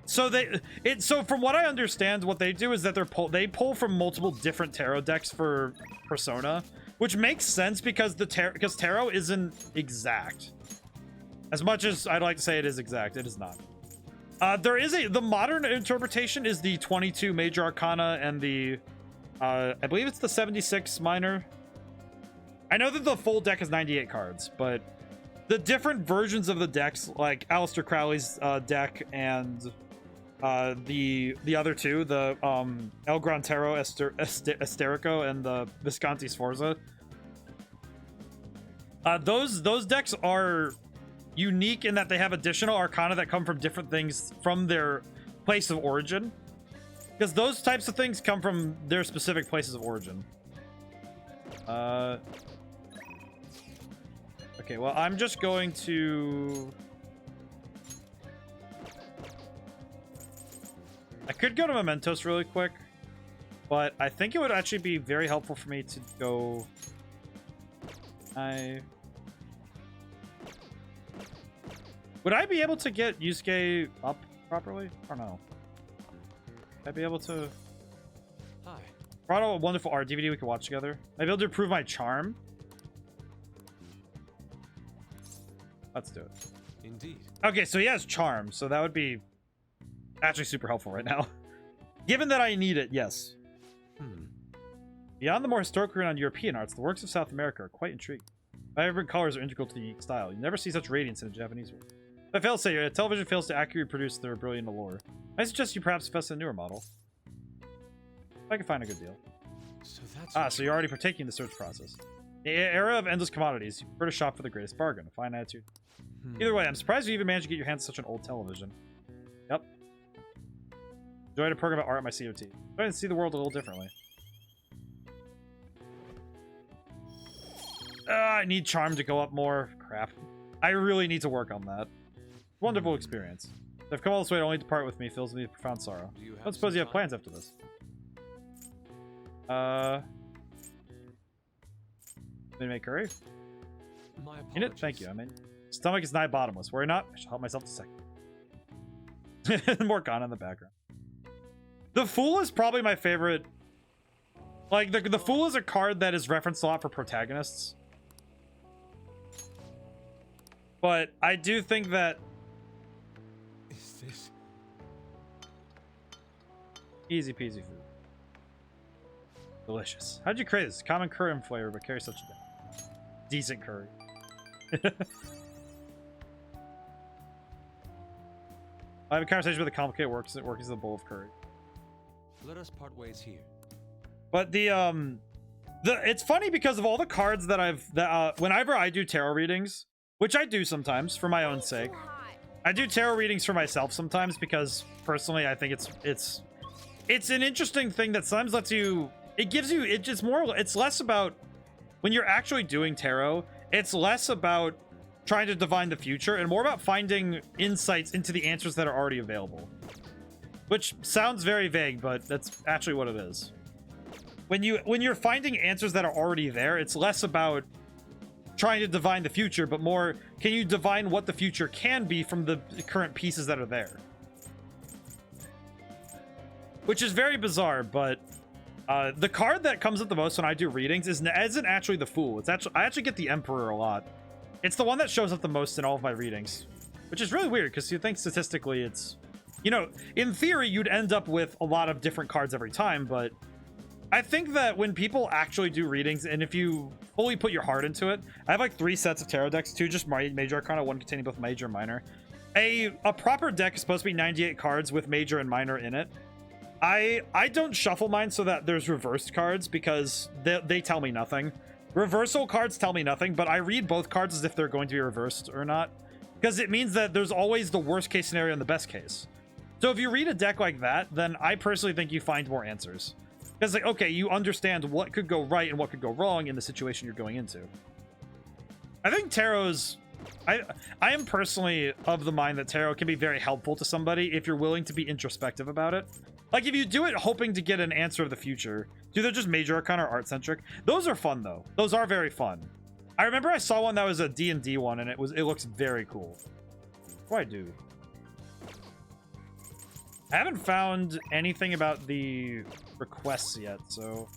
So from what I understand, what they do is that they pull from multiple different tarot decks for Persona, which makes sense because tarot isn't exact. As much as I'd like to say it is exact, it is not. The modern interpretation is the 22 major arcana and the I believe it's the 76 minor. I know that the full deck is 98 cards, but the different versions of the decks, like Aleister Crowley's deck and the other two, the El Gran Tarot Esterico and the Visconti Sforza, those decks are unique in that they have additional arcana that come from different things from their place of origin, because those types of things come from their specific places of origin. Okay, well, I'm just going to... I could go to Mementos really quick, but I think it would actually be very helpful for me to go... Would I be able to get Yusuke up properly? I don't know. Would I be able to... Hi. Brought a wonderful art DVD we can watch together. I'd be able to improve my charm. Let's do it. Indeed. Okay, so he has charm, so that would be actually super helpful right now. Given that I need it, yes. Beyond the more historical and European arts, the works of South America are quite intriguing. Vibrant colors are integral to the unique style. You never see such radiance in a Japanese work. If I fail to say, your television fails to accurately reproduce their brilliant allure. I suggest you perhaps invest in a newer model. If I can find a good deal. So that's so you're already partaking in the search process. The era of endless commodities. You prefer to shop for the greatest bargain. A fine attitude. Either way, I'm surprised you even managed to get your hands on such an old television. Yep. Enjoyed a program about art at my COT. Trying to see the world a little differently. I need charm to go up more. Crap. I really need to work on that. Wonderful experience. I've come all this way to only depart with me fills me with profound sorrow. I don't suppose you have plans after this. May make curry? My apologies. In it? Thank you. I mean, stomach is nigh bottomless. Worry not. I shall help myself to second. More Ghana in the background. The Fool is probably my favorite. Like, the Fool is a card that is referenced a lot for protagonists. But I do think that... Is this... Easy peasy food. Delicious. How'd you create this? Common curry flavor, but carry such a decent curry. I have a conversation with a complicated work as a bowl of curry. Let us part ways here. But it's funny because of all the cards that whenever I do tarot readings, which I do sometimes for my own sake, I do tarot readings for myself sometimes because personally I think it's an interesting thing that sometimes lets you, it's less about when you're actually doing tarot, it's less about trying to divine the future and more about finding insights into the answers that are already available. Which sounds very vague, but that's actually what it is. When you're finding answers that are already there, it's less about trying to divine the future, but more, can you divine what the future can be from the current pieces that are there? Which is very bizarre, but the card that comes up the most when I do readings isn't actually the Fool. I actually get the Emperor a lot. It's the one that shows up the most in all of my readings, which is really weird because you think statistically it's, you know, in theory you'd end up with a lot of different cards every time, but I think that when people actually do readings, and if you fully put your heart into it, I have like 3 sets of tarot decks, 2 just major arcana, 1 containing both major and minor. A proper deck is supposed to be 98 cards with major and minor in it. I don't shuffle mine so that there's reversed cards because they tell me nothing. Reversal cards tell me nothing, but I read both cards as if they're going to be reversed or not, because it means that there's always the worst case scenario and the best case. So if you read a deck like that, then I personally think you find more answers. Because, like, okay, you understand what could go right and what could go wrong in the situation you're going into. I think tarot's... I am personally of the mind that tarot can be very helpful to somebody if you're willing to be introspective about it. Like, if you do it hoping to get an answer of the future, do they just major arcana or art-centric? Those are fun, though. Those are very fun. I remember I saw one that was a D&D one, and it looks very cool. What do I do? I haven't found anything about the requests yet, so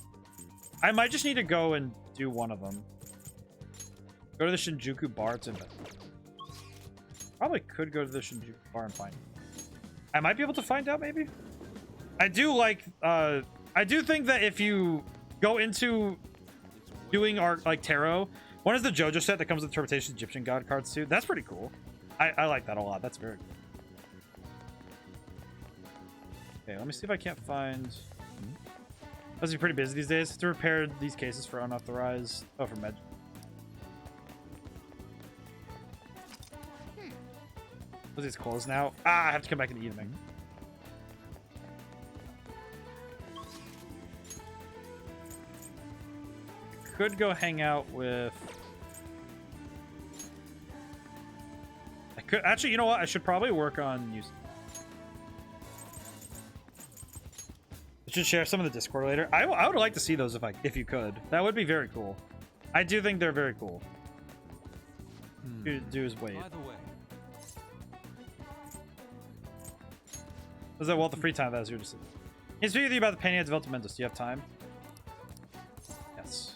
I might just need to go and do one of them. Go to the Shinjuku bar to probably could go to the Shinjuku bar and find it. I might be able to find out, maybe. I do like I do think that if you go into doing art like tarot, one is the JoJo set that comes with interpretation Egyptian god cards too. That's pretty cool. I like that a lot. That's very cool. Okay, let me see if I can't find... Must be pretty busy these days to repair these cases for unauthorized... Oh, for med... Was these closed now? Ah, I have to come back in the evening. Could go hang out with... I could... Actually, you know what? I should probably work on... I should share some of the Discord later. I would like to see those if you could. That would be very cool. I do think they're very cool. Do is wait. By the way, Was that wealth of free time that was your decision? Can I speak with you about the painting I developed at Mentos? Do you have time? Yes.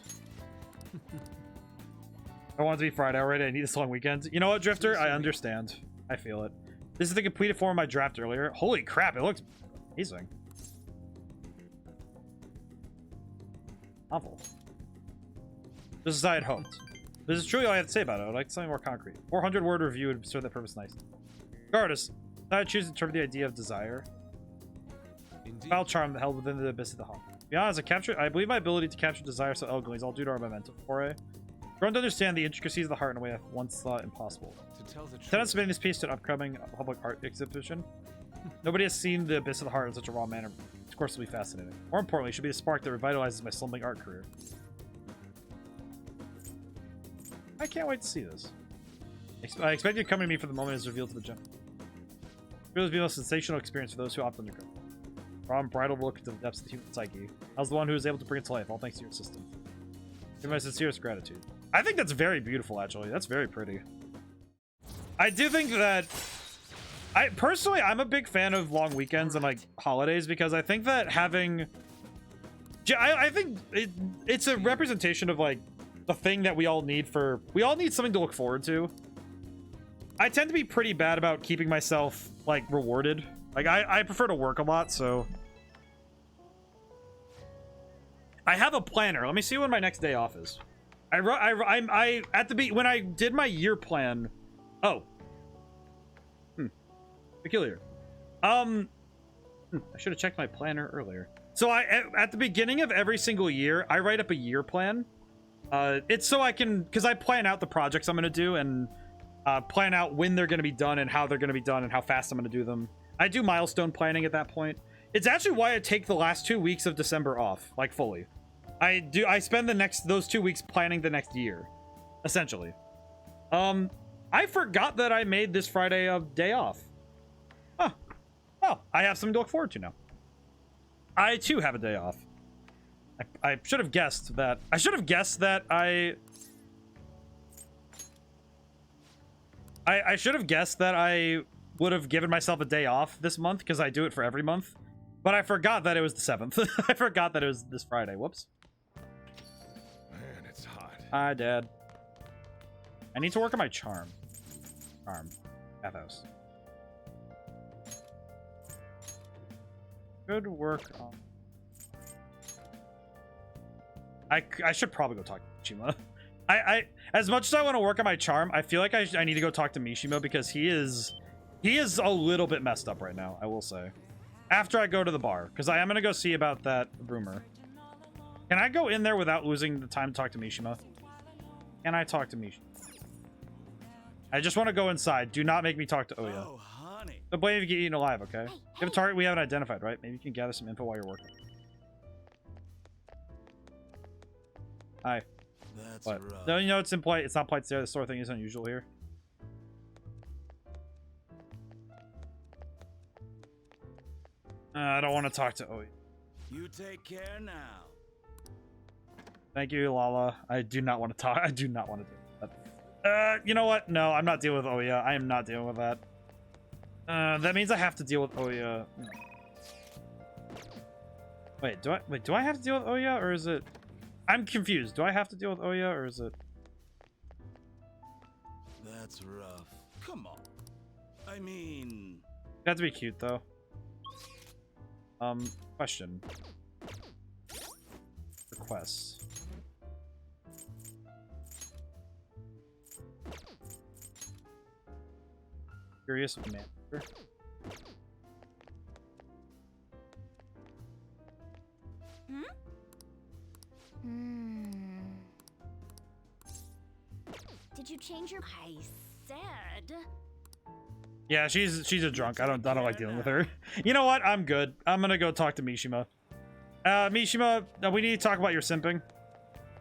I want it to be Friday already. I need this long weekend. You know what, Drifter? I understand. I feel it. This is the completed form of my draft earlier. Holy crap, it looks amazing. Novel. Just as I had hoped. This is truly all I have to say about it. I would like something more concrete. 400-word review would serve that purpose nicely. Regardless, I choose to interpret the idea of desire. indeed. Foul charm held within the abyss of the heart. To be honest, I believe my ability to capture desire so elegantly is all due to our momentum foray. Grown to understand the intricacies of the heart in a way I once thought impossible. To tell the truth, Instead of submitting this piece to an upcoming public art exhibition, nobody has seen the abyss of the heart in such a raw manner. Of course, it'll be fascinating. More importantly, it should be a spark that revitalizes my slumbering art career. I can't wait to see this. I expect you to come to me for the moment is revealed to the general. It will be a most sensational experience for those who opt undergo. Raw and bridal look into the depths of the human psyche. I was the one who was able to bring it to life, all thanks to your assistance. Give my sincerest gratitude. I think that's very beautiful, actually. That's very pretty. I do think that... I'm a big fan of long weekends and, like, holidays because I think that having... I think it's a representation of, like, the thing that we all need for... We all need something to look forward to. I tend to be pretty bad about keeping myself, like, rewarded. Like, I prefer to work a lot, so... I have a planner. Let me see when my next day off is. When I did my year plan... Oh. Peculiar. I should have checked my planner earlier. So at the beginning of every single year, I write up a year plan. It's so I can... Because I plan out the projects I'm going to do and plan out when they're going to be done and how they're going to be done and how fast I'm going to do them. I do milestone planning at that point. It's actually why I take the last 2 weeks of December off, like fully. I spend those 2 weeks planning the next year, essentially. I forgot that I made this Friday a day off. Huh. Well, I have something to look forward to now. I too have a day off. I should have guessed that. I should have guessed that I should have guessed that I would have given myself a day off this month because I do it for every month. But I forgot that it was the 7th. I forgot that it was this Friday. Whoops. Man, it's hot. Hi, Dad. I need to work on my charm. Pathos. Good work on... I should probably go talk to Mishima. As much as I want to work on my charm, I feel like I need to go talk to Mishima because he is a little bit messed up right now, I will say. After I go to the bar, because I am going to go see about that rumor. Can I go in there without losing the time to talk to Mishima? Can I talk to Mishima? I just want to go inside. Do not make me talk to Oya. Oh, honey. Don't blame if you get eaten alive, okay? You have a target we haven't identified, right? Maybe you can gather some info while you're working. Hi. That's What? rough. No, you know, it's implied. It's not polite to say. The sort of thing is unusual here. I don't want to talk to Oya. You take care now. Thank you, Lala. I do not want to talk. I do not want to do that. You know what? No, I'm not dealing with Oya. I am not dealing with that. That means I have to deal with Oya. Wait, do I have to deal with Oya, or is it? I'm confused. Do I have to deal with Oya, or is it? That's rough. Come on. I mean... You have to be cute, though. Question. Requests. Curious manager. Did you change your... I said... Yeah, she's a drunk. I don't like dealing with her. You know what? I'm good. I'm gonna go talk to Mishima. Mishima, we need to talk about your simping.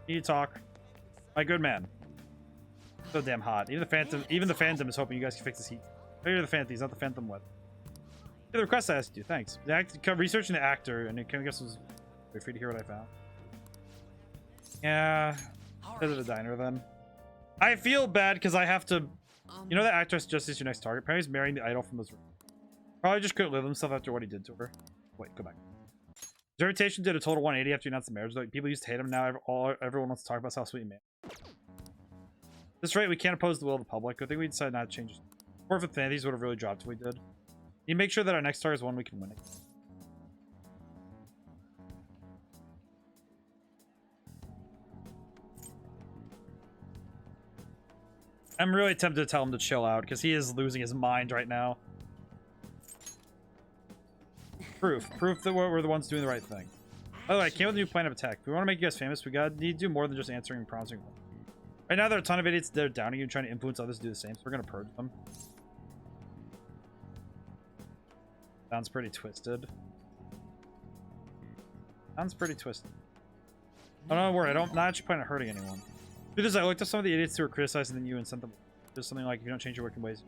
We need to talk. My good man. So damn hot. Even the Phantom is hoping you guys can fix this heat. Oh, you're the Phantom, not the Phantom what? The request I asked you, thanks. Researching the actor, and can I guess was wait for you to hear what I found. Yeah, visit a diner then. I feel bad because I have to. You know that actress just is your next target. Apparently he's marrying the idol from those. Probably just couldn't live himself after what he did to her. Wait, go back. His reputation did a total 180 after he announced the marriage. Like, people used to hate him. Now everyone wants to talk about how sweet he made. At this rate, we can't oppose the will of the public. I think we decided not to change. Or if Athantes would have really dropped if we did. You make sure that our next target is one we can win it. I'm really tempted to tell him to chill out because he is losing his mind right now. Proof that we're the ones doing the right thing. Oh, I came with a new plan of attack. If we want to make you guys famous, we need to do more than just answering and promising. Right now, there are a ton of idiots that are downing you and trying to influence others to do the same, so we're going to purge them. Sounds pretty twisted. Sounds pretty twisted. Oh, no, don't worry. I'm not actually planning on hurting anyone. Do this, I looked at some of the idiots who were criticizing you and sent them just something like, if you don't change your working ways.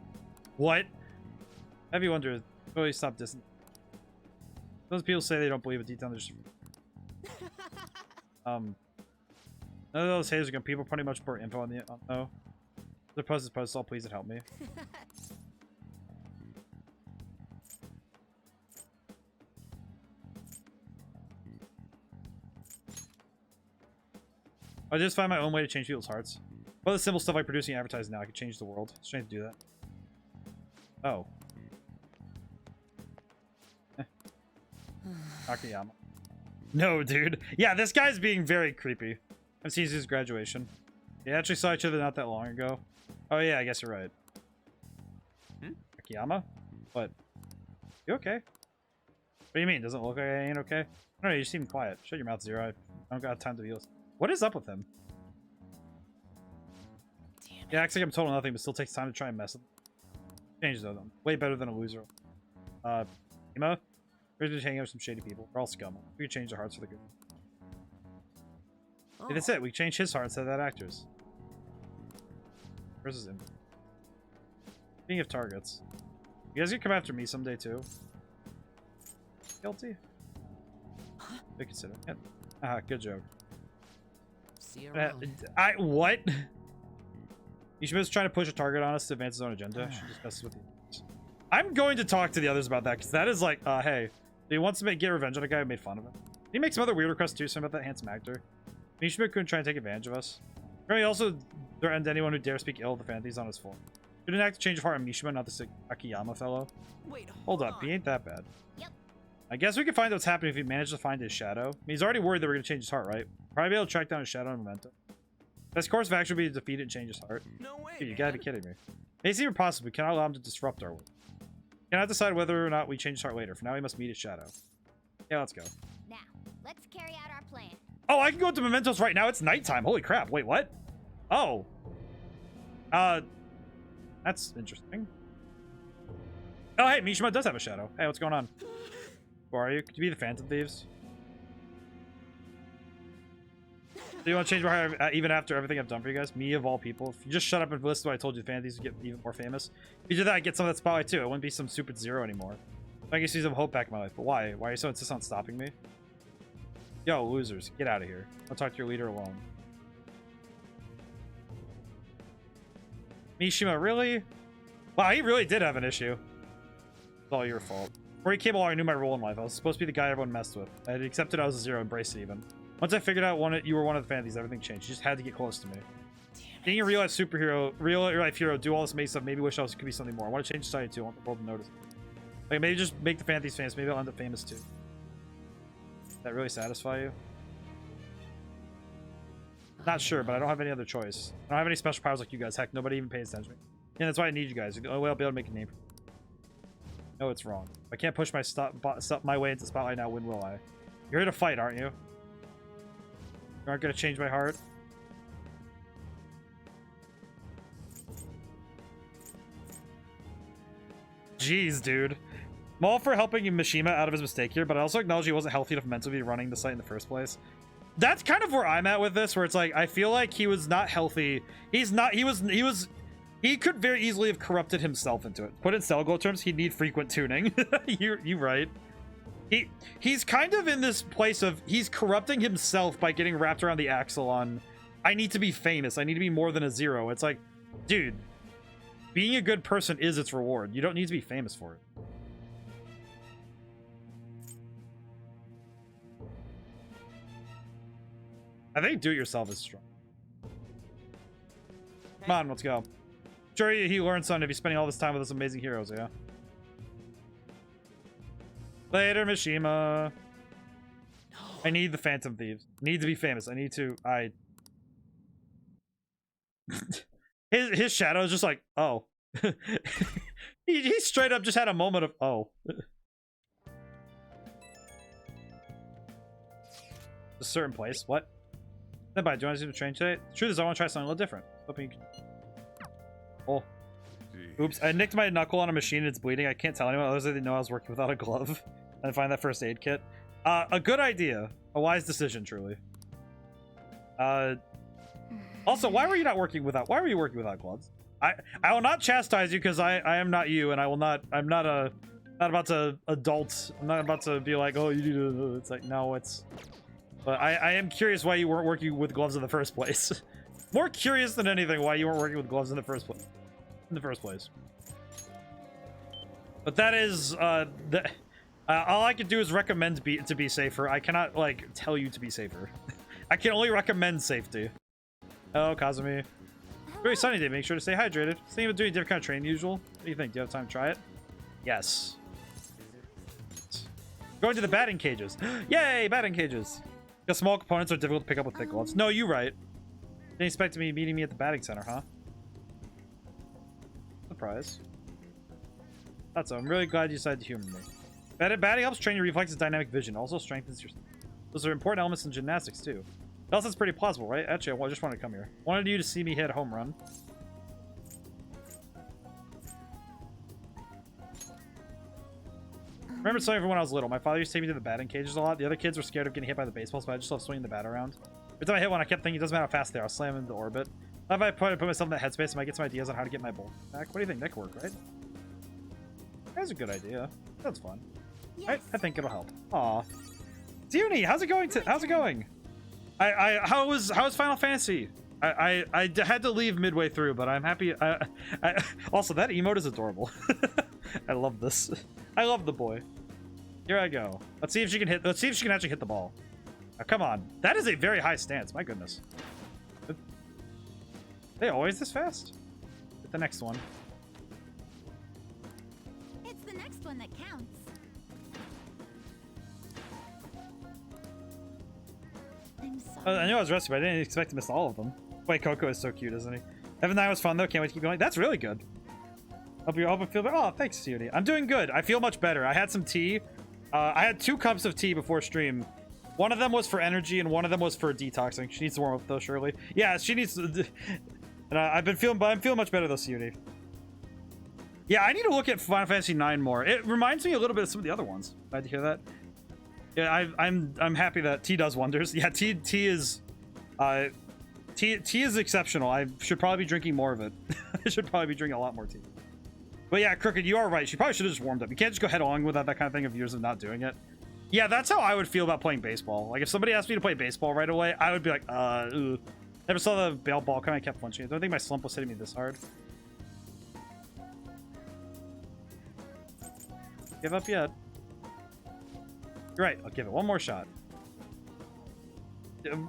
What? Heavy wonder, really stop dissing. Those people say they don't believe it deep down. They're just... None of those haters are gonna people pretty much more info on the no. The post is posted, all please it help me. I just find my own way to change people's hearts. Well, the simple stuff like producing advertising now, I could change the world. Strange to do that. Oh. Akiyama. No, dude. Yeah, this guy's being very creepy. I've seen his graduation. They actually saw each other not that long ago. Oh yeah, I guess you're right. Akiyama? What? You okay? What do you mean? Doesn't look like I ain't okay? No, you seem quiet. Shut your mouth, Zero. I don't got time to deal with. What is up with him? Yeah, acts like I'm total nothing, but still takes time to try and mess with him. Changes though, way better than a loser. Ema? We're just hanging out with some shady people. We're all scum. We can change their hearts for the good. Oh. Yeah, that's it. We can change his heart instead of that actor's. Where's his info? Speaking of targets, you guys can come after me someday too. Guilty? They consider it. Ah, good joke. See you around. What? Ishima's trying to push a target on us to advance his own agenda. She discusses with you. I'm going to talk to the others about that because that is like, hey, he wants to get revenge on a guy who made fun of him. He makes some other weird requests too, something about that handsome actor. Ishima couldn't try and take advantage of us. He also threatened anyone who dare speak ill of the Phanties on his phone. Should an act change of heart on Mishima, not this Akiyama fellow? Wait, hold up, he ain't that bad. Yep. I guess we can find out what's happening if he manages to find his shadow. I mean, he's already worried that we're gonna change his heart, right? Probably be able to track down his shadow and momentum. Best course of action would be to defeat it and change his heart. No way. Dude, you gotta be kidding me. It's even possible. We cannot allow him to disrupt our world. We cannot decide whether or not we change his heart later. For now, we must meet his shadow. Yeah, let's go. Now, let's carry out our plan. Oh, I can go to Mementos right now. It's nighttime. Holy crap. Wait, what? Oh. That's interesting. Oh, hey, Mishima does have a shadow. Hey, what's going on? Who are you? Could you be the Phantom Thieves? Do you want to change my heart even after everything I've done for you guys? Me of all people. If you just shut up and listen to what I told you, Fantasy would get even more famous. If you did that, I'd get some of that spotlight too. It wouldn't be some stupid zero anymore. I can see some hope back in my life. But why? Why are you so insistent on stopping me? Yo, losers. Get out of here. I'll talk to your leader alone. Mishima, really? Wow, he really did have an issue. It's all your fault. Before you came along, I knew my role in life. I was supposed to be the guy everyone messed with. I had accepted I was a zero, embraced it even. Once I figured out you were one of the fantasies, everything changed. You just had to get close to me. Being a real-life superhero, real-life hero, do all this amazing stuff, maybe wish I could be something more. I want to change society too. I want the world to notice. Like, maybe just make the fantasies famous. Maybe I'll end up famous too. Does that really satisfy you? Not sure, but I don't have any other choice. I don't have any special powers like you guys. Heck, nobody even pays attention to me. Yeah, that's why I need you guys. The only way I'll be able to make a name. No, it's wrong. If I can't push my way into the spotlight now, when will I? You're here to fight, aren't you? You aren't going to change my heart? Jeez, dude. I'm all for helping Mishima out of his mistake here, but I also acknowledge he wasn't healthy enough mentally to be running the site in the first place. That's kind of where I'm at with this, where it's like, I feel like he was not healthy. He could very easily have corrupted himself into it. Put in Celglow terms, he'd need frequent tuning. You're right. He's kind of in this place of, he's corrupting himself by getting wrapped around the axle on, I need to be famous. I need to be more than a zero. It's like, dude, being a good person is its reward. You don't need to be famous for it. I think do-it-yourself is strong. Come on, let's go. Sure, he learned something if he's spending all this time with those amazing heroes, yeah? Later, Mishima. I need the Phantom Thieves. Need to be famous. I need to... his shadow is just like, oh. he straight up just had a moment of, oh. A certain place. What? Then bye. Do you want to see the train today? The truth is, I want to try something a little different. Hoping you can... Oh. Oops. I nicked my knuckle on a machine and it's bleeding. I can't tell anyone. Others didn't know I was working without a glove. And find that first aid kit. A good idea. A wise decision, truly. Also, why were you not working without... Why were you working without gloves? I will not chastise you because I am not you, and I will not... I'm not about to adult. I'm not about to be like, oh, you need to... It's like, no, it's... But I am curious why you weren't working with gloves in the first place. More curious than anything why you weren't working with gloves in the first place. But that is all I can do is recommend to be safer. I cannot like tell you to be safer. I can only recommend safety. Hello, Kazumi. Very sunny day. Make sure to stay hydrated. Thinking of doing a different kind of training than usual. What do you think? Do you have time to try it? Yes. Going to the batting cages. Yay, batting cages. Because small components are difficult to pick up with thick gloves. No, you're right. Didn't expect to be meeting me at the batting center, huh? Surprise. That's all. I'm really glad you decided to humor me. Batting helps train your reflexes and dynamic vision. Also strengthens your... Those are important elements in gymnastics, too. Else it's pretty plausible, right? Actually, I just wanted to come here. Wanted you to see me hit a home run. I remember something from when I was little. My father used to take me to the batting cages a lot. The other kids were scared of getting hit by the baseballs, but I just loved swinging the bat around. Every time I hit one, I kept thinking, it doesn't matter how fast they are. I'll slam them into orbit. If I put myself in that headspace, I might get some ideas on how to get my ball back. What do you think? That could work, right? That's a good idea. That's fun. Yes. I think it'll help. Aw. Tierney, how's it going? How's it going? How was Final Fantasy? I had to leave midway through, but I'm happy. Also, that emote is adorable. I love this. I love the boy. Here I go. Let's see if she can hit. Let's see if she can actually hit the ball. Oh, come on. That is a very high stance. My goodness. They always this fast? Hit the next one. It's the next one that counts. I'm sorry. I knew I was rusty, but I didn't expect to miss all of them. Wait, Coco is so cute, isn't he? Evan and I was fun though. Can't wait to keep going. That's really good. Hope you feel better. Oh, thanks, Cutie. I'm doing good. I feel much better. I had some tea. I had 2 cups of tea before stream. One of them was for energy, and one of them was for detoxing. She needs to warm up though, surely. Yeah, she needs to. And I'm feeling much better though, Cutie. Yeah, I need to look at Final Fantasy 9 more. It reminds me a little bit of some of the other ones. Glad to hear that. Yeah, I'm happy that tea does wonders. Yeah, tea is Tea is exceptional. I should probably be drinking more of it. I should probably be drinking a lot more tea. But yeah, Crooked, you are right. She probably should have just warmed up. You can't just go head on without that kind of thing of years of not doing it. Yeah, that's how I would feel about playing baseball. Like, if somebody asked me to play baseball right away, I would be like, ugh. Never saw the bail ball coming. I kept flinching. I don't think my slump was hitting me this hard. Give up yet. You're right. I'll give it one more shot.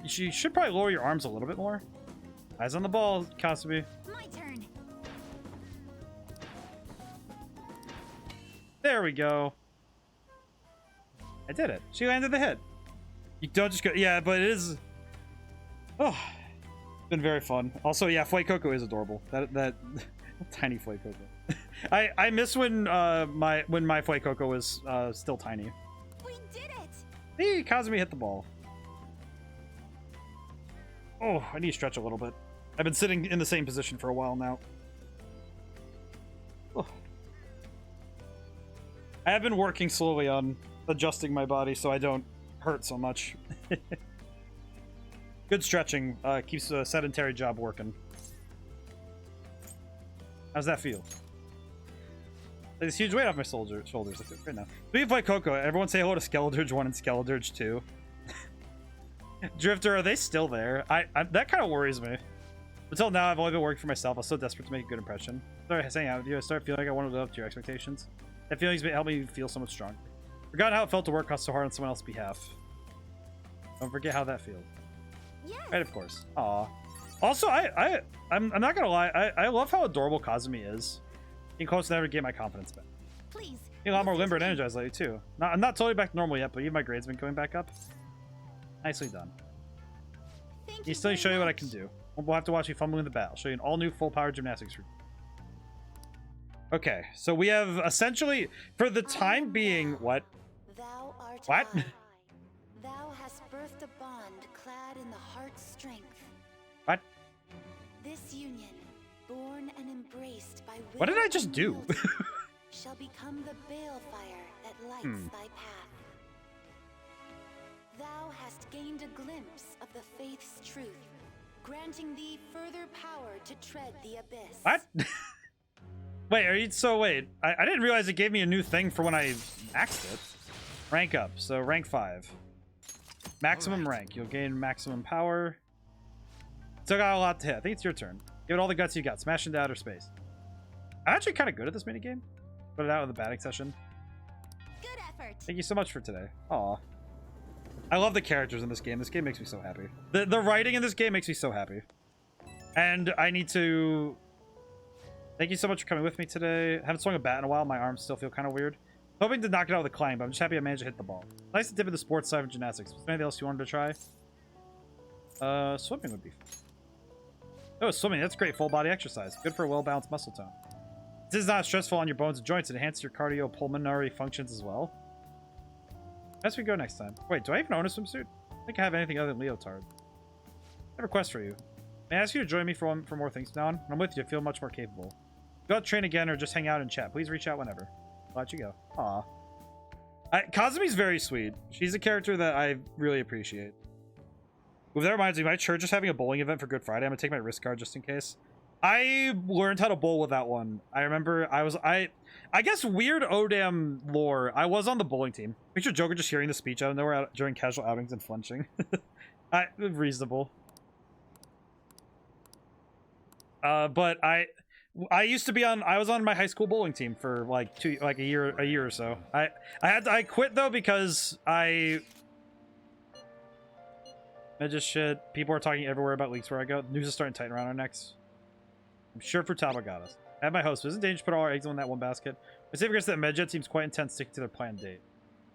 You should probably lower your arms a little bit more. Eyes on the ball, Kasabi. My turn. There we go. I did it. She landed the hit. You don't just go. Yeah, but it is. Oh, it's been very fun. Also, yeah, Flake Coco is adorable. That tiny Flake Coco. I miss when my Flake Coco was still tiny. We did it. Hey, Kazumi hit the ball. Oh, I need to stretch a little bit. I've been sitting in the same position for a while now. Oh. I have been working slowly on adjusting my body so I don't hurt so much. Good stretching keeps a sedentary job working. How's that feel? Like this huge weight off my shoulders. I feel great now. We play Coco. Everyone say hello to Skeledirge 1 and Skeledirge 2. Drifter, are they still there? That kind of worries me. Until now, I've only been working for myself. I was so desperate to make a good impression. Started hanging out with you. I started feeling like I wanted to live up to your expectations. That feeling's helped me feel so much stronger. Forgot how it felt to work so hard on someone else's behalf. Don't forget how that feels. Yes. Right, of course. Aw. Also, I'm not gonna lie. I love how adorable Kazumi is. Getting close to never get my confidence back. Please. You're a lot more limber and energized lately too. I'm not totally back to normal yet, but even my grades been going back up. Nicely done. Thank You you still very show you what I much. can do. We'll have to watch you fumble in the bat. I'll show you an all-new full-power gymnastics routine. Okay, so we have essentially, for the time being, what? Thou art What? I. Thou hast birthed a bond clad in the heart's strength. What? This union, born and embraced by What did will I just and do? loyalty, shall become the balefire that lights thy path. Thou hast gained a glimpse of the faith's truth, granting thee further power to tread the abyss. What? Wait, wait. I didn't realize it gave me a new thing for when I maxed it. Rank up, so rank 5. Maximum rank. You'll gain maximum power. Still got a lot to hit. I think it's your turn. Give it all the guts you got. Smash into outer space. I'm actually kind of good at this minigame. Put it out with the batting session. Good effort. Thank you so much for today. Aw. I love the characters in this game. This game makes me so happy. The writing in this game makes me so happy. And I need to... Thank you so much for coming with me today. Haven't swung a bat in a while. My arms still feel kind of weird. Hoping to knock it out with a climb, but I'm just happy I managed to hit the ball. Nice to dip into the sports side of gymnastics. Was there anything else you wanted to try? Swimming would be fun. Oh, swimming. That's great full body exercise. Good for a well-balanced muscle tone. This is not stressful on your bones and joints. It enhances your cardiopulmonary functions as well. As we go next time. Wait, do I even own a swimsuit? I don't think I have anything other than leotard. I have a request for you. May I ask you to join me for more things now on? When I'm with you, I feel much more capable. Go out, train again, or just hang out and chat. Please reach out whenever. I'll let you go. Aw. Kazumi's very sweet. She's a character that I really appreciate. Well, that reminds me, my church is having a bowling event for Good Friday. I'm gonna take my wrist guard just in case. I learned how to bowl with that one. I remember I guess weird ODaM lore. I was on the bowling team. Picture Joker just hearing the speech out of nowhere during casual outings and flinching. Reasonable. But I used to be on. I was on my high school bowling team for like a year or so. I quit though because just shit. People are talking everywhere about leaks where I go. News is starting to tighten around our necks. I'm sure Futaba got us. I have my host. Isn't it dangerous to put all our eggs in that one basket? My safe guess that Medjet seems quite intense sticking to their planned date.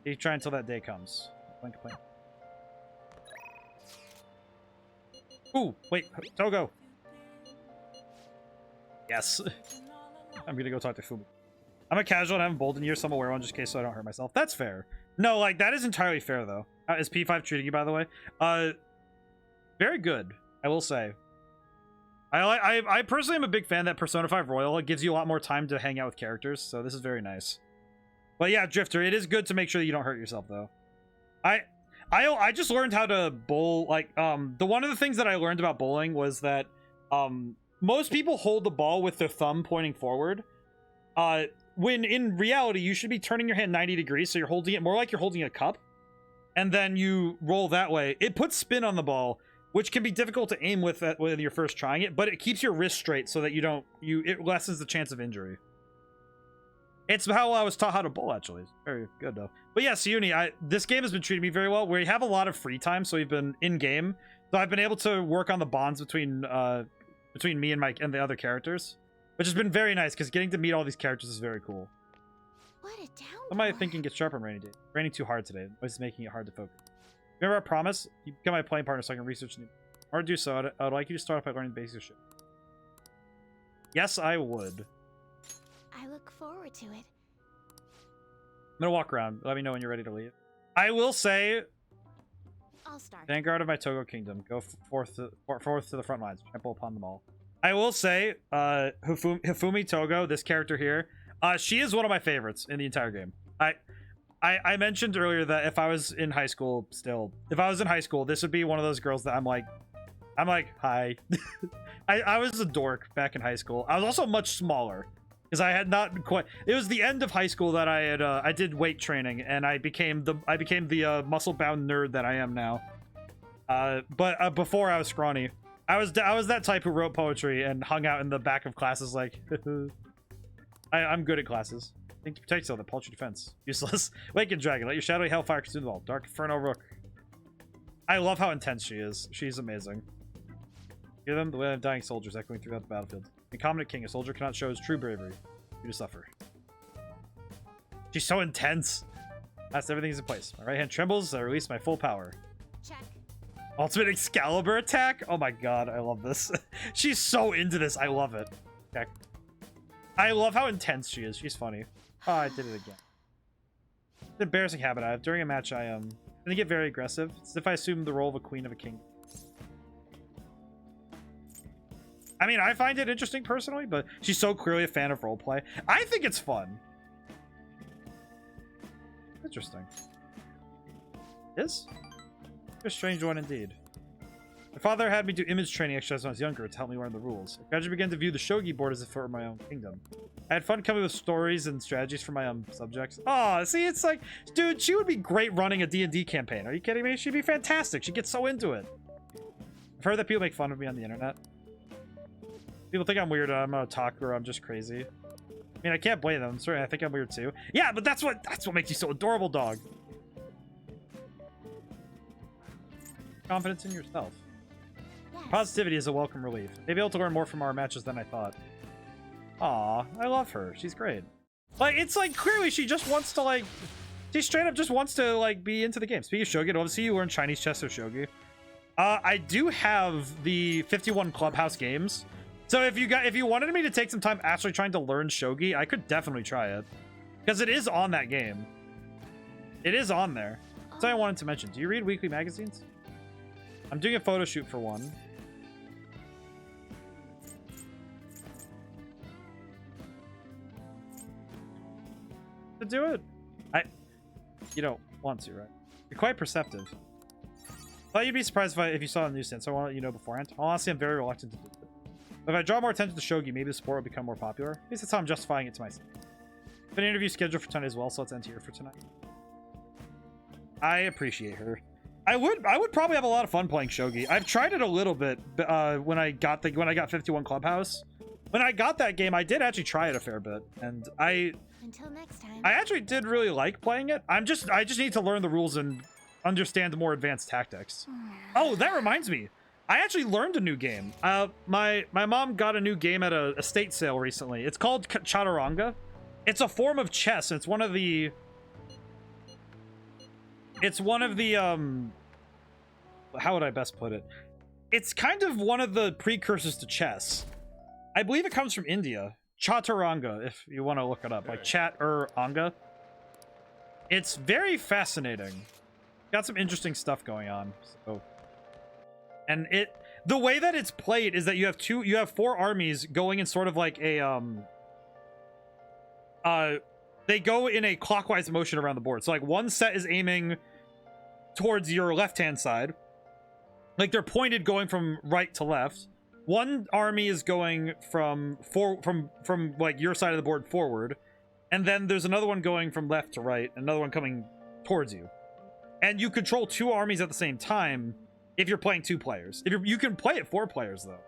They try until that day comes. Complain, complain. Ooh, wait, Togo. Yes. I'm gonna go talk to Fubu. I'm a casual and I haven't bowled in years, so I'm aware one just in case so I don't hurt myself. That's fair. No, like, that is entirely fair, though. Is P5 treating you, by the way? Very good, I will say. I personally am a big fan that Persona 5 Royal. It gives you a lot more time to hang out with characters, so this is very nice. But yeah, Drifter, it is good to make sure that you don't hurt yourself, though. I just learned how to bowl. Like the one of the things that I learned about bowling was that most people hold the ball with their thumb pointing forward. When in reality you should be turning your hand 90 degrees, so you're holding it more like you're holding a cup, and then you roll that way. It puts spin on the ball, which can be difficult to aim with when you're first trying it, but it keeps your wrist straight so that it lessens the chance of injury. It's how I was taught how to bowl, actually. It's very good, though. But yes, Uni, this game has been treating me very well. We have a lot of free time, so we've been in-game. So I've been able to work on the bonds between me and the other characters, which has been very nice, because getting to meet all these characters is very cool. What a downpour. Some of my thinking gets sharp on rainy days. Raining too hard today, which is making it hard to focus. Remember our promise? You become my playing partner so I can research new. Or to do so, I would like you to start off by learning the basics of shit. Yes, I would. I look forward to it. I'm gonna walk around. Let me know when you're ready to leave. I will say, I'll start. Vanguard of my Togo Kingdom, go forth to the front lines. Trample upon them all. I will say, Hifumi Togo, this character here, she is one of my favorites in the entire game. I mentioned earlier that if I was in high school, this would be one of those girls that I'm like, hi. I was a dork back in high school. I was also much smaller, because I had not quite. It was the end of high school that I did weight training, and I became the muscle bound nerd that I am now. But before I was scrawny. I was that type who wrote poetry and hung out in the back of classes like. I'm good at classes. Think to protect yourself, the paltry defense. Useless. Wake and dragon. Let your shadowy hellfire consume the all. Dark Inferno Rook. I love how intense she is. She's amazing. Hear them? The way of dying soldiers echoing throughout the battlefield. Incommodate king, a soldier cannot show his true bravery. You to suffer. She's so intense. That's everything's in place. My right hand trembles. I release my full power. Check. Ultimate Excalibur attack? Oh my god, I love this. She's so into this. I love it. Okay. I love how intense she is. She's funny. Oh, I did it again. It's an embarrassing habit I have. During a match, I get very aggressive. It's as if I assume the role of a queen of a king. I mean, I find it interesting personally, but she's so clearly a fan of roleplay. I think it's fun. Interesting. Is? You're a strange one indeed. My father had me do image training exercises when I was younger to help me learn the rules. I gradually began to view the shogi board as if it were my own kingdom. I had fun coming with stories and strategies for my subjects. Oh, see, it's like, dude, she would be great running a D&D campaign. Are you kidding me? She'd be fantastic. She'd get so into it. I've heard that people make fun of me on the internet. People think I'm weird. I'm a talker. Or I'm just crazy. I mean, I can't blame them. Sorry, I think I'm weird too. Yeah, but that's what makes you so adorable, dog. Confidence in yourself. Yes. Positivity is a welcome relief. Maybe able to learn more from our matches than I thought. Aw, I love her. She's great. Like, it's like, clearly she just wants to, like, she straight up just wants to, like, be into the game. Speaking of shogi, obviously you learn Chinese chess or shogi. I do have the 51 Clubhouse games. So if you wanted me to take some time actually trying to learn shogi, I could definitely try it. Because it is on that game. It is on there. That's what I wanted to mention. Do you read weekly magazines? I'm doing a photo shoot for one. To do it? You don't want to, right? You're quite perceptive. Thought you'd be surprised if you saw a newsstand, so I want to let you know beforehand. Honestly, I'm very reluctant to do it. But if I draw more attention to shogi, maybe the sport will become more popular. At least that's how I'm justifying it to myself. I have an interview scheduled for tonight as well, so let's end here for tonight. I appreciate her. I would probably have a lot of fun playing shogi. I've tried it a little bit when I got 51 Clubhouse. When I got that game, I did actually try it a fair bit, and Until next time. I actually did really like playing it. I just need to learn the rules and understand more advanced tactics. Oh, that reminds me. I actually learned a new game. My mom got a new game at a estate sale recently. It's called Chaturanga. It's a form of chess. It's one of the how would I best put it? It's kind of one of the precursors to chess. I believe it comes from India. Chaturanga, if you want to look it up, like Chat-anga. It's very fascinating. Got some interesting stuff going on. So, and the way that it's played is that you have four armies going in sort of like a they go in a clockwise motion around the board. So like one set is aiming towards your left-hand side. Like they're pointed going from right to left. One army is going from like your side of the board forward, and then there's another one going from left to right, another one coming towards you. And you control 2 armies at the same time if you're playing 2 players. You can play it 4 players though.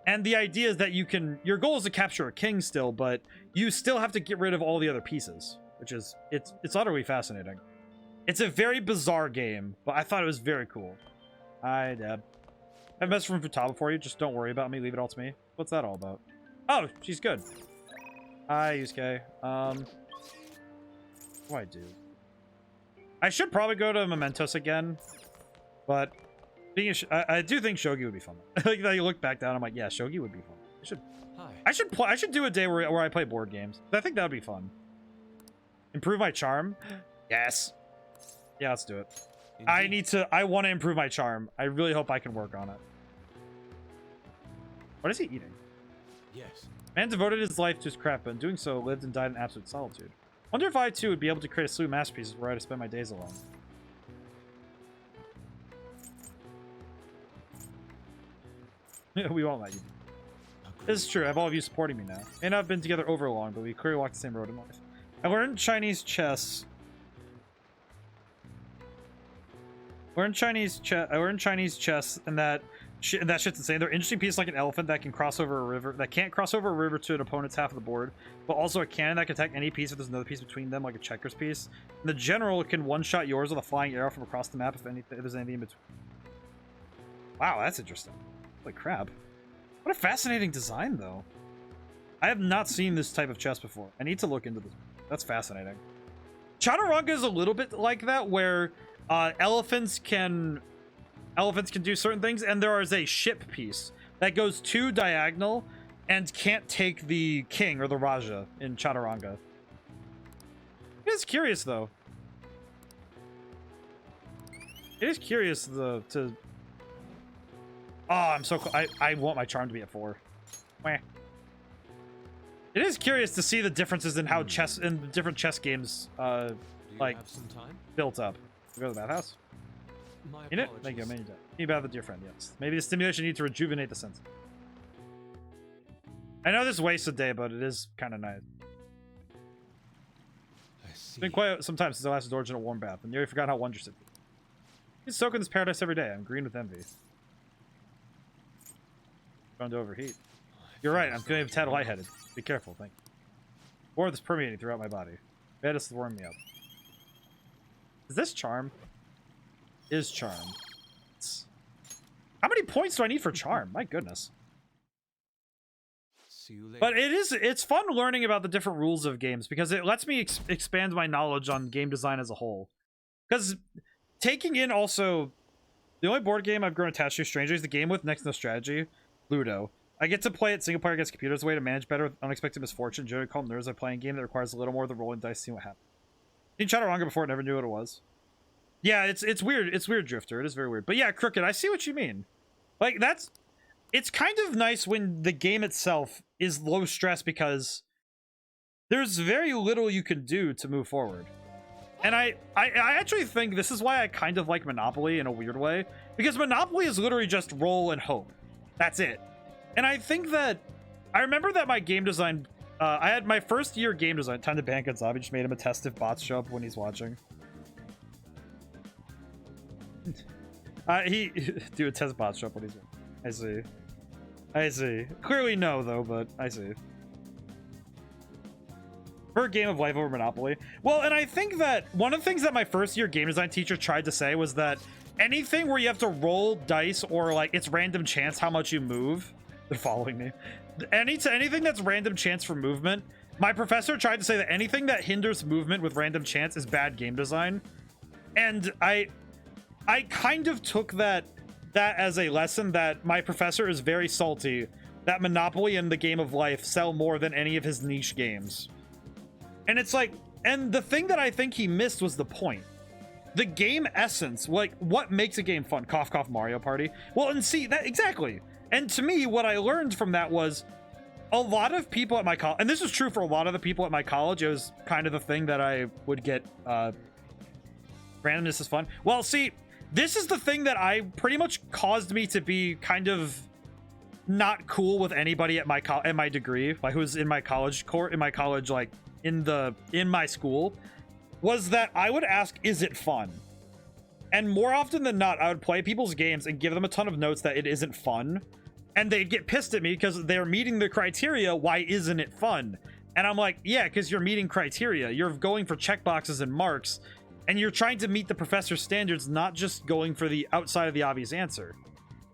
And the idea is that your goal is to capture a king still, but you still have to get rid of all the other pieces, which is it's utterly fascinating. It's a very bizarre game, but I thought it was very cool. Hi, Deb. I've messaged from Futaba for you. Just don't worry about me. Leave it all to me. What's that all about? Oh, she's good. Hi, Yusuke. What do I do? I should probably go to Mementos again, but I do think Shogi would be fun. Like that, you look back down, I'm like, yeah, Shogi would be fun. I should do a day where I play board games. I think that would be fun. Improve my charm. Yes. Yeah, let's do it. Indeed. I want to improve my charm. I really hope I can work on it. What is he eating? Yes. Man devoted his life to his craft, but in doing so lived and died in absolute solitude. Wonder if I too would be able to create a slew of masterpieces where I'd spend my days alone. We won't let you. This is true. I have all of you supporting me now. May not have been together over long, but we clearly walked the same road in life. I learned Chinese chess. I learned Chinese chess, and that shit's insane. They're interesting pieces like an elephant that can cross over a river, that can't cross over a river to an opponent's half of the board, but also a cannon that can attack any piece if there's another piece between them, like a checkers piece. And the general can one-shot yours with a flying arrow from across the map if there's anything in between. Wow, that's interesting. Holy crap. What a fascinating design, though. I have not seen this type of chess before. I need to look into this. That's fascinating. Chaturanga is a little bit like that, where elephants can do certain things, and there is a ship piece that goes 2 diagonal and can't take the king or the Raja in Chaturanga. It is curious, though. It is curious, though, to... Oh, I'm so... I want my charm to be at 4. Meh. It is curious to see the differences in how chess... in the different chess games, like, built up. Go to the bathhouse. You know? Thank you. Many you bath with your friend, yes. Maybe the stimulation needs to rejuvenate the senses. I know this wastes a day, but it is kind of nice. It's been quite some time since I last indulged in a warm bath, and nearly forgot how wondrous it is. You soak in this paradise every day. I'm green with envy. Going to overheat. You're right. I'm feeling a tad lightheaded. Be careful. Thank you. More of this permeating throughout my body. Bed is warming me up. Is this charm? Is charm. How many points do I need for charm? My goodness. See you later. But it's fun learning about the different rules of games because it lets me expand my knowledge on game design as a whole. Because taking in also the only board game I've grown attached to strangely is the game with next to no strategy, Ludo. I get to play it single player against computers, a way to manage better with unexpected misfortune. Generally calm nerves by playing a game that requires a little more of the rolling dice, seeing what happens. Seen Chaturanga before, never knew what it was. Yeah, it's weird. It's weird, Drifter. It is very weird. But yeah, Crooked, I see what you mean. Like, it's kind of nice when the game itself is low stress because there's very little you can do to move forward. And I actually think this is why I kind of like Monopoly in a weird way. Because Monopoly is literally just roll and hope. That's it. And I think that... I remember that my game design... I had my first year game design. Time to ban Gonzabi. Just made him a test if bots show up when he's watching. He do a test bot show up when he's... I see. I see. Clearly no, though, but I see. For a game of life over Monopoly. Well, and I think that one of the things that my first year game design teacher tried to say was that anything where you have to roll dice or like it's random chance how much you move. They're following me. Anything that's random chance for movement. My professor tried to say that anything that hinders movement with random chance is bad game design. And I kind of took that as a lesson that my professor is very salty that Monopoly and the game of life sell more than any of his niche games. And it's like, and the thing that I think he missed was the point. The game essence, like what makes a game fun? Cough, cough, Mario Party. Well, and see, that exactly. And to me, what I learned from that was a lot of people at my college, and this is true for a lot of the people at my college, it was kind of the thing that I would get Randomness is fun. Well, see, this is the thing that I pretty much caused me to be kind of not cool with anybody at my degree, like who's in my college like in my school, was that I would ask, is it fun? And more often than not, I would play people's games and give them a ton of notes that it isn't fun, and they'd get pissed at me because they're meeting the criteria. Why isn't it fun? And I'm like, yeah, because you're meeting criteria. You're going for checkboxes and marks, and you're trying to meet the professor's standards, not just going for the outside of the obvious answer.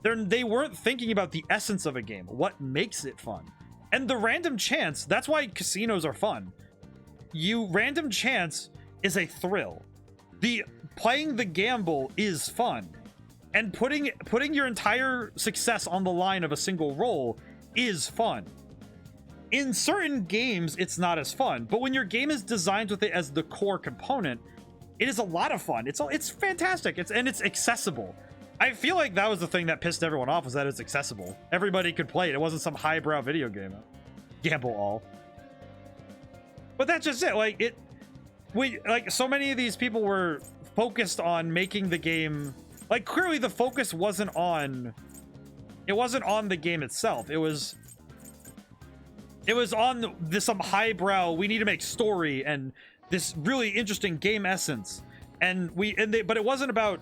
They weren't thinking about the essence of a game, what makes it fun. And the random chance, that's why casinos are fun. Random chance is a thrill. Playing the gamble is fun. And putting your entire success on the line of a single roll is fun. In certain games, it's not as fun, but when your game is designed with it as the core component, it is a lot of fun. It's fantastic. It's accessible. I feel like that was the thing that pissed everyone off, was that it's accessible. Everybody could play it. It wasn't some highbrow video game. Gamble all. But that's just it. Like so many of these people were focused on making the game, like, clearly the focus wasn't on the game itself. It was on some highbrow, we need to make story and this really interesting game essence. But it wasn't about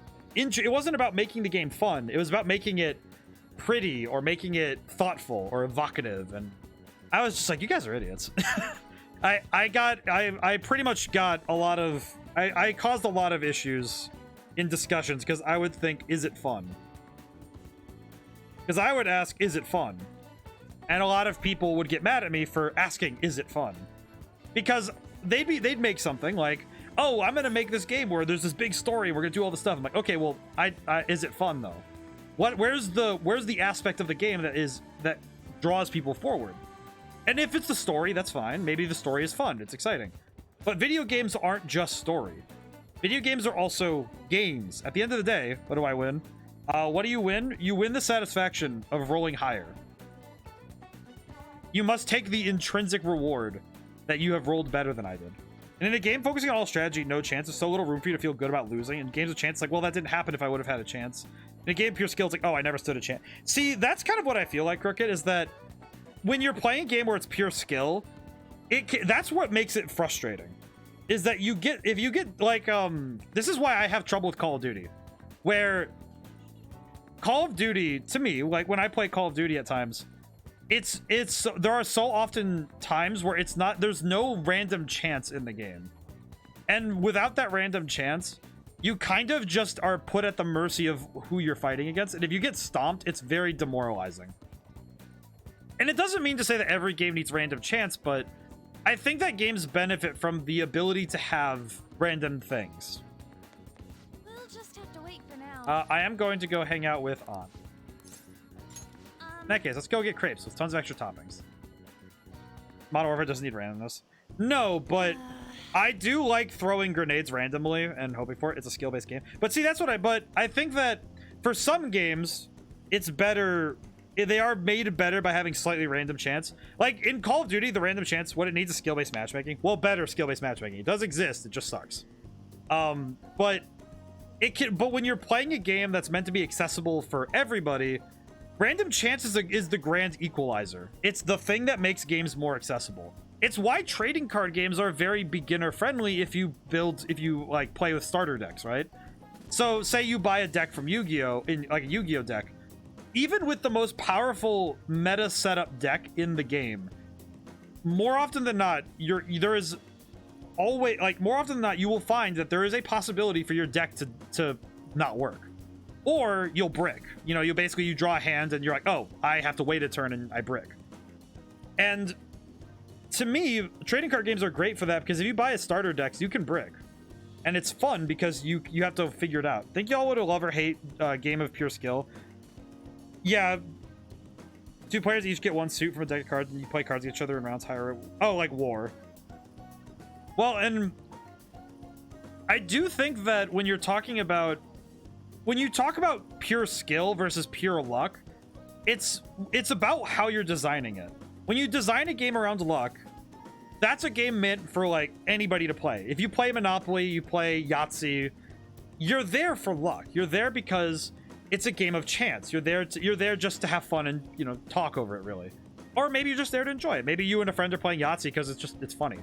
making the game fun. It was about making it pretty or making it thoughtful or evocative. And I was just like, you guys are idiots. I pretty much got a lot of, I caused a lot of issues in discussions because I would think, is it fun? Because I would ask, is it fun? And a lot of people would get mad at me for asking, is it fun? Because they'd make something like, oh, I'm gonna make this game where there's this big story, we're gonna do all this stuff. I'm like, okay, well, is it fun though? Where's the aspect of the game that draws people forward? And if it's the story, that's fine. Maybe the story is fun, it's exciting. But video games aren't just story. Video games are also games. At the end of the day, what do I win? What do you win? You win the satisfaction of rolling higher. You must take the intrinsic reward that you have rolled better than I did. And in a game focusing on all strategy, no chance, there's so little room for you to feel good about losing. In games of chance, it's like, well, that didn't happen if I would have had a chance. In a game of pure skill, it's like, oh, I never stood a chance. See, that's kind of what I feel like, Crooked, is that when you're playing a game where it's pure skill, that's what makes it frustrating. Is that if you get like, this is why I have trouble with Call of Duty. Where Call of Duty, to me, like when I play Call of Duty at times, there are so often times where there's no random chance in the game. And without that random chance, you kind of just are put at the mercy of who you're fighting against. And if you get stomped, it's very demoralizing. And it doesn't mean to say that every game needs random chance, but I think that games benefit from the ability to have random things. We'll just have to wait for now. I am going to go hang out with On. In that case, let's go get crepes with tons of extra toppings. Modern Warfare doesn't need randomness. No, but I do like throwing grenades randomly and hoping for it. It's a skill-based game. But see, but I think that for some games, it's better. They are made better by having slightly random chance. Like in Call of Duty, the random chance, what it needs is skill-based matchmaking. Well, better skill-based matchmaking. It does exist. It just sucks. But when you're playing a game that's meant to be accessible for everybody, random chance is the grand equalizer. It's the thing that makes games more accessible. It's why trading card games are very beginner friendly if you like play with starter decks, right? So say you buy a deck from Yu-Gi-Oh, like a Yu-Gi-Oh deck. Even with the most powerful meta setup deck in the game, more often than not, more often than not, you will find that there is a possibility for your deck to not work. Or you'll brick. You draw a hand and you're like, oh, I have to wait a turn and I brick. And to me, trading card games are great for that because if you buy a starter decks, you can brick. And it's fun because you have to figure it out. Think y'all would love or hate a game of pure skill? Yeah. 2 players each get 1 suit from a deck of cards and you play cards against each other in rounds higher. Oh, like war. Well, and I do think that when you talk about pure skill versus pure luck, it's about how you're designing it. When you design a game around luck, that's a game meant for like anybody to play. If you play Monopoly, you play Yahtzee, you're there for luck. You're there because it's a game of chance. You're there just to have fun and, you know, talk over it, really. Or maybe you're just there to enjoy it. Maybe you and a friend are playing Yahtzee because it's funny.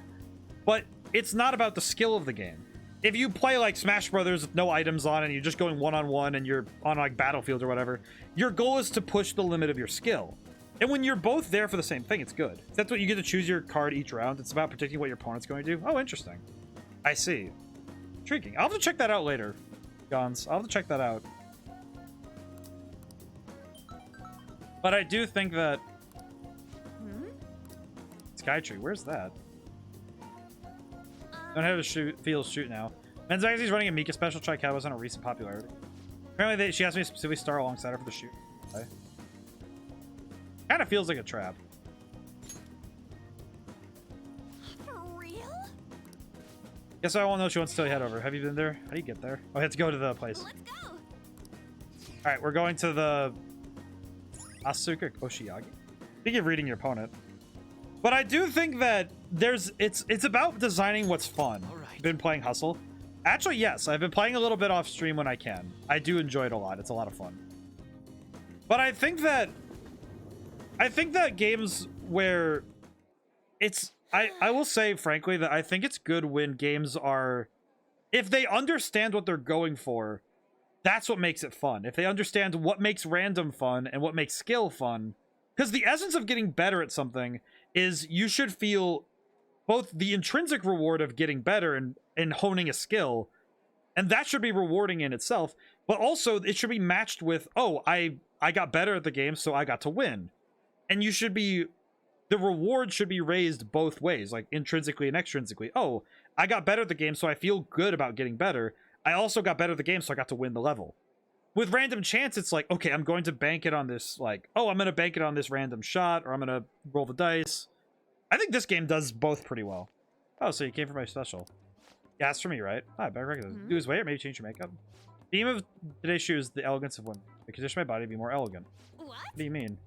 But it's not about the skill of the game. If you play like Smash Brothers with no items on and you're just going one-on-one and you're on like Battlefield or whatever, your goal is to push the limit of your skill. And when you're both there for the same thing, it's good. That's what you get to choose your card each round. It's about predicting what your opponent's going to do. Oh, interesting. I see. Intriguing. I'll have to check that out later, Gons. I'll have to check that out. But I do think that... Skytree, where's that? Don't have to shoot now. Men's Magazine's running a Mika special. Try Cowboys on a recent popularity. Apparently, she asked me to specifically star alongside her for the shoot. Okay. Kind of feels like a trap. For real? Guess I won't know she wants to head over. Have you been there? How do you get there? Oh, I have to go to the place. Let's go. All right, we're going to the Asuka Oshiagi. I think you're reading your opponent. But I do think that it's about designing what's fun. All right. Been playing Hustle. Actually, yes, I've been playing a little bit off stream when I can. I do enjoy it a lot. It's a lot of fun. But I think that games where I will say frankly that I think it's good when games are, if they understand what they're going for, that's what makes it fun. If they understand what makes random fun and what makes skill fun, because the essence of getting better at something is you should feel both the intrinsic reward of getting better and honing a skill, and that should be rewarding in itself, but also it should be matched with, oh, I got better at the game, so I got to win. And you should be, the reward should be raised both ways, like intrinsically and extrinsically. Oh, I got better at the game, so I feel good about getting better. I also got better at the game, so I got to win the level. With random chance, it's like, okay, I'm going to bank it on this, like, oh, I'm going to bank it on this random shot, or I'm going to roll the dice. I think this game does both pretty well. Oh, so you came for my special. Yeah, it's for me, right? Ah, better recognize. Lose weight or maybe change your makeup. Theme of today's shoe is the elegance of women. I condition my body to be more elegant. What? What do you mean?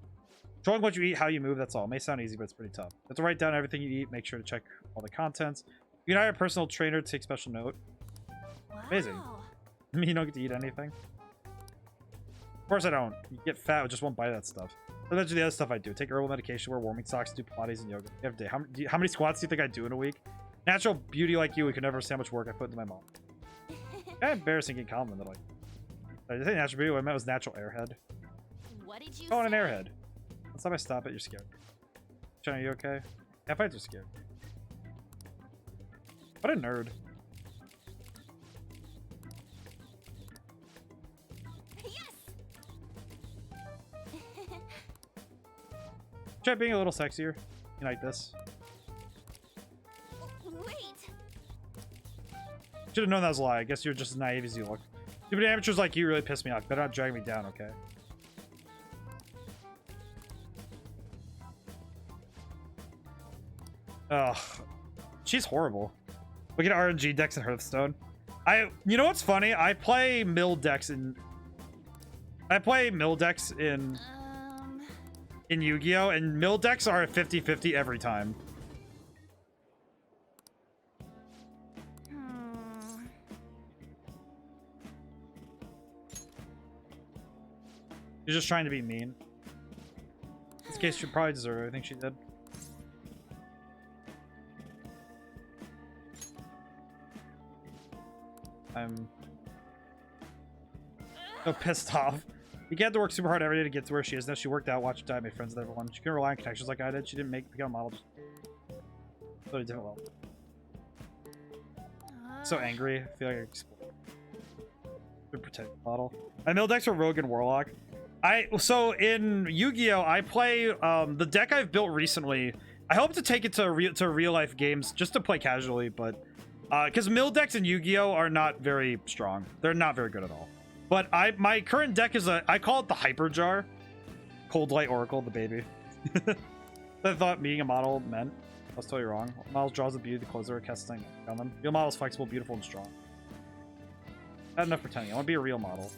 Controlling what you eat, how you move, that's all. It may sound easy, but it's pretty tough. You have to write down everything you eat, make sure to check all the contents. You can hire a personal trainer to take special note. Wow. Amazing. I mean, you don't get to eat anything. Of course I don't. You get fat with just one bite of that stuff. But that's the other stuff I do. Take herbal medication, wear warming socks, do Pilates and yoga every day. How many squats do you think I do in a week? Natural beauty like you, we could never understand how much work I put into my mom. Kind of embarrassing getting compliment that, like, did I say natural beauty? What I meant was natural airhead. What did you Oh, and say? an airhead. Last time I stop it, you're scared. Jenna, are you okay? Yeah, fights are scared. What a nerd. Try being a little sexier. You like this? Wait. Should have known that was a lie. I guess you're just as naive as you look. Stupid amateurs like you really piss me off. Better not drag me down, okay? Ugh. She's horrible. Look at RNG decks in Hearthstone. You know what's funny? I play mill decks in Yu-Gi-Oh! And mill decks are a 50-50 every time. She's just trying to be mean. In this case, she probably deserved everything she did. I'm so pissed off. You had to work super hard every day to get to where she is. Now she worked out, watched her die, made friends with everyone. She couldn't rely on connections like I did. She didn't become a model. Just totally different level. So angry. I feel like I explode. Protect model. My mill decks are Rogue and Warlock. So in Yu-Gi-Oh! I play the deck I've built recently. I hope to take it to real life games just to play casually, but because mill decks in Yu-Gi-Oh! Are not very strong. They're not very good at all. But my current deck is I call it the Hyper Jar. Cold Light Oracle, the baby. I thought being a model meant. I was totally wrong. Models draws the beauty, the clothes are casting on them. Real model is flexible, beautiful, and strong. Not enough pretending. I want to be a real model.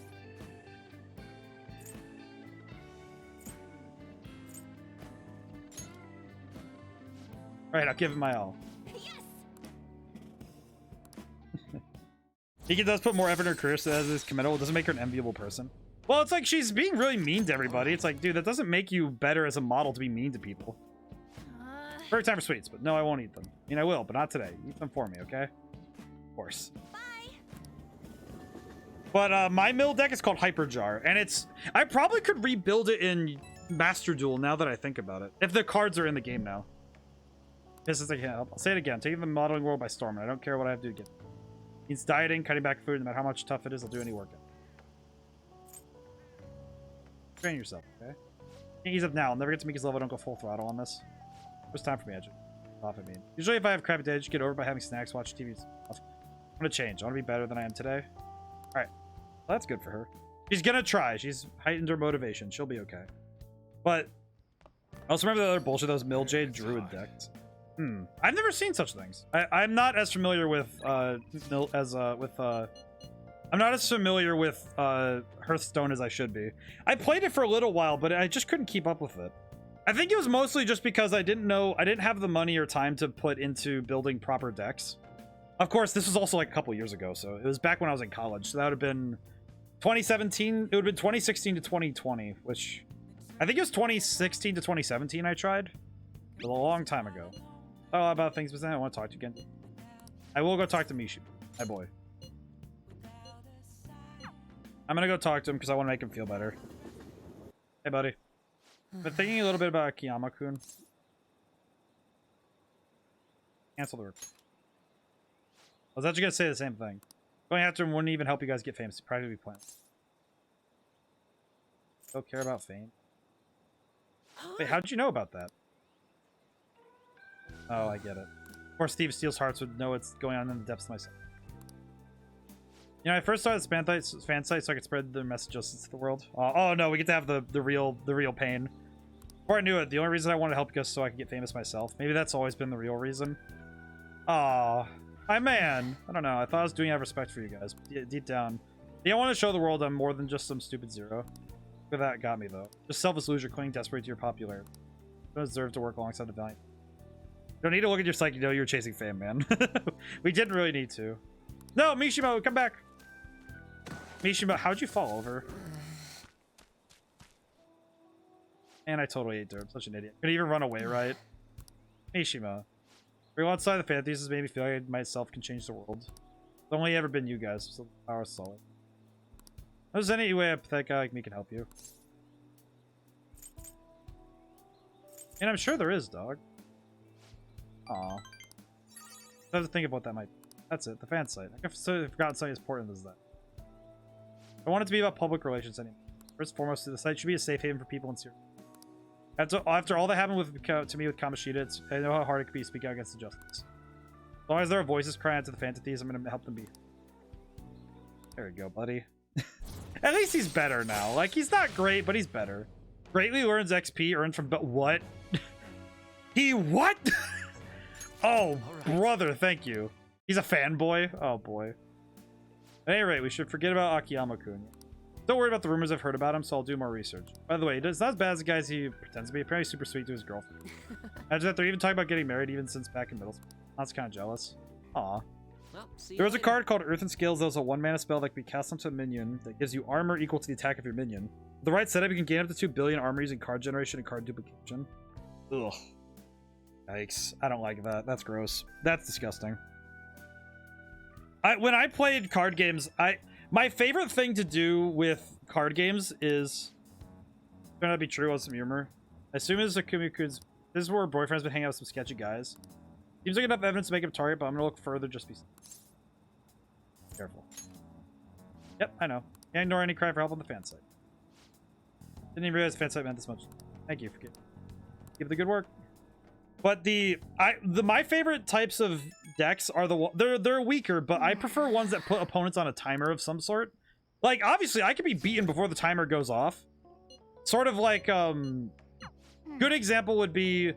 Alright, I'll give it my all. Yes. He does put more effort in her career, so that is committal. It doesn't make her an enviable person. Well, it's like she's being really mean to everybody. It's like, dude, that doesn't make you better as a model to be mean to people. Perfect time for sweets, but no, I won't eat them. I mean, I will, but not today. Eat them for me, okay? Of course. Bye. But my mill deck is called Hyperjar, and it's... I probably could rebuild it in Master Duel now that I think about it. If the cards are in the game now. This is like, I'll say it again. Taking the modeling world by storm, and I don't care what I have to do to get it. Means dieting, cutting back food, no matter how much tough it is, I'll do any workout. Train yourself, okay? Can't ease up now. I'll never get to Mika's level. Don't go full throttle on this. First time for me, Edge. Off, I mean. Usually if I have crappy day, I just get over by having snacks, watch TV. I'm gonna change. I want to be better than I am today. Alright. Well, that's good for her. She's gonna try. She's heightened her motivation. She'll be okay. But I also remember the other bullshit, those Milljade Druid decks. I've never seen such things. I'm not as familiar with I'm not as familiar with Hearthstone as I should be. I played it for a little while, but I just couldn't keep up with it. I think it was mostly just because I didn't have the money or time to put into building proper decks. Of course, this was also like a couple years ago, so it was back when I was in college. So that would have been 2017. It would have been 2016 to 2020, which I think it was 2016 to 2017 I tried. It was a long time ago. Oh, about things, but then I want to talk to you again. I will go talk to Mishi, my boy. I'm gonna go talk to him because I want to make him feel better. Hey, buddy. Been thinking a little bit about Akiyama-kun. Cancel the request. I was actually gonna say the same thing. Going after him wouldn't even help you guys get famous. He'd probably be playing. Don't care about fame. Wait, how'd you know about that? Oh, I get it. Of course, Steve Steele's Hearts would know what's going on in the depths of myself. You know, I first started this fan site so I could spread their messages to the world. Oh no, we get to have the real pain. Before I knew it, the only reason I wanted to help you guys so I could get famous myself. Maybe that's always been the real reason. Aw, my man. I don't know. I thought I was doing it out of respect for you guys. Deep down, I want to show the world I'm more than just some stupid zero. Look at that, got me though. Just selfless loser clinging desperate to your popularity. You don't deserve to work alongside the valiant. You don't need to look at your psyche, you know you were chasing fame, man. We didn't really need to. No, Mishima, come back. Mishima, how'd you fall over? And I totally ate dirt. I'm such an idiot. Could even run away, right? Mishima. Real outside the fan thesis made me feel like myself can change the world. It's only ever been you guys, so the power is solid. If there's any way a pathetic guy like me can help you. And I'm sure there is, dog. Aw. I have to think about what that might be. That's it, the fan site. I've forgotten something as important as that. I want it to be about public relations anymore. First and foremost, the site should be a safe haven for people in Syria. After all that happened to me with Kamoshida, I know how hard it could be to speak out against injustice. As long as there are voices crying out to the fantasies, I'm going to help them be. There we go, buddy. At least he's better now. Like, he's not great, but he's better. Greatly learns XP earned from... What? He what? Oh, brother, thank you. He's a fanboy? Oh, boy. At any rate, we should forget about Akiyama-kun. Don't worry about the rumors I've heard about him, so I'll do more research. By the way, it's not as bad as the guys he pretends to be. Apparently super sweet to his girlfriend. Imagine that they're even talking about getting married even since back in middle school. I was kind of jealous. Aw. Well, There was a card called Earth and Scales that was a 1-mana spell that can be cast onto a minion that gives you armor equal to the attack of your minion. With the right setup, you can gain up to 2 billion armor using card generation and card duplication. Ugh. Yikes. I don't like that. That's gross. That's disgusting. When I played card games, my favorite thing to do with card games is trying to be true on some humor. As soon as Akumi-kun's... This is where her boyfriend's been hanging out with some sketchy guys. Seems like enough evidence to make him a target, but I'm gonna look further just be careful. Yep, I know. Can't ignore any cry for help on the fan site. Didn't even realize the fan site meant this much. Thank you for keep the good work. But my favorite types of decks are they're weaker, but I prefer ones that put opponents on a timer of some sort. Like, obviously, I could be beaten before the timer goes off. Sort of like, good example would be,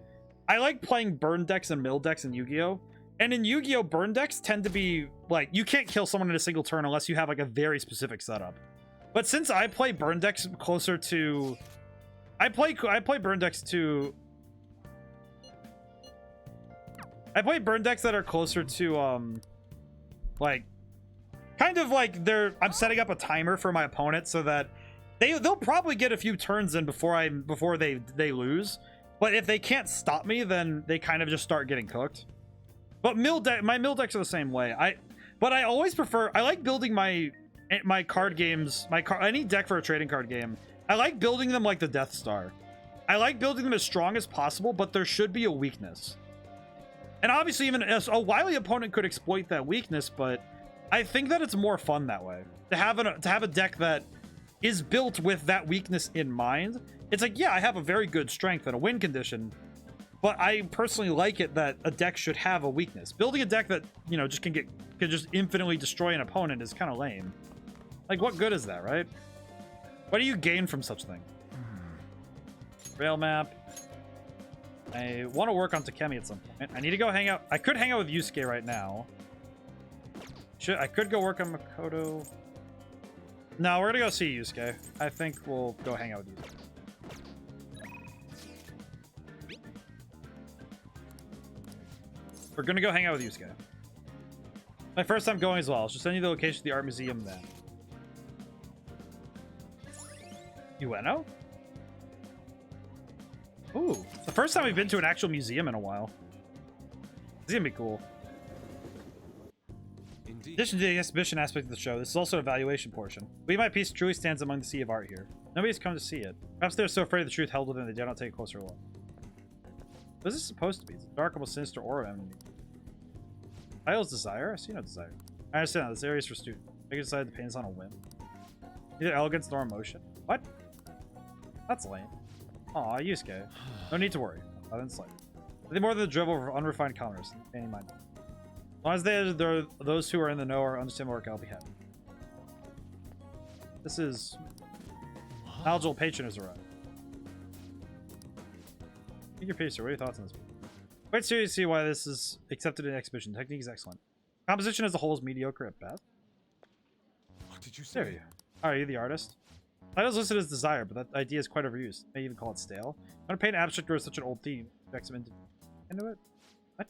I like playing burn decks and mill decks in Yu-Gi-Oh! And in Yu-Gi-Oh! Burn decks tend to be, like, you can't kill someone in a single turn unless you have, like, a very specific setup. But since I play burn decks closer to... I play burn decks to... I play burn decks that are closer to, like, kind of like I'm setting up a timer for my opponent so that they'll probably get a few turns in before they lose. But if they can't stop me, then they kind of just start getting cooked. But my mill decks are the same way. But I always prefer, I like building my card games, any deck for a trading card game. I like building them like the Death Star. I like building them as strong as possible, but there should be a weakness. And obviously even a wily opponent could exploit that weakness, but I think that it's more fun that way. To have a deck that is built with that weakness in mind. It's like, yeah, I have a very good strength and a win condition, but I personally like it that a deck should have a weakness. Building a deck that, you know, can just infinitely destroy an opponent is kind of lame. Like, what good is that, right? What do you gain from such thing? Rail map. I want to work on Takemi at some point. I need to go hang out. I could hang out with Yusuke right now. I could go work on Makoto. No, we're gonna go see Yusuke. I think we'll go hang out with Yusuke. We're gonna go hang out with Yusuke. My first time going as well. I'll just send you the location of the art museum then. Ueno? Ooh, it's the first time we've been to an actual museum in a while. It's gonna be cool. Indeed. In addition to the exhibition aspect of the show, this is also an evaluation portion. We My Piece truly stands among the sea of art here. Nobody's come to see it. Perhaps they're so afraid of the truth held within they dare not take a closer look. What is this supposed to be? It's a dark, almost sinister aura emanating. Title's desire? I see no desire. I understand. This area is for students. I can decide to paint this on a whim. Neither elegance nor emotion. What? That's lame. Aw, Yusuke. No need to worry. Other than slight. Nothing more than the drivel of unrefined commerce. Any mind. As long as there are those who are in the know or understand work, I'll be happy. This is... Knowledgeable patron has arrived. Your pacer, what are your thoughts on this? Quite seriously, why this is accepted in exhibition. Technique is excellent. Composition as a whole is mediocre at best. What did you say? There you are. Are you the artist? Title's listed as desire, but that idea is quite overused. May even call it stale. Want to paint abstract or such an old theme? Expect some into it? What?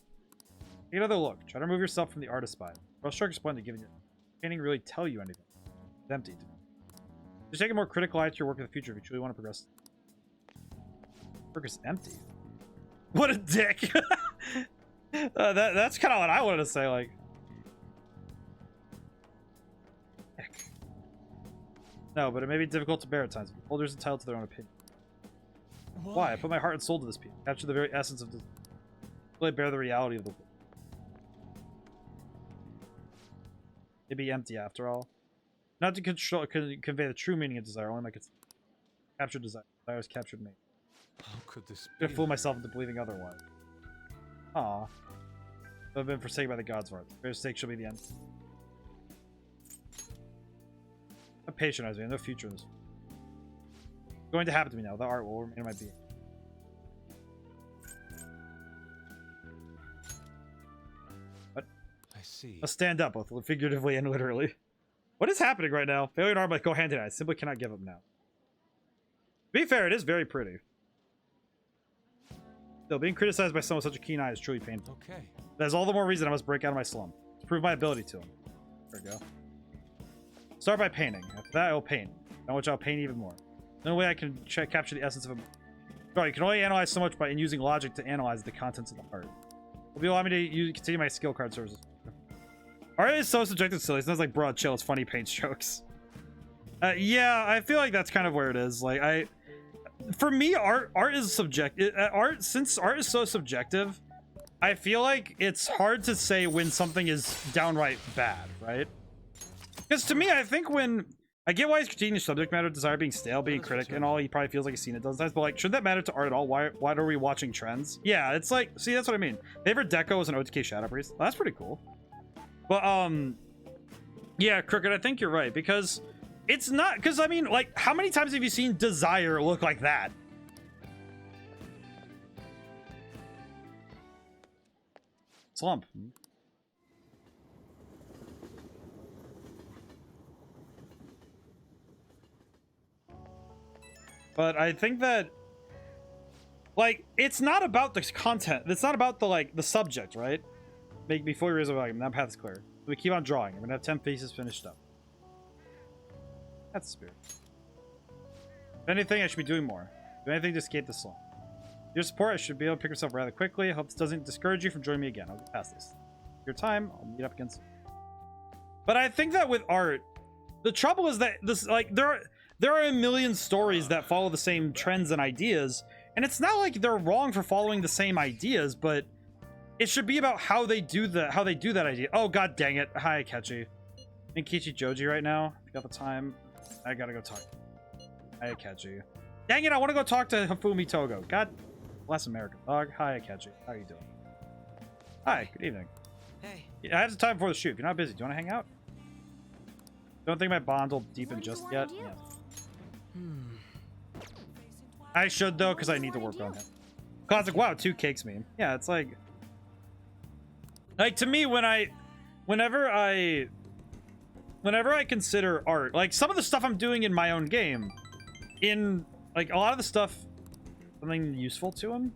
Take another look. Try to remove yourself from the artist spot. Brushstroke is splendid, giving your painting really tell you anything. It's empty. Just take a more critical eye to your work in the future if you truly want to progress. Work is empty. What a dick! That's kind of what I wanted to say. Like, heck. No, but it may be difficult to bear at times. Holders entitled to their own opinion. Why? I put my heart and soul to this piece. Capture the very essence of this. Really bear the reality of the. It be empty after all. Not to convey the true meaning of desire, only like it's captured desire. Desire has captured me. How could this I'm be? gonna fool myself into believing otherwise. Aw. I've been forsaken by the gods for it. Their mistake shall be the end. Don't patronize me. No future in this. It's going to happen to me now. The art will remain in my being. What? I see. I'll stand up, both figuratively and literally. What is happening right now? Failure and art might go hand in hand. I simply cannot give up now. To be fair, it is very pretty. Still, being criticized by someone with such a keen eye is truly painful. Okay. That is all the more reason I must break out of my slump. To prove my ability to him. There we go. Start by painting. After that, I will paint. On which I'll paint even more. The only way I can capture the essence of a... Bro, you can only analyze so much by using logic to analyze the contents of the art. Will you allow me to continue my skill card services? Art is so subjective silly. It sounds like broad chill. It's funny paint strokes. Yeah, I feel like that's kind of where it is. Like, for me, art is subjective. Since art is so subjective, I feel like it's hard to say when something is downright bad, right? Because to me, I think when I get why he's critiquing the subject matter, desire being stale, being critic, and all, he probably feels like he's seen it dozens of times. But like, should that matter to art at all? Why are we watching trends? Yeah, it's like, see, that's what I mean. Favorite deco is an OTK Shadow Priest. Well, that's pretty cool. But yeah, Crooked, I think you're right, because it's not, because I mean, like, how many times have you seen desire look like that? Slump. But I think that, like, it's not about the content. It's not about the, like, the subject, right? Make me fully realize, like, that path is clear. We keep on drawing. We're gonna have 10 pieces finished up. That's the spirit. If anything, I should be doing more. Do anything to escape the slump. With your support, I should be able to pick myself rather quickly. I hope this doesn't discourage you from joining me again. I'll get past this. Your time, I'll meet up again soon. But I think that with art, the trouble is that this, like, there are a million stories that follow the same trends and ideas, and it's not like they're wrong for following the same ideas, but it should be about how they do that idea. Oh god dang it. Hi Akechi. I'm in Kichi Joji right now. If you got the time, I gotta go talk. Hi Akechi. Dang it, I want to go talk to Hifumi Togo. God bless America. Dog. Hi Akechi. How are you doing? Hi, good evening. Hey. I have the time before the shoot. If you're not busy, do you want to hang out? Don't think my bond will deepen just yet. Yeah. I should though, because I need to work on him. Classic. Wow, 2 cakes meme. Yeah, it's like to me whenever I consider art, like some of the stuff I'm doing in my own game, in like a lot of the stuff, something useful to him.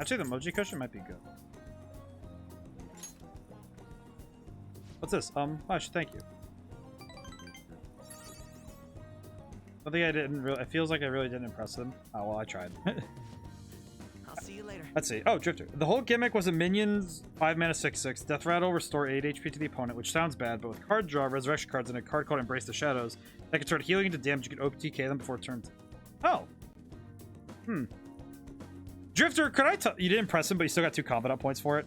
Actually, the emoji cushion might be good. What's this? Hush, thank you. I think I didn't really. It feels like I really didn't impress them. Oh well, I tried. I'll see you later. Let's see. Oh, Drifter. The whole gimmick was a minions 5 mana 6/6 death rattle restore 8 HP to the opponent, which sounds bad, but with card draw, resurrection cards, and a card called Embrace the Shadows that can turn healing into damage, you can OTK them before turn. Oh. Drifter, could I tell you didn't impress him, but you still got 2 Confidant points for it?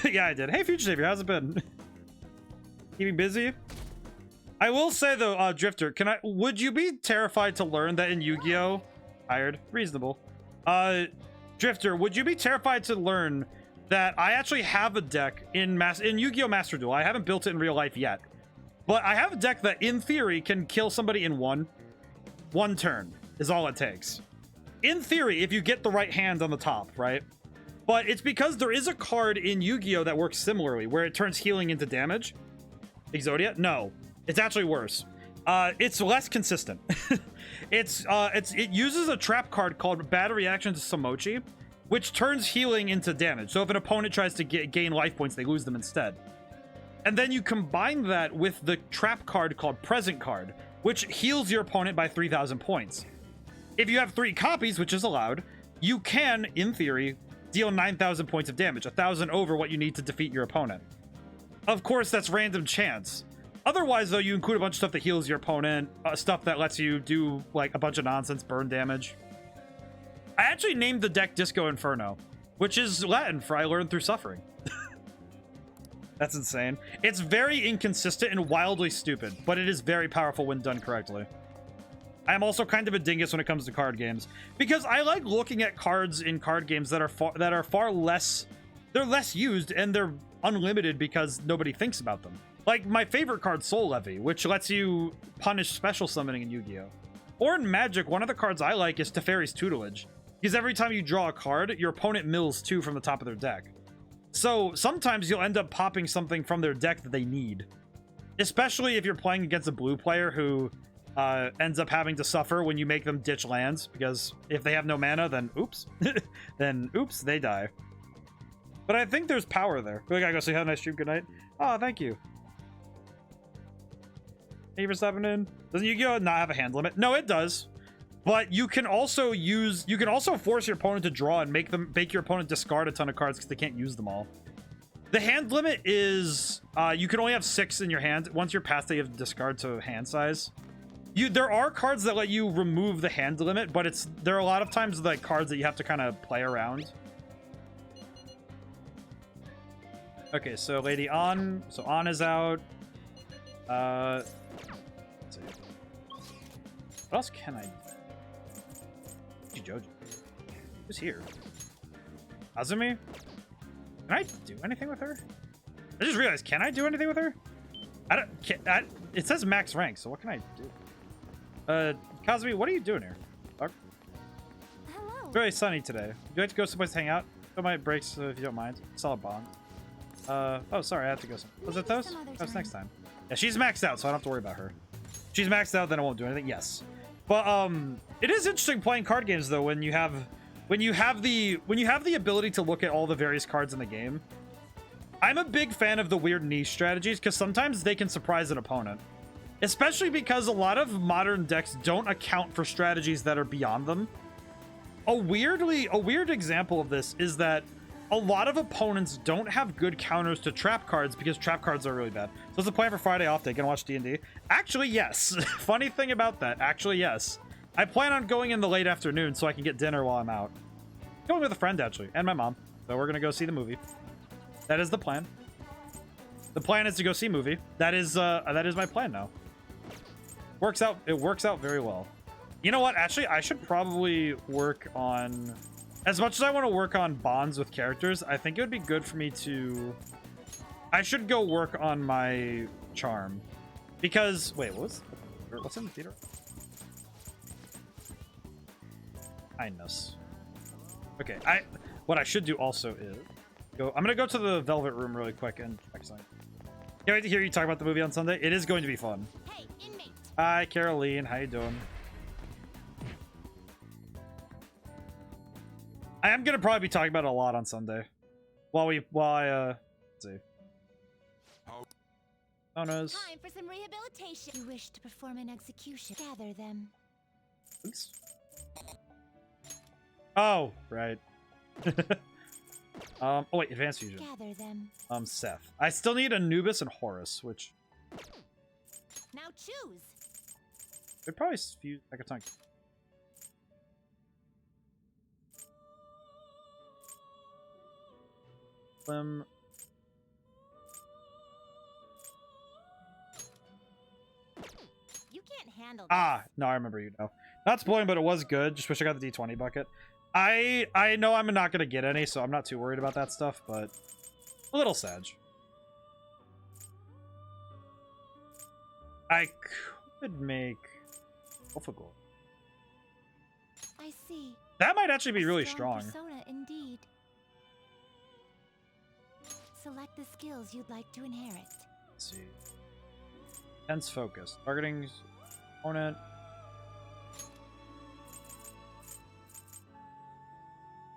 Yeah, I did. Hey, Future Savior, how's it been? Keeping busy? I will say though, Drifter, would you be terrified to learn that in Yu-Gi-Oh? Tired. Reasonable. Drifter, would you be terrified to learn that I actually have a deck in Yu-Gi-Oh! Master Duel? I haven't built it in real life yet. But I have a deck that, in theory, can kill somebody in one turn, is all it takes. In theory, if you get the right hand on the top, right? But it's because there is a card in Yu-Gi-Oh! That works similarly, where it turns healing into damage. Exodia? No. It's actually worse. It's less consistent. It uses a trap card called Bad Reaction to Samochi, which turns healing into damage. So if an opponent tries to gain life points, they lose them instead. And then you combine that with the trap card called Present Card, which heals your opponent by 3,000 points. If you have 3 copies, which is allowed, you can, in theory, deal 9,000 points of damage, 1,000 over what you need to defeat your opponent. Of course, that's random chance. Otherwise, though, you include a bunch of stuff that heals your opponent, stuff that lets you do, like, a bunch of nonsense, burn damage. I actually named the deck Disco Inferno, which is Latin for I learned through suffering. That's insane. It's very inconsistent and wildly stupid, but it is very powerful when done correctly. I am also kind of a dingus when it comes to card games, because I like looking at cards in card games that are far less... They're less used, and they're unlimited because nobody thinks about them. Like, my favorite card, Soul Levy, which lets you punish special summoning in Yu-Gi-Oh! Or in Magic, one of the cards I like is Teferi's Tutelage, because every time you draw a card, your opponent mills 2 from the top of their deck. So, sometimes you'll end up popping something from their deck that they need. Especially if you're playing against a blue player who ends up having to suffer when you make them ditch lands, because if they have no mana, then oops. Oops, they die. But I think there's power there. We gotta go say have a nice stream. Good night. Oh, thank you. Thank you for stopping in. Doesn't Yu-Gi-Oh! Not have a hand limit? No, it does. But you can also force your opponent to draw and make your opponent discard a ton of cards because they can't use them all. The hand limit is you can only have 6 in your hand. Once you're past that, you have to discard to hand size. There are cards that let you remove the hand limit, but there are a lot of times like cards that you have to kind of play around. Okay, so Lady On. So On is out. Let's see. What else can I do? Jojo. Who's here? Azumi? Can I do anything with her? I just realized, can I do anything with her? It says max rank, so what can I do? Kazumi, what are you doing here? Fuck. Hello. Very sunny today. Would you like to go someplace to hang out? Fill my breaks if you don't mind. Solid bond. Oh, sorry, I have to go. Was it those? That's next time. Yeah, she's maxed out, so I don't have to worry about her. She's maxed out, then I won't do anything. Yes. But it is interesting playing card games though when you have the ability to look at all the various cards in the game. I'm a big fan of the weird niche strategies because sometimes they can surprise an opponent. Especially because a lot of modern decks don't account for strategies that are beyond them. A weird example of this is that a lot of opponents don't have good counters to trap cards because trap cards are really bad. So it's a plan for Friday off day. Gonna watch D&D? Actually, yes. Funny thing about that. Actually, yes. I plan on going in the late afternoon so I can get dinner while I'm out. Going with a friend, actually, and my mom. So we're gonna go see the movie. That is the plan. The plan is to go see a movie. That is my plan now. It works out very well. You know what? Actually, I should probably work on... As much as I want to work on bonds with characters, I think it would be good for me to... I should go work on my charm. Because... Wait, what's in the theater? Kindness. Okay, what I should do also is... I'm gonna go to the Velvet Room really quick and check something. Can't wait to hear you talk about the movie on Sunday. It is going to be fun. Hey, inmate. Hi, Caroline. How you doing? I am gonna probably be talking about it a lot on Sunday. Let's see. Oh no. Time for some rehabilitation. You wish to perform an execution. Gather them. Oops. Oh, right. Oh wait, advanced fusion. Gather them. Seth. I still need Anubis and Horus, which Now choose. they'd probably fuse Ekatonic. You can't handle this. Ah, no, I remember you now. Not spoiling, but it was good. Just wish I got the D20 bucket. I know I'm not gonna get any, so I'm not too worried about that stuff, but a little sad. I could make Alphagor. I see. That might actually be really strong. Persona indeed. Select the skills you'd like to inherit. Let's see. Intense focus. Targeting opponent.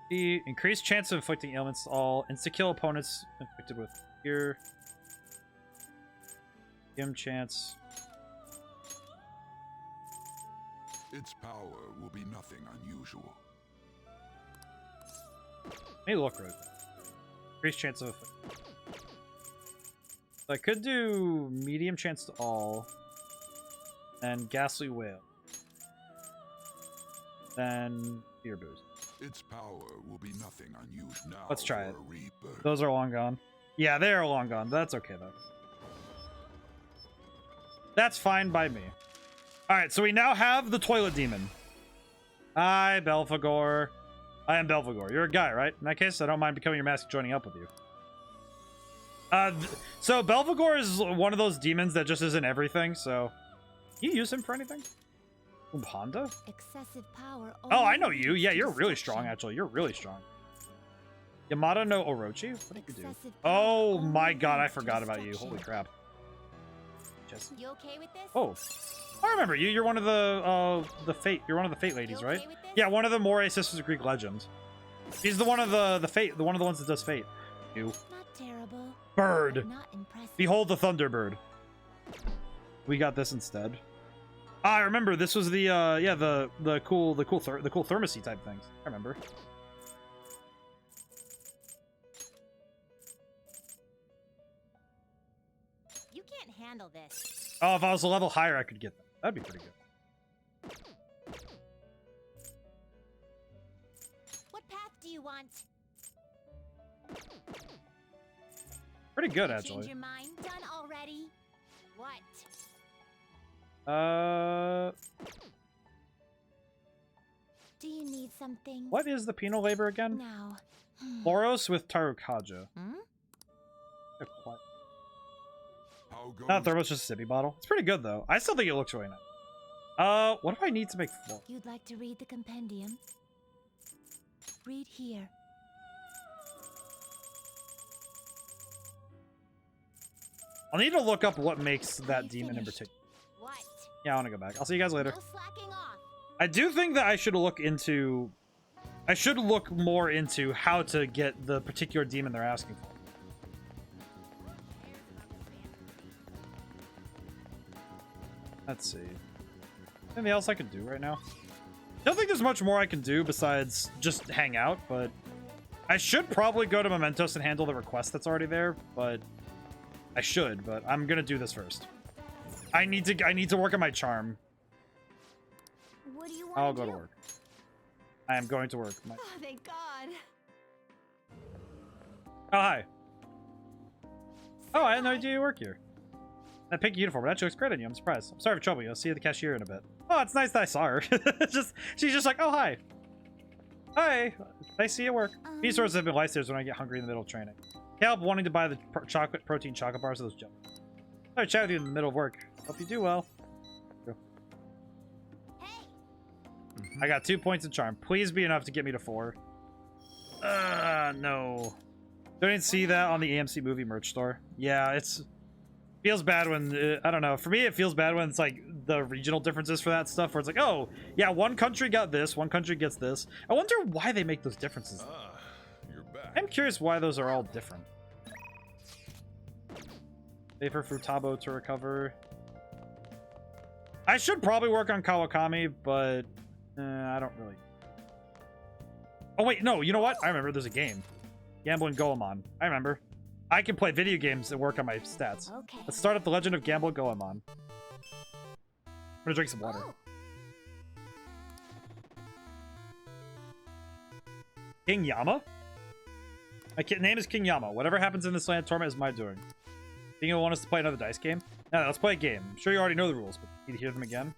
The increased chance of inflicting ailments to all. Insta-kill opponents inflicted with fear. Give him chance. Its power will be nothing unusual. May look right. Increased chance of... So I could do medium chance to all. Then Ghastly Whale. Then Fear Boost. Its power will be nothing unusual now. Let's try it. Reaper. Those are long gone. Yeah, they are long gone. That's okay, though. That's fine by me. Alright, so we now have the Toilet Demon. Hi, Belphegor. I am Belphegor. You're a guy, right? In that case, I don't mind becoming your mask joining up with you. So Belphegor is one of those demons that just isn't everything, so... Can you use him for anything? Umpanda? Excessive power. Oh, I know you. Yeah, you're really strong, actually. You're really strong. Yamada no Orochi? What did you do? Oh my god, I forgot about you. Holy crap. You okay with this? Oh, I remember you. You're one of the Fate. You're one of the Fate ladies, right? with this? Yeah, one of the Moray Sisters of Greek legend. She's the one of the Fate, one of the ones that does Fate. You. Not terrible. Bird. But not impressive. Behold the Thunderbird. We got this instead. Ah, I remember this was the yeah, the cool thermosy type things. I remember. You can't handle this. Oh, if I was a level higher, I could get them. That'd be pretty good. What path do you want? Pretty good, Change actually. your mind? Done already? What? Do you need something? What is the penal labor again? Now. Boros with Tarukaja. Hmm? Not thermos, just a sippy bottle. It's pretty good though. I still think it looks really nice. What do I need to make floor? You'd like to read the compendium? Read here. I'll need to look up what makes that demon in Finished. particular. What? Yeah, I want to go back. I'll see you guys later. No slacking off. I do think that I should look into... I should look more into how to get the particular demon they're asking for. Let's see. Anything else I can do right now? I don't think there's much more I can do besides just hang out, but... I should probably go to Mementos and handle the request that's already there, but... I should, but I'm gonna do this first. I need to work on my charm. What do you want I'll to go do? to work. I am going to work. Oh, thank God. Oh, hi. Oh, I had no idea you work here. That pink uniform, that actually looks great on you. I'm surprised. I'm sorry for troubling you. I'll see you at the cashier in a bit. Oh, it's nice that I saw her. She's just like, oh, hi. Hi. Nice to see you at work. These sorts have been lifesavers when I get hungry in the middle of training. Can't help wanting to buy the protein chocolate bars of those junk. Sorry to chat with you in the middle of work. Hope you do well. Hey. I got 2 points in charm. Please be enough to get me to 4. No. Don't see that on the AMC movie merch store. Yeah, it's feels bad when I don't know. For me, it feels bad when it's like the regional differences for that stuff, where it's like, oh yeah, one country got this, one country gets this. I wonder why they make those differences. You're back. I'm curious why those are all different. Wait for Futabo to recover. I should probably work on Kawakami, but I don't really. Oh wait, no, you know what? I remember there's a game. Gambling Goemon. I remember. I can play video games and work on my stats. Okay. Let's start up the Legend of Gambling Goemon. I'm gonna drink some water. Oh. King Yama? My name is King Yama. Whatever happens in this land tournament is my doing. Think you'll want us to play another dice game? No, let's play a game. I'm sure you already know the rules, but you need to hear them again.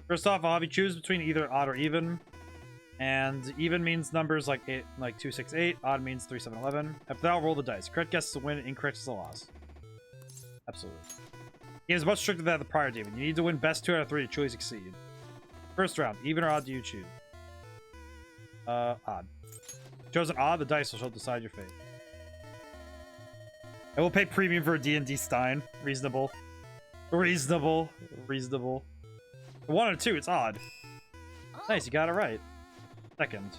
First off, I'll have you choose between either odd or even. And even means numbers like 2, 6, 8. Odd means 3, 7, 11. After that, I'll roll the dice. Correct guess is a win, incorrect is a loss. Absolutely. Game is much stricter than the prior demon. You need to win best 2 out of 3 to truly succeed. First round, even or odd do you choose? Odd. Chosen odd, the dice will decide your fate. I will pay premium for a D&D Stein. Reasonable. Reasonable. Reasonable. 1 and 2, it's odd. Nice, you got it right. Second.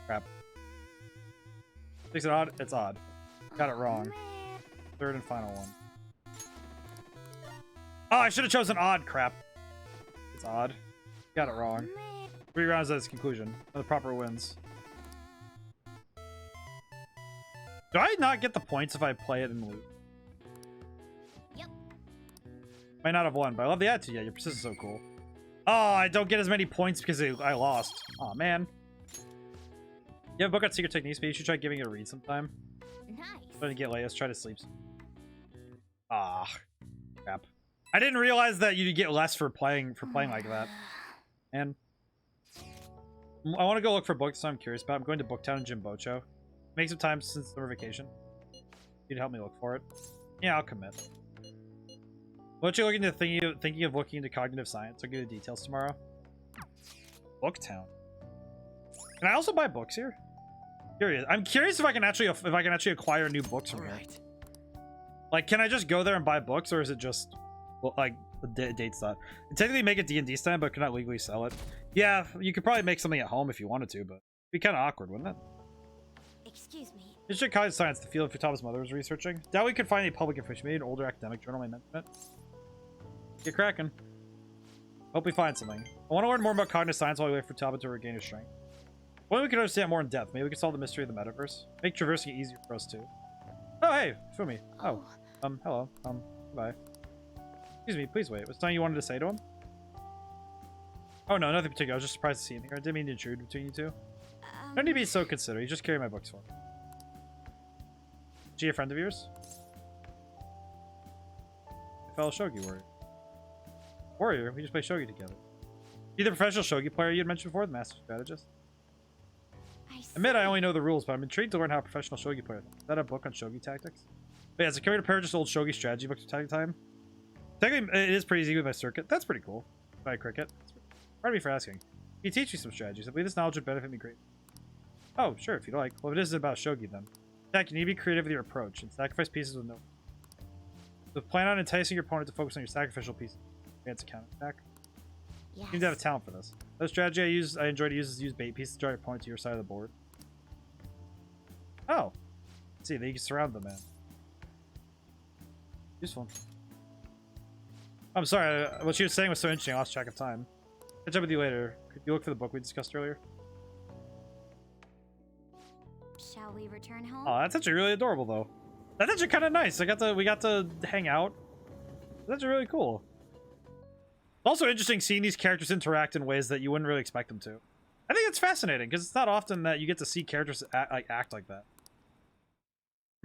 Crap. 6 and odd, it's odd. Got it wrong. Third and final one. Oh, I should have chosen odd. Crap. It's odd. Got it wrong. 3 rounds at its conclusion. The proper wins. Do I not get the points if I play it in loot? Yep. Might not have won, but I love the attitude. Yeah, your persistence is so cool. Oh, I don't get as many points because I lost. Oh man. You have a book on secret techniques, but you should try giving it a read sometime. Nice. Trying to get Leia's, try to sleep. Ah, crap. I didn't realize that you get less for playing like that. And I want to go look for books, so I'm curious about. I'm going to Booktown in Jimbocho. Make some time since summer vacation. You'd help me look for it. Yeah, I'll commit. What you looking to thinking of looking into cognitive science? I'll give you the details tomorrow. Booktown. Can I also buy books here? Curious. I'm curious if I can actually acquire new books from here. Like, can I just go there and buy books, or is it just like the date's that? Technically, make a D&D stand, but cannot legally sell it. Yeah, you could probably make something at home if you wanted to, but it'd be kind of awkward, wouldn't it? Excuse me. History of cognitive science, the field Futata's mother was researching. Doubt we could find any public information. Maybe an older academic journal may mention it. Get cracking. Hope we find something. I want to learn more about cognitive science while we wait for Futaba to regain his strength. When we can understand more in depth, maybe we can solve the mystery of the metaverse. Make traversing easier for us too. Oh, hey, Fumi. Oh, hello. Bye. Excuse me, please wait. Was something you wanted to say to him? Oh no, nothing particular. I was just surprised to see him here. I didn't mean to intrude between you two. Don't need to be so considerate. You just carry my books for me. Is she a friend of yours? A fellow shogi warrior. Warrior? We just play shogi together. You the professional shogi player you had mentioned before, the master strategist? Admit I only know the rules, but I'm intrigued to learn how a professional shogi player thinks. Is that a book on shogi tactics? But yeah, it's a carried a pair of just old shogi strategy books for time. Technically, it is pretty easy with my circuit. That's pretty cool. By cricket. Pardon me for asking. Can you teach me some strategies? I believe this knowledge would benefit me greatly. Oh, sure, if you like. Well, it is about shogi then. Attack, you need to be creative with your approach and sacrifice pieces with no. So plan on enticing your opponent to focus on your sacrificial piece. Advance a counter attack. Yes. You need to have a talent for this. The strategy I enjoy to use is use bait pieces to draw your opponent to your side of the board. Oh. Let's see, they can surround them, man. Useful. I'm sorry, what she was saying was so interesting, I lost track of time. Catch up with you later. Could you look for the book we discussed earlier? Shall we return home? Oh, that's actually really adorable, though. That's actually kind of nice. We got to hang out. That's actually really cool. Also interesting seeing these characters interact in ways that you wouldn't really expect them to. I think it's fascinating because it's not often that you get to see characters act like that.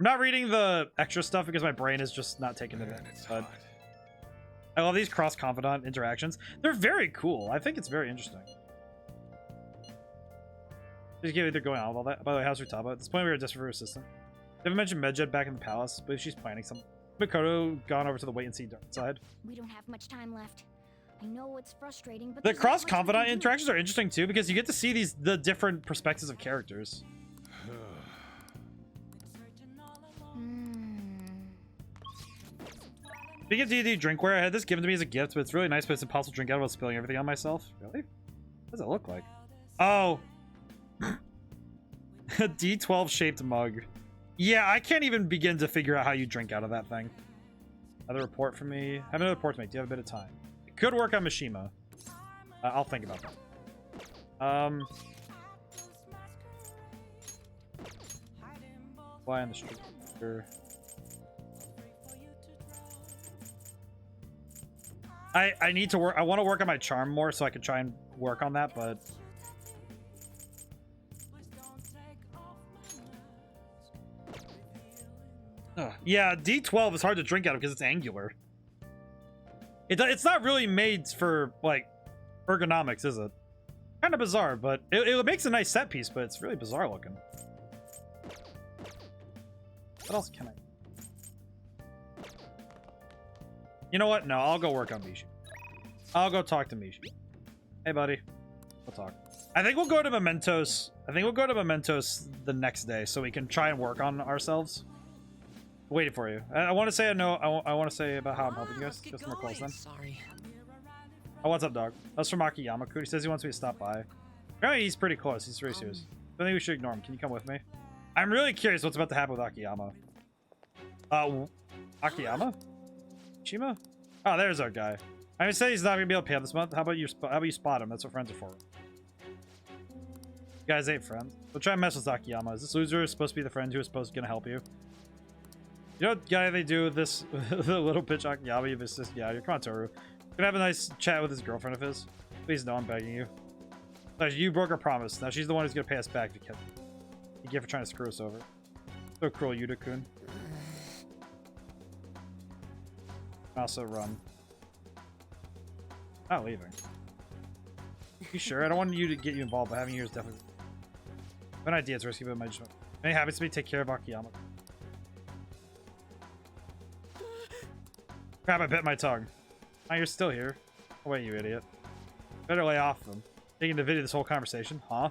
I'm not reading the extra stuff because my brain is just not taking it in. But I love these cross-confidant interactions. They're very cool. I think it's very interesting. Just get either going on with all that. By the way, how's Rutaba? At this point, we were desperate for her assistant. They haven't mentioned Medjed back in the palace, but if she's planning something. Makoto gone over to the wait-and-see dark side. We don't have much time left. I know it's frustrating, but the cross-confidant interactions are interesting too because you get to see the different perspectives of characters. Speaking of D&D drinkware, I had this given to me as a gift, but it's really nice, but it's impossible to drink out without spilling everything on myself. Really? What does it look like? Oh. A D12 shaped mug. Yeah, I can't even begin to figure out how you drink out of that thing. Another report from me. I have another report to make. Do you have a bit of time? It could work on Mishima. I'll think about that. Fly on the street. Sure. I need to work. I want to work on my charm more so I can try and work on that, but yeah, D12 is hard to drink out of because it's angular. It's not really made for like ergonomics, is it? Kind of bizarre, but it makes a nice set piece, but it's really bizarre looking. What else can I? You know what? No, I'll go work on Mishi. I'll go talk to Mishi. Hey, buddy. We'll talk. I think we'll go to Mementos. I think we'll go to Mementos the next day so we can try and work on ourselves. Waiting for you. I want to say I want to say about how I'm helping you guys. Just more calls then. Sorry. Oh, what's up, dog? That's from Akiyama-kun. He says he wants me to stop by. Apparently, he's pretty close. He's really serious. I think we should ignore him. Can you come with me? I'm really curious what's about to happen with Akiyama. Akiyama? Shima? Oh, there's our guy. I mean, say he's not gonna be able to pay up this month. How about you spot him? That's what friends are for. You guys ain't friends. We'll try and mess with Akiyama. Is this loser supposed to be the friend who is supposed to gonna help you? You know what guy they do with this the little bitch Akiyama? You've assisted. Yeah, come on, Toru. Gonna have a nice chat with his girlfriend of his. Please no, I'm begging you. You broke our promise. Now she's the one who's gonna pay us back if you get for trying to screw us over. So cruel, Yuta-kun. Also run. Not leaving. You sure? I don't want you to get you involved, but having you is definitely an idea. It's risky, but my judgment. Any happens to me, take care of Akiyama. Crap, I bit my tongue. Oh, you're still here. Oh, wait, you idiot. Better lay off them. Taking the video this whole conversation, huh?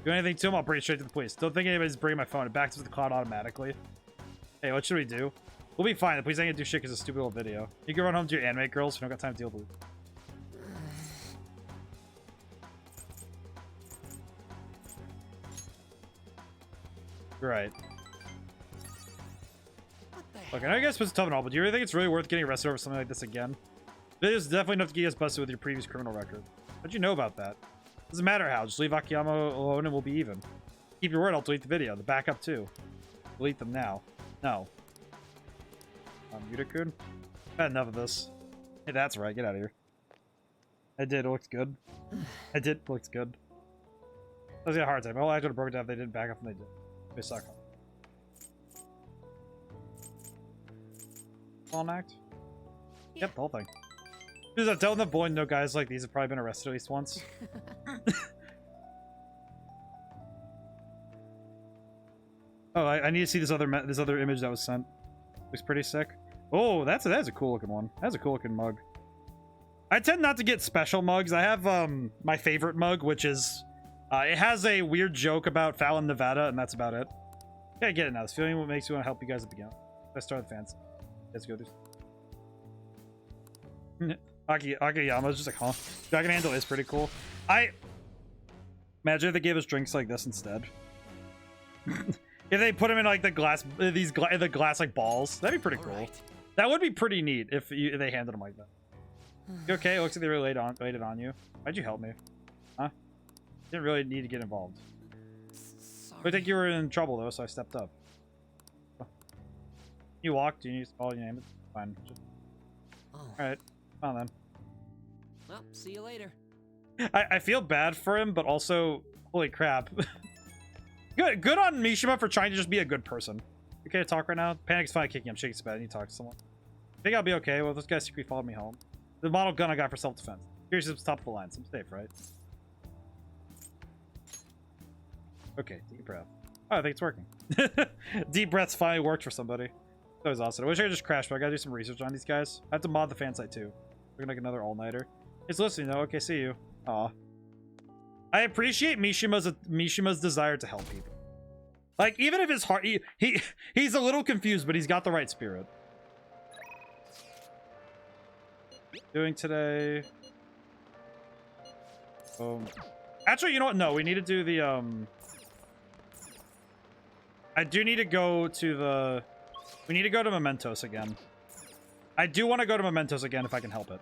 Do anything to him, I'll bring it straight to the police. Don't think anybody's bringing my phone. It backs up to the cloud automatically. Hey, what should we do? We'll be fine. The police ain't gonna do shit because it's a stupid little video. You can run home to your anime girls if you don't got time to deal with it. Right. Look, I know you guys supposed to tell them all, but do you really think it's really worth getting arrested over something like this again? Video's definitely enough to get you guys busted with your previous criminal record. How'd you know about that? Doesn't matter how. Just leave Akiyama alone and we'll be even. Keep your word, I'll delete the video. The backup too. Delete them now. No. Yuta-kun? I've had enough of this. Hey, that's right. Get out of here. I did. It looks good. I did. It looks good. I was getting a hard time. My whole act would have broken down if they didn't back up and they did. They suck. All act? Yeah. Yep, the whole thing. Because I've dealt with boy, no guys like these have probably been arrested at least once. Oh, I need to see this other image that was sent. Looks pretty sick. Oh, that's a cool looking one. That's a cool looking mug. I tend not to get special mugs. I have my favorite mug, which is It has a weird joke about Fallon, Nevada, and that's about it. Yeah, I get it now. This feeling what makes you want to help you guys at the beginning. Let's start the fans. Let's go through. Akiyama's just like, huh? Dragon Handle is pretty cool. I imagine if they gave us drinks like this instead. If they put them in like the glass, the glass like balls, that'd be pretty cool. Right. That would be pretty neat if they handed them like that. You okay? It looks like they really laid it on you. Why'd you help me? Huh? Didn't really need to get involved. I think you were in trouble though, so I stepped up. You walked. Do you need to call your name? It's fine. Just... Oh. All right. Well then. Well, see you later. I feel bad for him, but also, holy crap. Good on Mishima for trying to just be a good person. You okay to talk right now? Panic's finally kicking him. Shaking his bed. I need to talk to someone. I think I'll be okay. Well, this guy secretly followed me home. The model gun I got for self-defense. Here's the top of the line, so I'm safe, right? Okay, deep breath. Oh, I think it's working. Deep breaths finally worked for somebody. That was awesome. I wish I could just crash, but I gotta do some research on these guys. I have to mod the fan site too. Looking like another all-nighter. It's listening though. Okay, see you. Aw. I appreciate Mishima's desire to help people. Like, even if his heart, he's a little confused, but he's got the right spirit. Doing today. Actually, you know what? No, we need to do the I do need to go to the. We need to go to Mementos again. I do want to go to Mementos again if I can help it.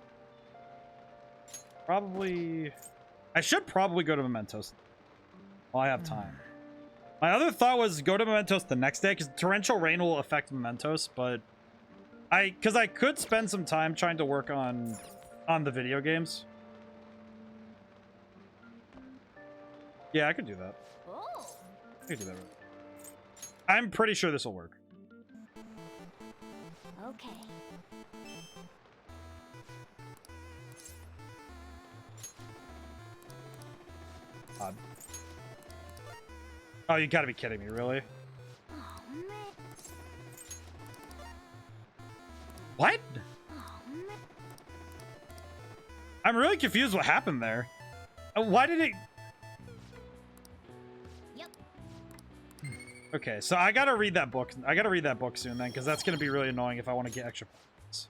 Probably. I should probably go to Mementos while I have time. My other thought was go to Mementos the next day because torrential rain will affect Mementos, but because I could spend some time trying to work on the video games. Yeah, I could do that. Oh. I could do that. I'm pretty sure this will work. Okay. Odd. Oh, you gotta be kidding me, really? Oh man. What? Oh man. I'm really confused what happened there. Why did it... Yep. Okay, so I gotta read that book. I gotta read that book soon then, because that's gonna be really annoying if I want to get extra points.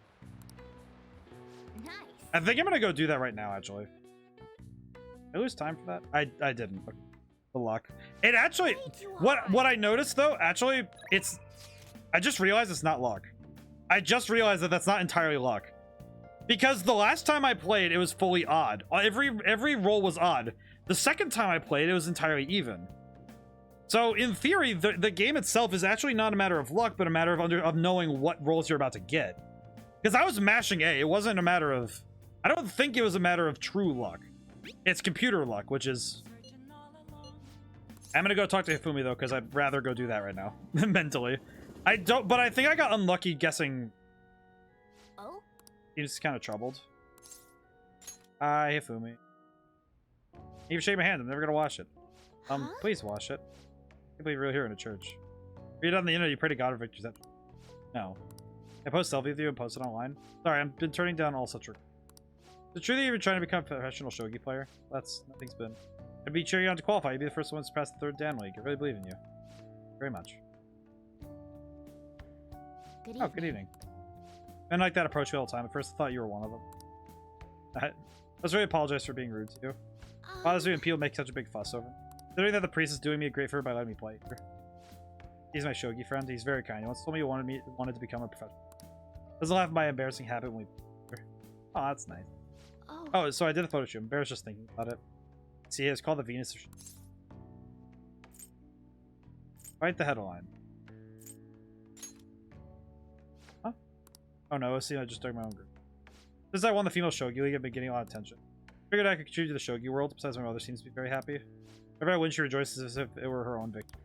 Nice. I think I'm gonna go do that right now, actually. Did I lose time for that? I didn't. The luck. It actually... What I noticed, though, actually, it's... I just realized it's not luck. I just realized that that's not entirely luck. Because the last time I played, it was fully odd. Every roll was odd. The second time I played, it was entirely even. So, in theory, the game itself is actually not a matter of luck, but a matter of knowing what rolls you're about to get. Because I was mashing A. It wasn't a matter of... I don't think it was a matter of true luck. It's computer luck, which is... I'm gonna go talk to Hifumi, though, because I'd rather go do that right now. Mentally. But I think I got unlucky guessing... Oh? He's kind of troubled. Hi, Hifumi. You shake my hand. I'm never gonna wash it. Huh? Please wash it. I can't believe you're really here in a church. Read on the internet. You pray to God for victories. No. I post selfie with you and post it online. Sorry, I've been turning down all such. The truth that you've been trying to become a professional shogi player. Nothing's been. I'd be cheering you on to qualify. You'd be the first ones to pass the 3rd Dan League. I really believe in you. Very much. Good evening. Oh, good evening. Men like that approach me all the time. At first, I thought you were one of them. I was really apologize for being rude to you. Bothers me when people make such a big fuss over. Considering that the priest is doing me a great favor by letting me play here. He's my shogi friend. He's very kind. He once told me he wanted to become a professional. Doesn't laugh at my embarrassing habit when we. Oh, that's nice. Oh, so I did a photo shoot. I'm embarrassed just thinking about it. See, it's called the Venus. Write the headline. Huh? Oh no, see, I just dug my own group. Since I won the female shogi league, I've been getting a lot of attention. Figured I could contribute to the shogi world. Besides, my mother seems to be very happy. Whenever I win, she rejoices as if it were her own victory.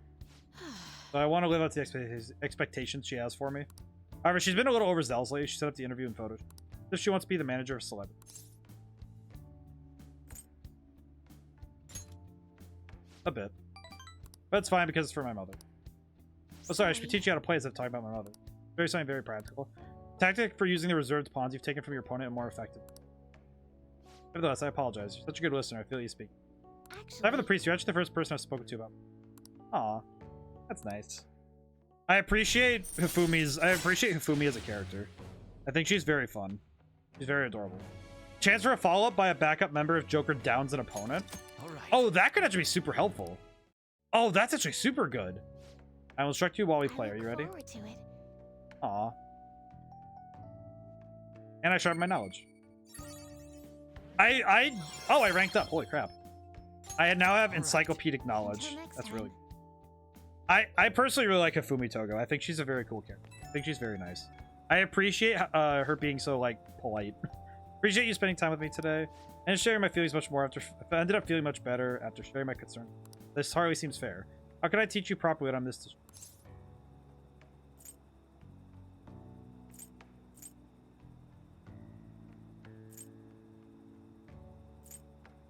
So I want to live up to the expectations she has for me. However, she's been a little overzealous lately. She set up the interview and photos. If she wants to be the manager of celebrity. A bit. But it's fine because it's for my mother. Oh, sorry, I should be teaching you how to play as if talking about my mother. Something very practical. Tactic for using the reserved pawns you've taken from your opponent and more effective. Nevertheless, I apologize. You're such a good listener. I feel you speak. Actually, Time for the priest. You're actually the first person I've spoken to about. Aw, that's nice. I appreciate Hifumi as a character. I think she's very fun. She's very adorable. Chance for a follow-up by a backup member if Joker downs an opponent. All right. Oh, that could actually be super helpful. Oh, that's actually super good. I will instruct you while we play. Are you ready? Forward to it. Aw. And I sharpened my knowledge. I ranked up. Holy crap. I now have encyclopedic knowledge. Until next That's time. really cool. I personally really like Hifumi Togo. I think she's a very cool character. I think she's very nice. I appreciate her being so, like, polite. Appreciate you spending time with me today and sharing my feelings much more after I ended up feeling much better after sharing my concern. This hardly seems fair. How can I teach you properly when I'm this?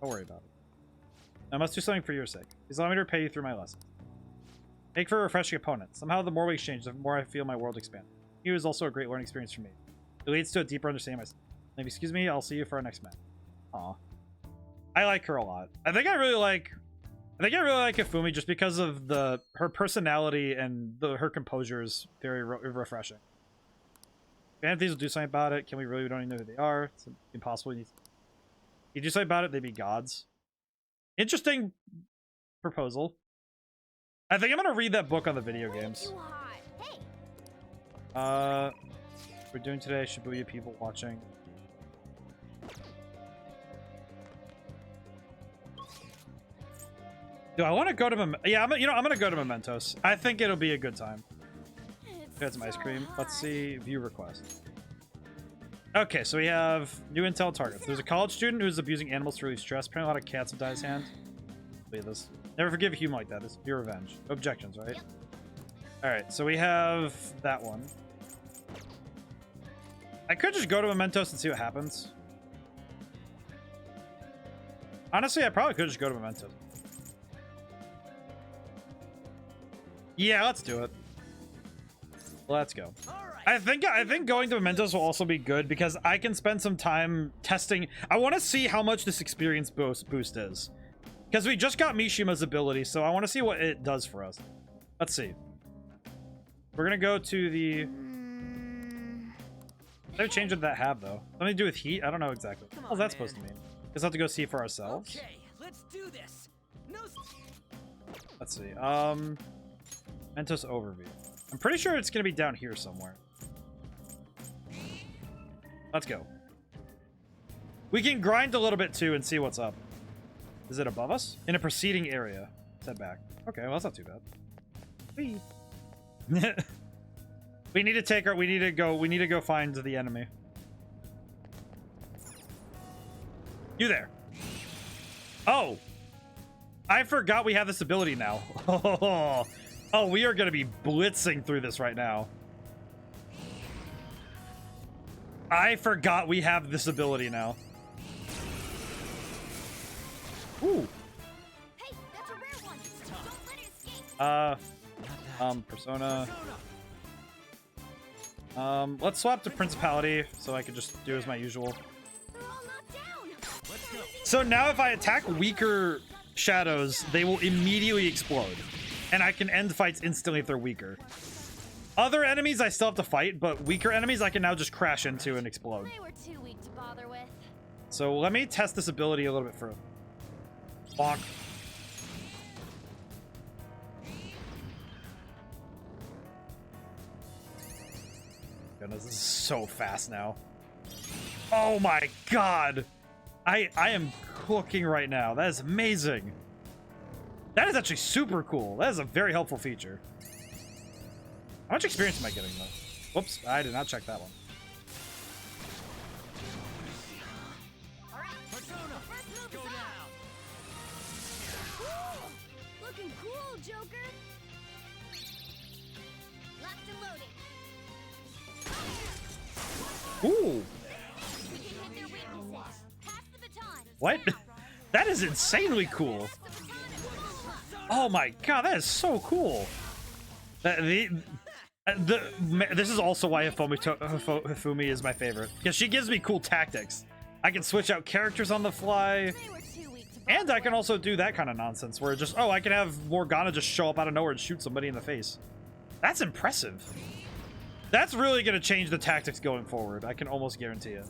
Don't worry about it. I must do something for your sake. Please allow me to repay you through my lesson. Make for a refreshing opponent. Somehow the more we exchange, the more I feel my world expand. You is also a great learning experience for me. It leads to a deeper understanding of myself. Maybe excuse me, I'll see you for our next match. Aw. I like her a lot. I think I really like Hifumi just because of her personality and her composure is very refreshing. Fantasies will do something about it. Can we really? We don't even know who they are. It's impossible. You do something about it, they'd be gods. Interesting proposal. I think I'm gonna read that book on the video games. Too hot. Hey, We're doing today Shibuya people watching. Do I want to go to yeah, I'm gonna go to Mementos. I think it'll be a good time. Got some ice cream. Let's see view request. Okay, so we have new intel targets. There's a college student who's abusing animals to release stress. Apparently a lot of cats have died his hand. Look at this. Never forgive a human like that. It's pure revenge. No objections, right? Yep. Alright, so we have that one. I could just go to Mementos and see what happens. Honestly, I probably could just go to Mementos. Yeah, let's do it. Let's go. I think going to Mementos will also be good because I can spend some time testing. I want to see how much this experience boost is. Because we just got Mishima's ability, so I want to see what it does for us. Let's see. We're going to go to the... What change did that have, though? Something to do with heat? I don't know exactly. What's that supposed to mean? Just have to go see for ourselves? Okay, let's do this. No. Let's see. Mentos overview. I'm pretty sure it's going to be down here somewhere. Let's go. We can grind a little bit, too, and see what's up. Is it above us? In a preceding area. Set back. Okay, well, that's not too bad. Whee. We need to go find the enemy. You there. Oh. I forgot we have this ability now. Oh, we are going to be blitzing through this right now. I forgot we have this ability now. Ooh. Hey, that's a rare one. Don't let it escape. Persona. Let's swap to Principality so I can just do as my usual. They're all knocked down. So now if I attack weaker shadows, they will immediately explode. And I can end fights instantly if they're weaker. Other enemies I still have to fight, but weaker enemies I can now just crash into and explode. They were too weak to bother with. So let me test this ability a little bit further. Bonk. Goodness, this is so fast now. Oh my god! I am cooking right now. That is amazing. That is actually super cool. That is a very helpful feature. How much experience am I getting, though? Whoops, I did not check that one. Persona, go down. Woo! Looking cool, Joker. Locked and loaded. Ooh! We can hit their weaknesses. Pass the baton. What? That is insanely cool. Oh my god, that is so cool. This is also why Hifumi is my favorite. Because she gives me cool tactics. I can switch out characters on the fly. They were too weak to And I can also do that kind of nonsense where just, oh, I can have Morgana just show up out of nowhere and shoot somebody in the face. That's impressive. That's really going to change the tactics going forward. I can almost guarantee it.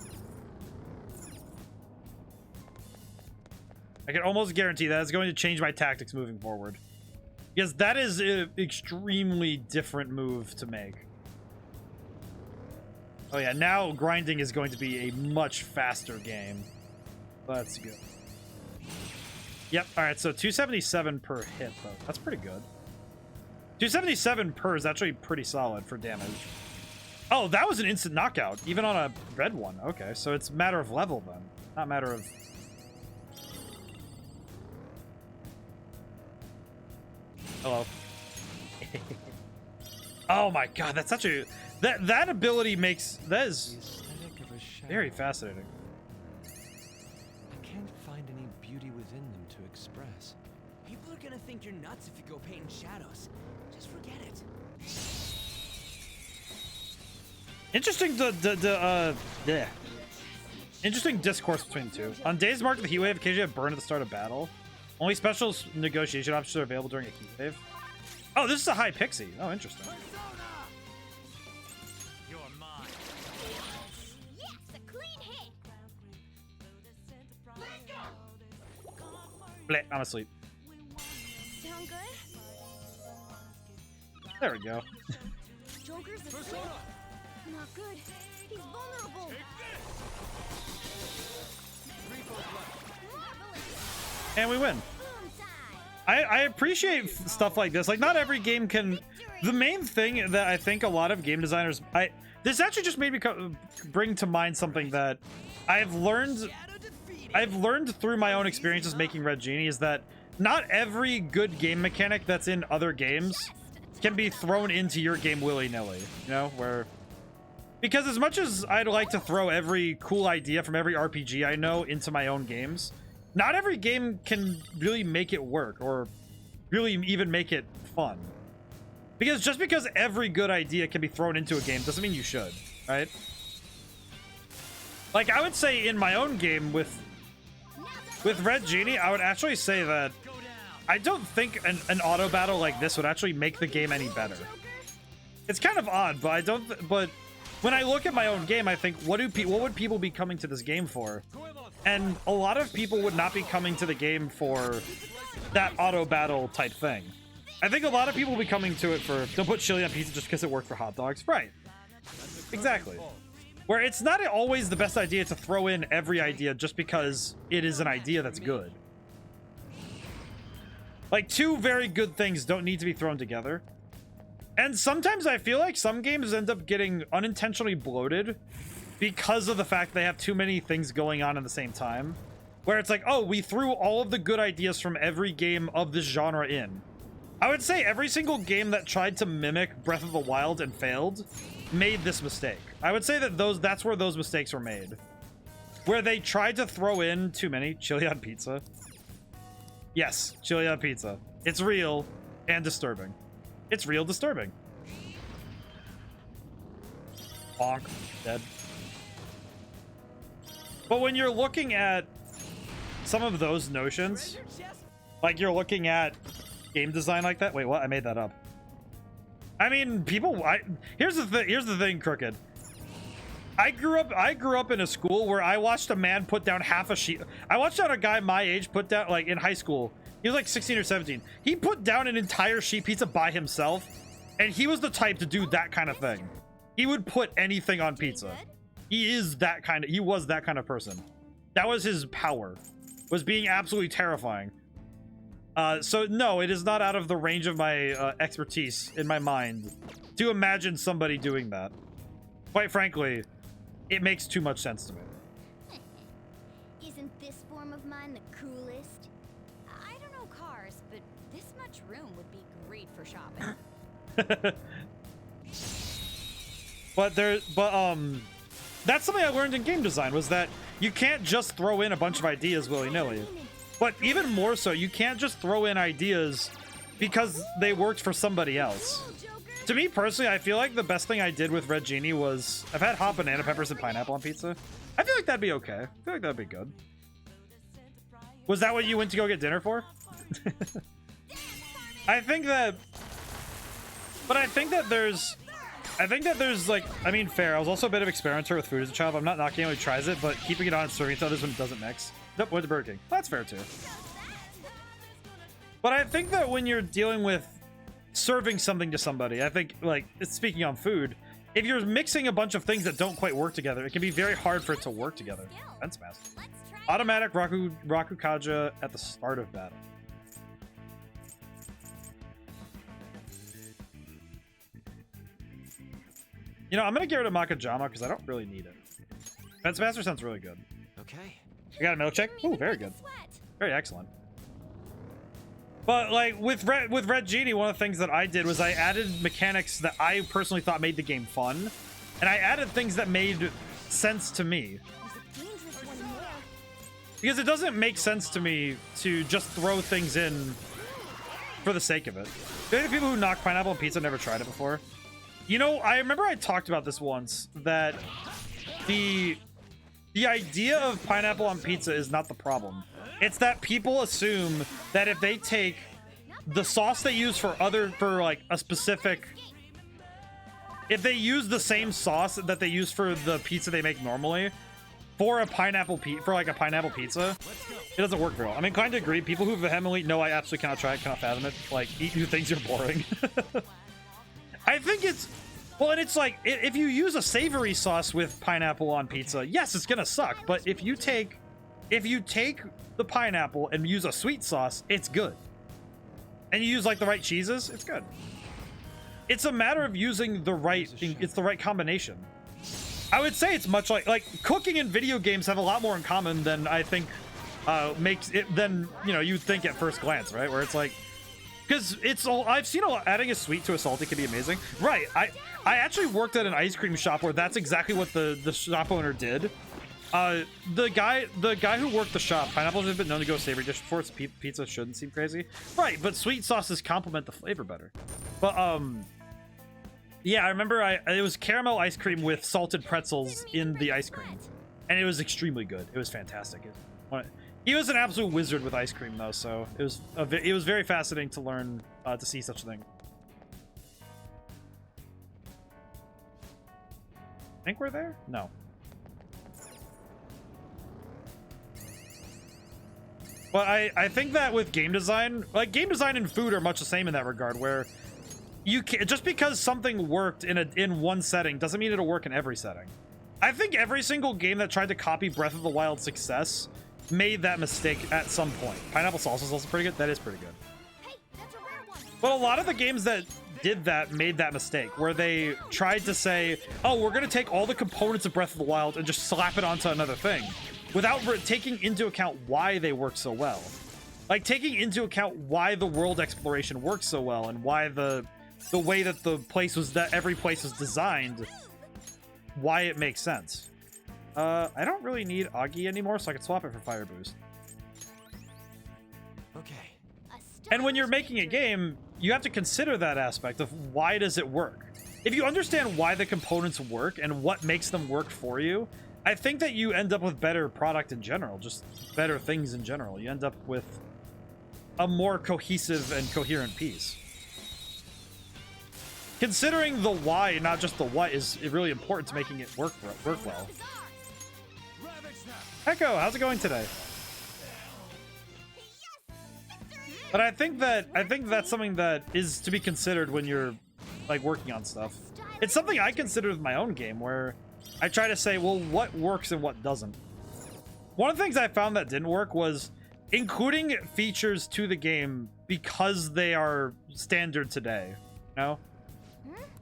I can almost guarantee that it's going to change my tactics moving forward. Because that is an extremely different move to make. Oh yeah, now grinding is going to be a much faster game. Let's go. Yep, alright, so 277 per hit, though. That's pretty good. 277 per is actually pretty solid for damage. Oh, that was an instant knockout, even on a red one. Okay, so it's a matter of level, then. Not matter of... Hello. Oh my god, that's such a... That ability makes... That is very fascinating. I can't find any beauty within them to express. People are gonna think you're nuts if you go painting shadows. Just forget it. Interesting interesting discourse between the two. On days marked with the heatwave, occasionally have burn at the start of battle. Only special negotiation options are available during a heatwave. Oh, this is a high pixie. Oh, interesting. You're mine. Yes, a clean hit. Bleh, I'm asleep. Sound good? There we go. Joker's asleep. Not good. He's vulnerable. Marvelous. And we win. Boom time. I appreciate stuff like this. Like, not every game can... The main thing that I think a lot of game designers... This actually just made me bring to mind something that I've learned through my own experiences making Red Genie, is that not every good game mechanic that's in other games can be thrown into your game willy-nilly. You know, where... Because as much as I'd like to throw every cool idea from every RPG I know into my own games, not every game can really make it work or really even make it fun. Because just because every good idea can be thrown into a game doesn't mean you should, right? Like, I would say in my own game with Red Genie, I would actually say that I don't think an auto battle like this would actually make the game any better. It's kind of odd, but I don't... But when I look at my own game, I think, what would people be coming to this game for? And a lot of people would not be coming to the game for that auto battle type thing. I think a lot of people will be coming to it for, don't put chili on pizza just because it worked for hot dogs. Right. Exactly. Where it's not always the best idea to throw in every idea just because it is an idea that's good. Like, two very good things don't need to be thrown together. And sometimes I feel like some games end up getting unintentionally bloated because of the fact they have too many things going on at the same time. Where it's like, oh, we threw all of the good ideas from every game of this genre in. I would say every single game that tried to mimic Breath of the Wild and failed made this mistake. I would say that that's where those mistakes were made. Where they tried to throw in too many. Chili on pizza. Yes, chili on pizza. It's real and disturbing. It's real disturbing. Bonk. Dead. But when you're looking at some of those notions, like you're looking at game design like that. Wait, what? I made that up. I mean, people... Here's the thing, Crooked. I grew up in a school where I watched a man put down half a sheet. I watched out a guy my age put down, like, in high school. He was like 16 or 17. He put down an entire sheet pizza by himself, and he was the type to do that kind of thing. He would put anything on pizza. He was that kind of person. That was his power. Was being absolutely terrifying. So no, it is not out of the range of my expertise in my mind to imagine somebody doing that. Quite frankly, it makes too much sense to me. Isn't this form of mine the coolest? I don't know cars, but this much room would be great for shopping. But that's something I learned in game design, was that you can't just throw in a bunch of ideas willy-nilly. But even more so, you can't just throw in ideas because they worked for somebody else. To me personally, I feel like the best thing I did with Red Genie was... I've had hot banana peppers and pineapple on pizza. I feel like that'd be okay. I feel like that'd be good. Was that what you went to go get dinner for? I think that there's like, I mean, fair. I was also a bit of experimenter with food as a child. I'm not knocking anyone who tries it, but keeping it on and serving others when it doesn't mix. Nope, went to Burger King. That's fair too. But I think that when you're dealing with serving something to somebody, I think, like, speaking on food, if you're mixing a bunch of things that don't quite work together, it can be very hard for it to work together. Fence master. Automatic Rakukaja at the start of battle. You know, I'm gonna get rid of Makajama because I don't really need it. Fence master sounds really good. Okay. You got a milkshake? Ooh, very good. Very excellent. But like with Red Genie, one of the things that I did was I added mechanics that I personally thought made the game fun, and I added things that made sense to me. Because it doesn't make sense to me to just throw things in for the sake of it. There are people who knock pineapple on pizza, never tried it before. You know, I remember I talked about this once, that the idea of pineapple on pizza is not the problem. It's that people assume that if they take the sauce they use for like a specific, if they use the same sauce that they use for the pizza they make normally for a pineapple pizza, it doesn't work very well. I'm inclined to agree. People who vehemently no, I absolutely cannot try it, cannot fathom it, like, eat new things, you're boring. I think it's, well, and it's like, if you use a savory sauce with pineapple on pizza, yes, it's gonna suck. But if you take the pineapple and use a sweet sauce, it's good. And you use like the right cheeses, it's good. It's a matter of using the right thing. It's the right combination. I would say it's much like cooking and video games have a lot more in common than I think makes it, than, you know, you think at first glance, right? Where it's like, because it's all, I've seen adding a sweet to a salty can be amazing, right? I actually worked at an ice cream shop where that's exactly what the shop owner did. The guy who worked the shop, pineapples have been known to go savory dish before. Its pizza shouldn't seem crazy, right? But sweet sauces complement the flavor better. But yeah, I remember it was caramel ice cream with salted pretzels in the ice cream, and it was extremely good. It was fantastic. He was an absolute wizard with ice cream, though, so it was very fascinating to learn to see such a thing. Think we're there? No. But I think that with game design, like game design and food are much the same in that regard, where you can't, just because something worked in one setting doesn't mean it'll work in every setting. I think every single game that tried to copy Breath of the Wild's success made that mistake at some point. Pineapple sauce is also pretty good. That is pretty good. Hey, that's a rare one. But a lot of the games that did that made that mistake, where they tried to say, oh, we're going to take all the components of Breath of the Wild and just slap it onto another thing, without taking into account why they work so well. Like taking into account why the world exploration works so well, and why the way that every place was designed, why it makes sense. I don't really need Augie anymore, so I can swap it for Fire Boost. Okay. And when you're making a game, you have to consider that aspect of why does it work. If you understand why the components work and what makes them work for you, I think that you end up with better product in general, just better things in general. You end up with a more cohesive and coherent piece. Considering the why, not just the what, is really important to making it work well. Echo, how's it going today? But I think that's something that is to be considered when you're like working on stuff. It's something I consider with my own game, where I try to say, well, what works and what doesn't. One of the things I found that didn't work was including features to the game because they are standard today. You know?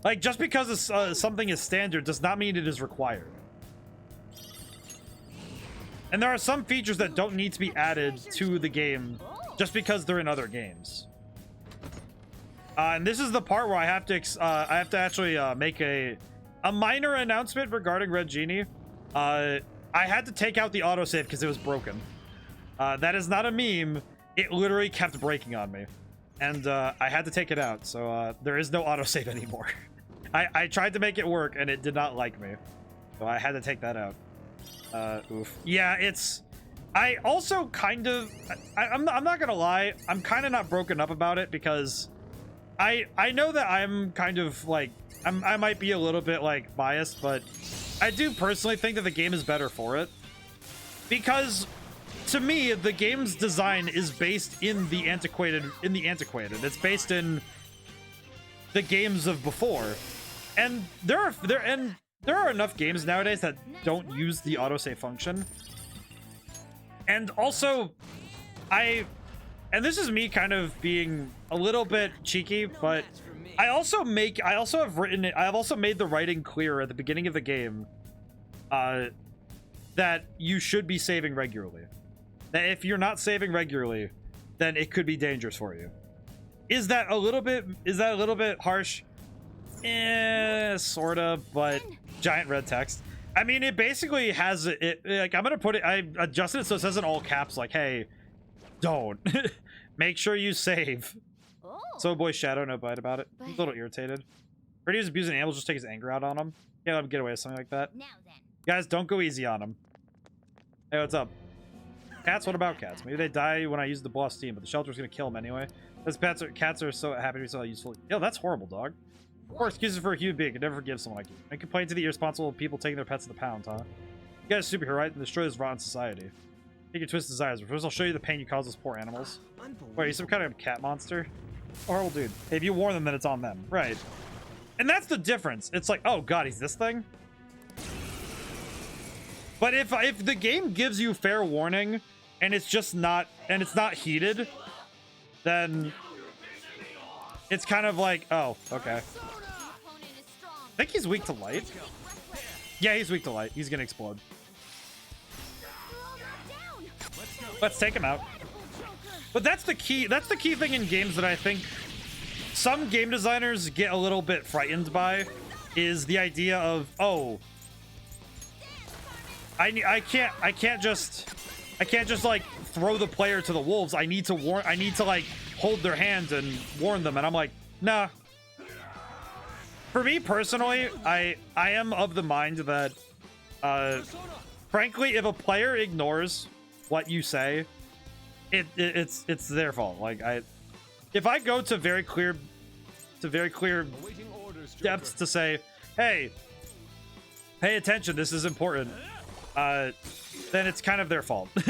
Like, just because something is standard does not mean it is required. And there are some features that don't need to be added to the game just because they're in other games. And this is the part where I have to actually make a minor announcement regarding Red Genie. I had to take out the autosave because it was broken. That is not a meme. It literally kept breaking on me. And I had to take it out, so there is no autosave anymore. I tried to make it work, and it did not like me. So I had to take that out. Oof. Yeah, I also kind of, I'm not gonna lie, I'm kind of not broken up about it because I know that I'm kind of like, I might be a little bit like biased, but I do personally think that the game is better for it. Because to me, the game's design is based in the antiquated, It's based in the games of before. And there are enough games nowadays that don't use the autosave function. And also, and this is me kind of being a little bit cheeky, but I have also made the writing clear at the beginning of the game that you should be saving regularly. That if you're not saving regularly, then it could be dangerous for you. Is that a little bit harsh? Sorta, but giant red text. I mean, it basically has it, like, I'm gonna put it, I adjusted it so it says in all caps, like, hey, don't. Make sure you save. Oh. So boy Shadow, no bite about it. He's a little irritated. Heard he was abusing animals, just take his anger out on him. Yeah, let him get away with something like that. Now then. Guys, don't go easy on him. Hey, what's up? Cats? What about cats? Maybe they die when I use the boss team, but the shelter's gonna kill them anyway. Those cats are so happy to be so useful. Yo, that's horrible, dog. Or excuses for a human being. Could never forgive someone like you. And complain to the irresponsible people taking their pets to the pound, huh? You guys are superhero, right? And destroy this rotten society. Take your twisted desires. But first, I'll show you the pain you cause those poor animals. Wait, are you some kind of cat monster? Horrible dude. Hey, if you warn them, then it's on them. Right. And that's the difference. It's like, oh god, he's this thing? But if the game gives you fair warning, and it's just not, and it's not heated, then it's kind of like, oh, okay. I think he's weak to light. Yeah, he's weak to light. He's gonna explode. Let's take him out. But that's the key thing in games that I think some game designers get a little bit frightened by, is the idea of, oh, I can't just like throw the player to the wolves. I need to like hold their hand and warn them. And I'm like, nah. For me personally, I am of the mind that frankly, if a player ignores what you say, it's their fault. Like, if I go to very clear depths to say, hey, pay attention, this is important, then it's kind of their fault. I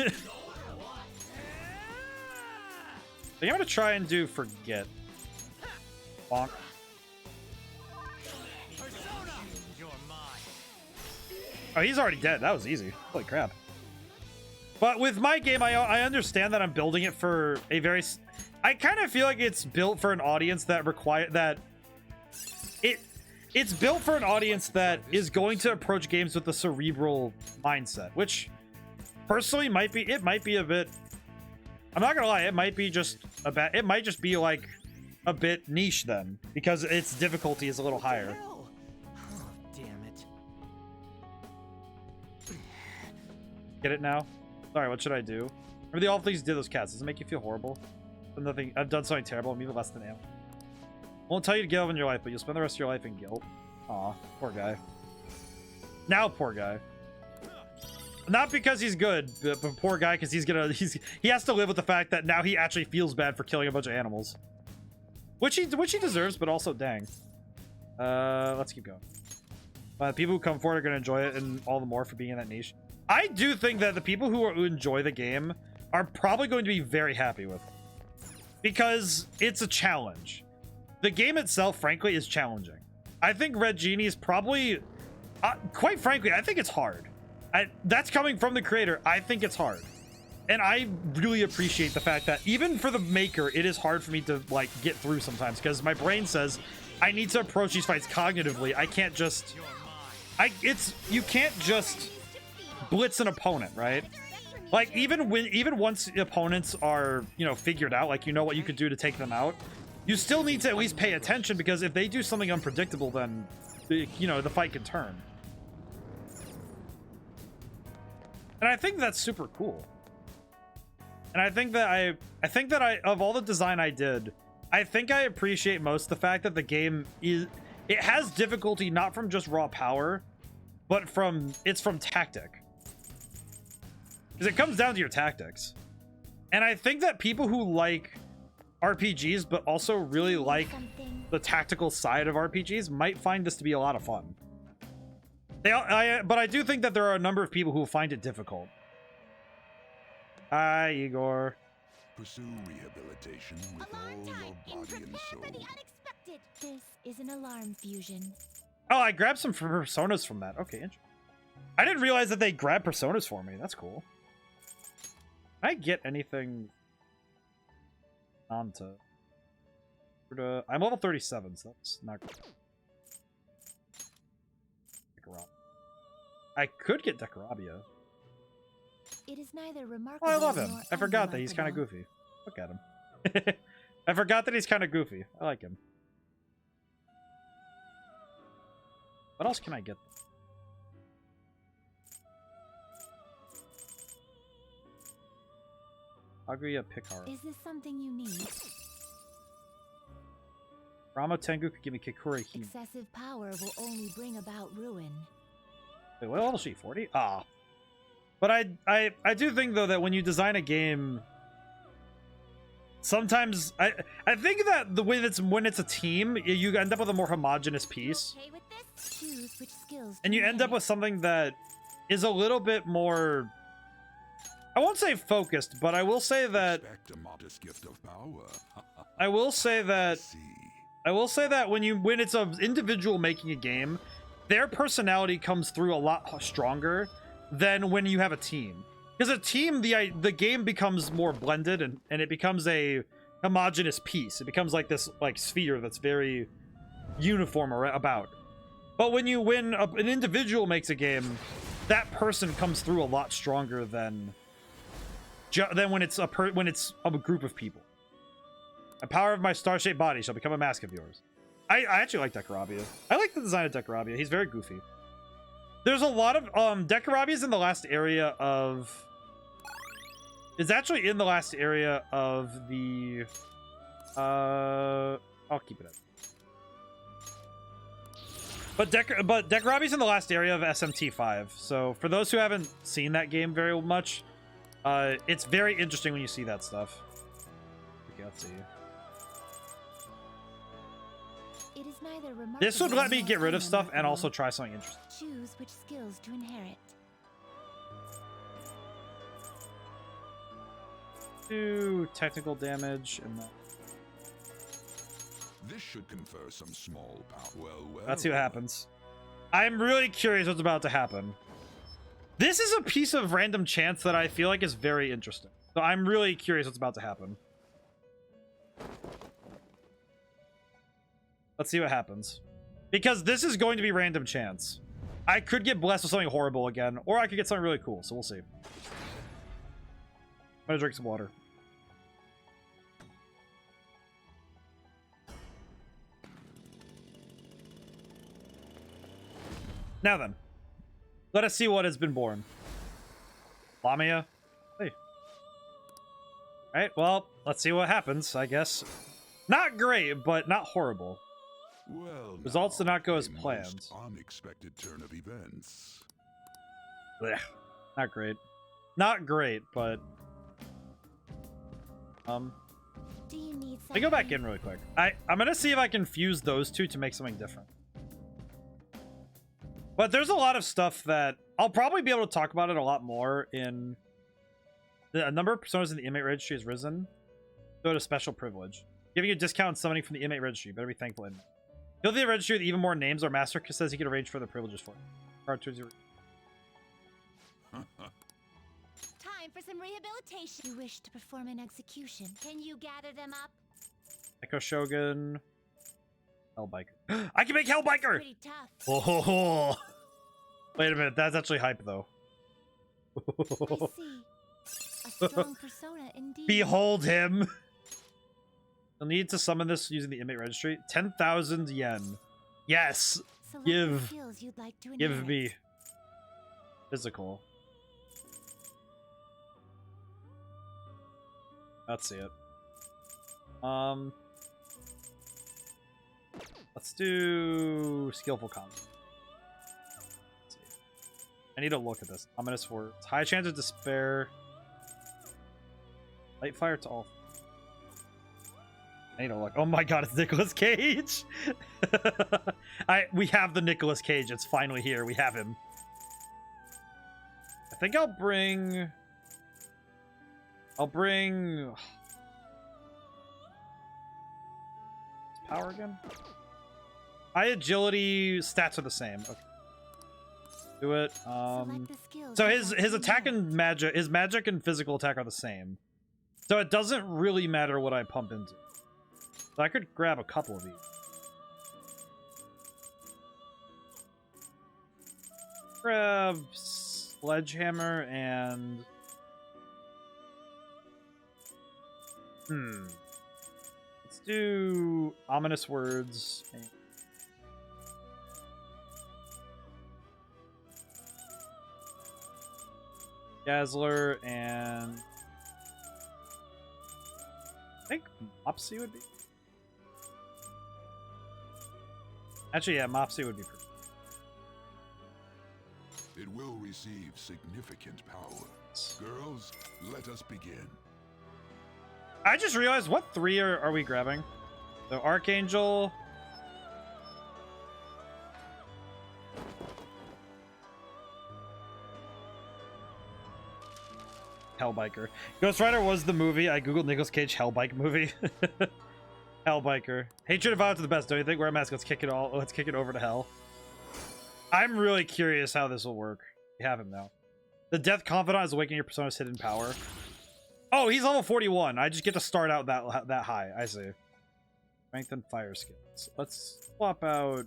think I'm gonna try and do forget. Bonk. Oh, he's already dead. That was easy. Holy crap. But with my game, I understand that I'm building it for a very... I kind of feel like it's built for an audience that it's built for an audience that is going to approach games with a cerebral mindset, which personally might be a bit... I'm not gonna lie, it might just be like a bit niche then, because its difficulty is a little higher. Oh, damn it. Get it now? Sorry, what should I do? Remember the awful things you did to those cats. Does it make you feel horrible? I've done something terrible. I'm even less than animal. Won't tell you to give up in your life, but you'll spend the rest of your life in guilt. Aw, poor guy. Now, poor guy. Not because he's good, but poor guy because he has to live with the fact that now he actually feels bad for killing a bunch of animals, which he deserves. But also, dang. Let's keep going. People who come forward are going to enjoy it, and all the more for being in that niche. I do think that the people who enjoy the game are probably going to be very happy with it, because it's a challenge. The game itself, frankly, is challenging. I think Red Genie is probably, quite frankly, I think it's hard. That's coming from the creator. I think it's hard. And I really appreciate the fact that even for the maker, it is hard for me to like get through sometimes, because my brain says I need to approach these fights cognitively. I can't just, you can't just blitz an opponent, right? Like, even once the opponents are, figured out, like, what you could do to take them out, you still need to at least pay attention, because if they do something unpredictable, then, the fight can turn. And I think that's super cool. And I think that of all the design I did, I think I appreciate most the fact that the game it has difficulty not from just raw power, but it's from tactic. Because it comes down to your tactics. And I think that people who like RPGs, but also really like the tactical side of RPGs, might find this to be a lot of fun. But I do think that there are a number of people who find it difficult. Hi, Igor. Pursue rehabilitation with Alarm all time your and body and prepare soul. for the unexpected. This is an alarm fusion. Oh, I grabbed some personas from that. Okay, interesting. I didn't realize that they grabbed personas for me. That's cool. Can I get anything onto? I'm level 37, so that's not good. I could get Decorabia. It is neither remarkable. Oh, I love him. nor I forgot that he's kind of unremarkable. goofy. Look at him. I forgot that he's kind of goofy. I like him. What else can I get? Aguya Picard. Is this something you need? Rama Tengu could give me Kikuri Hime. Excessive power will only bring about ruin. Wait, what level is she? 40? Ah. But I do think though that when you design a game, sometimes I think that the way that's when it's a team, you end up with a more homogenous piece. Okay with this? Choose which skills. And you end up with something that is a little bit more, I won't say focused, but I will say that Expect a modest gift of power. I will say that when it's an individual making a game, their personality comes through a lot stronger than when you have a team. Because a team, the game becomes more blended and it becomes a homogenous piece. It becomes like this sphere that's very uniform about. But when an individual makes a game, that person comes through a lot stronger than when it's a group of people. The power of my star-shaped body shall become a mask of yours. I actually like Decorabia. I like the design of Decorabia. He's very goofy. There's a lot of Decorabia's in the last area of. It's actually in the last area of the. I'll keep it up. But Decorabia's in the last area of SMT5. So for those who haven't seen that game very much, it's very interesting when you see that stuff. Okay, let's see. It is neither remarkable. This would let me nor get rid of stuff and unremarkable. also try something interesting. Choose which skills to inherit. Do technical damage and that. This should confer some small power. Well. Let's see what happens. I'm really curious what's about to happen. This is a piece of random chance that I feel like is very interesting. So I'm really curious what's about to happen. Let's see what happens. Because this is going to be random chance. I could get blessed with something horrible again, or I could get something really cool, so we'll see. I'm gonna drink some water. Now then, let us see what has been born. Lamia? Hey. Alright, well, let's see what happens, I guess. Not great, but not horrible. Well, Results did not go as a most planned. Unexpected turn of events. Blech. Not great. Not great, but... Do you need Let me go back in really quick. I'm gonna see if I can fuse those two to make something different. But there's a lot of stuff that I'll probably be able to talk about it a lot more in the number of personas in the inmate registry has risen. Go to special privilege. Giving you a discount on summoning from the inmate registry. Better be thankful. Fill the registry with even more names. Our master says he can arrange further privileges for you. Time for some rehabilitation. You wish to perform an execution. Can you gather them up? Echo Shogun. Hellbiker. I can make Hellbiker! Pretty tough. Oh, wait a minute. That's actually hype, though. I see. A strong persona indeed. Behold him! You'll need to summon this using the inmate registry. 10,000 yen. Yes! Select Give. the skills you'd like to Give inherit. me. Physical. Let's see it. Let's do skillful combat. Let's see. I need to look at this. Ominous words. High chance of despair. Light fire to all. I need to look. Oh my god, it's Nicolas Cage! We have the Nicolas Cage. It's finally here. We have him. I think I'll bring... Power again? High agility stats are the same. Okay. Do it. So his attack and magic, his magic and physical attack are the same. So it doesn't really matter what I pump into. So I could grab a couple of these. Grab Sledgehammer and... Let's do Ominous Words. Dazzler and... I think Mopsy would be... Actually, yeah, Mopsy would be pretty. It will receive significant power. Girls, let us begin. I just realized, what 3 are we grabbing? So Archangel... Hellbiker. Ghost Rider was the movie. I googled Nicolas Cage Hellbike movie. Hellbiker. Hatred and violence are the best, don't you think? Wear a mask, let's kick it all. Let's kick it over to hell. I'm really curious how this will work. We have him now. The Death Confidant is awakening your persona's hidden power. Oh, he's level 41. I just get to start out that high. I see. Strength and fire skills. Let's swap out.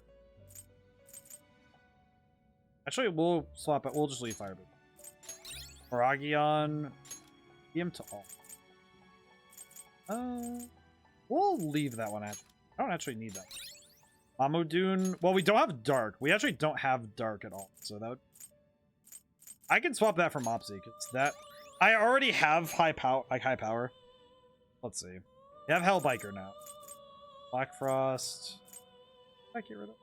Actually, we'll swap out. We'll just leave fire. Paragion. DM to all. We'll leave that one. I don't actually need that. Amudoon. Well, we don't have dark. We actually don't have dark at all. So that would... I can swap that for Mopsy because that I already have high power. Let's see. We have Hellbiker now. Black Frost. What did I get rid of?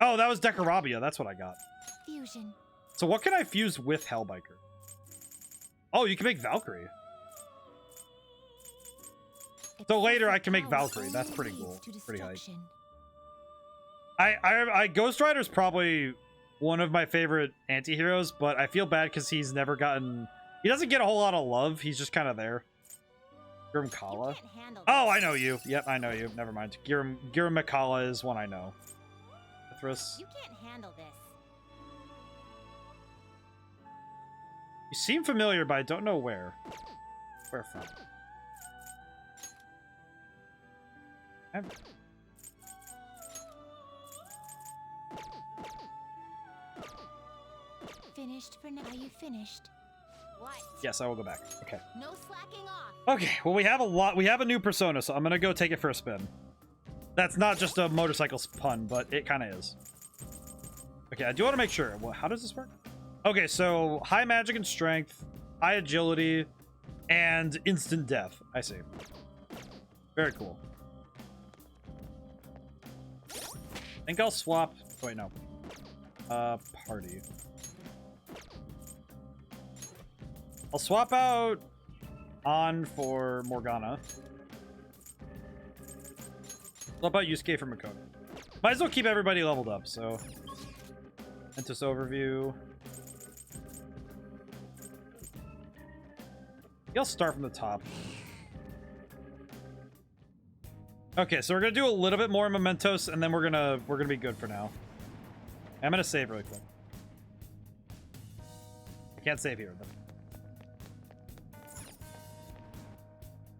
Oh, that was Decarabia. That's what I got. Fusion. So what can I fuse with Hellbiker? Oh, you can make Valkyrie. So later I can make Valkyrie. That's pretty cool. Pretty hype. I Ghost Rider is probably one of my favorite anti-heroes, but I feel bad because he's never gotten... He doesn't get a whole lot of love. He's just kind of there. Grimkala. Oh, I know you. Yep, I know you. Never mind. Grimkala is one I know. Mithras. You can't handle this. You seem familiar, but I don't know where. Where from? Finished for now. Are you finished? What? Yes, I will go back. Okay. No slacking off. Okay, well, we have a lot. We have a new persona, so I'm gonna go take it for a spin. That's not just a motorcycle pun, but it kind of is. Okay, I do want to make sure. Well, how does this work? Okay, so high magic and strength, high agility, and instant death. I see. Very cool. I think I'll swap. Oh, wait, no. Party. I'll swap out On for Morgana. Swap out Yusuke for Makoto. Might as well keep everybody leveled up, so. Ventus overview. I'll start from the top. Okay, so we're gonna do a little bit more Mementos, and then we're gonna be good for now. I'm gonna save really quick. I can't save here, but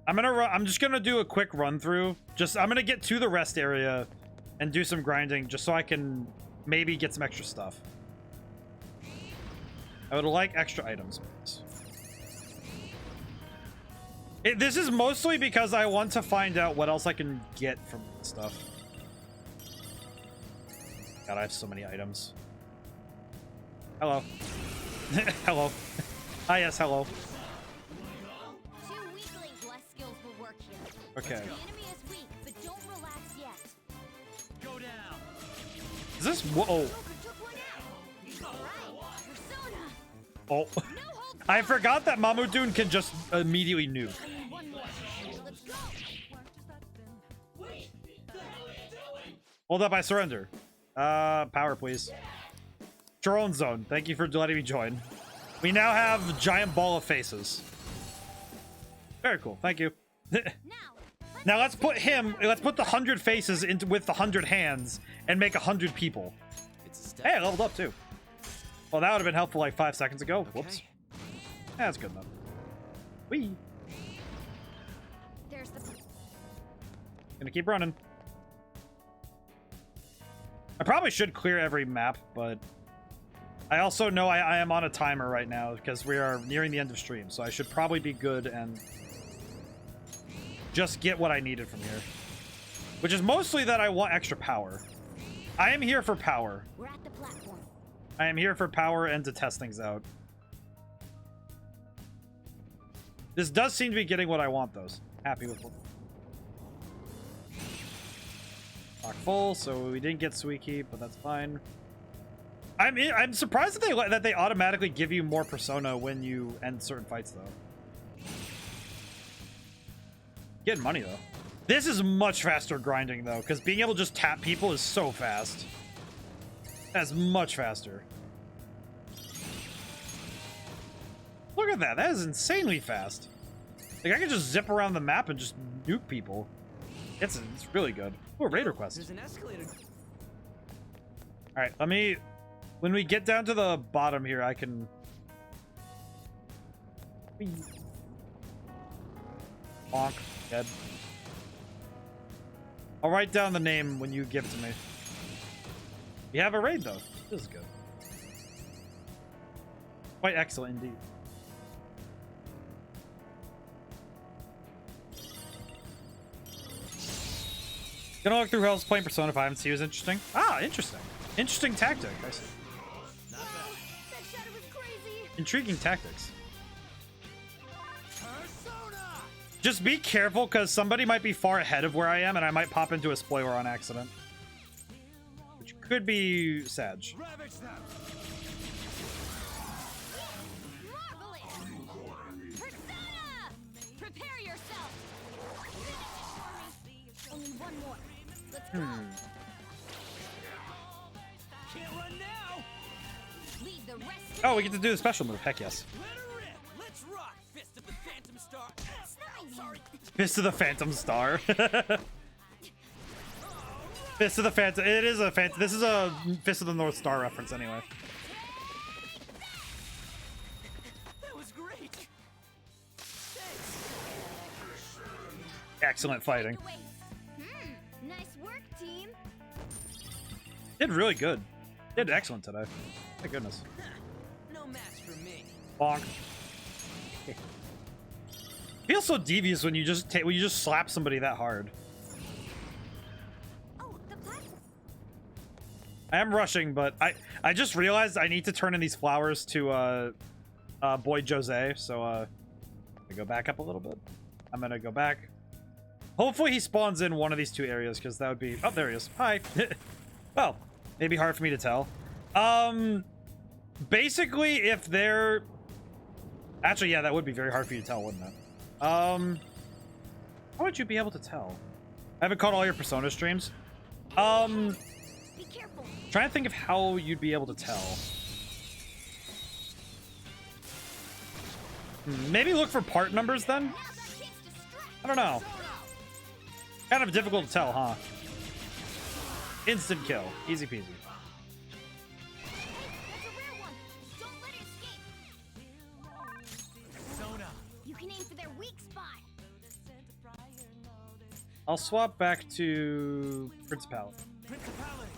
I'm just gonna do a quick run through. I'm gonna get to the rest area and do some grinding just so I can maybe get some extra stuff. I would like extra items, please. This is mostly because I want to find out what else I can get from stuff. God, I have so many items. Hello. Hello. Ah, yes, hello. Two weaklings less skills will work here. Okay. The enemy is weak, but don't relax yet. Go down. Is this... Whoa. Joker took one out. All right, you're so Oh. I forgot that Mamudun can just immediately nuke. One more. Let's go. Hold up, I surrender. Power, please. Drone zone. Thank you for letting me join. We now have a giant ball of faces. Very cool. Thank you. Now let's put the 100 faces into with the 100 hands and make 100 people. Hey, I leveled up too. Well, that would have been helpful like 5 seconds ago. Whoops. Yeah, that's good enough. Whee. There's the. Gonna keep running. I probably should clear every map, but I also know I am on a timer right now because we are nearing the end of stream, so I should probably be good and just get what I needed from here. Which is mostly that I want extra power. I am here for power. We're at the platform. I am here for power and to test things out. This does seem to be getting what I want, though. Happy with it. Lock full, so we didn't get Suiki, but that's fine. I'm surprised that they automatically give you more persona when you end certain fights, though. Getting money, though. This is much faster grinding, though, because being able to just tap people is so fast. That's much faster. Look at that. That is insanely fast. Like, I can just zip around the map and just nuke people. It's really good. Oh, raid request. There's an escalator. All right, let me... When we get down to the bottom here, I can... Bonk. Dead. I'll write down the name when you give it to me. We have a raid, though. This is good. Quite excellent, indeed. Gonna look through Hell's playing Persona 5 and see who's interesting. Ah, interesting. Interesting tactic. I see. That shadow was crazy. Intriguing tactics. Just be careful, because somebody might be far ahead of where I am, and I might pop into a spoiler on accident. Which could be Sag. Marvelous. Persona! Prepare yourself. Only one more. Let's go. Can't run now. Leave the rest. Oh, we get to do the special move. Heck yes. Let her rip. Let's rock. Fist of the Phantom Star. Sorry. Fist of the Phantom Star. Fist of the Phantom. It is a Phantom. This is a Fist of the North Star reference anyway. That was great. Excellent fighting. Nice work, team. Did really good. Did excellent today. My goodness. No match for me. Bonk. Feels so devious when you just slap somebody that hard. Oh, the platform. I am rushing, but I just realized I need to turn in these flowers to Boy Jose, so I go back up a little bit. I'm gonna go back. Hopefully he spawns in one of these two areas, because that would be... Oh, there he is. Hi. Well, maybe hard for me to tell. Basically, if they're... Actually, yeah, that would be very hard for you to tell, wouldn't it? How would you be able to tell? I haven't caught all your Persona streams. Be careful. Trying to think of how you'd be able to tell. Maybe look for part numbers then? I don't know. Kind of difficult to tell, huh? Instant kill. Easy peasy. That's a rare one. Don't let it escape. Persona. You can aim for their weak spot. I'll swap back to Principality. Principality.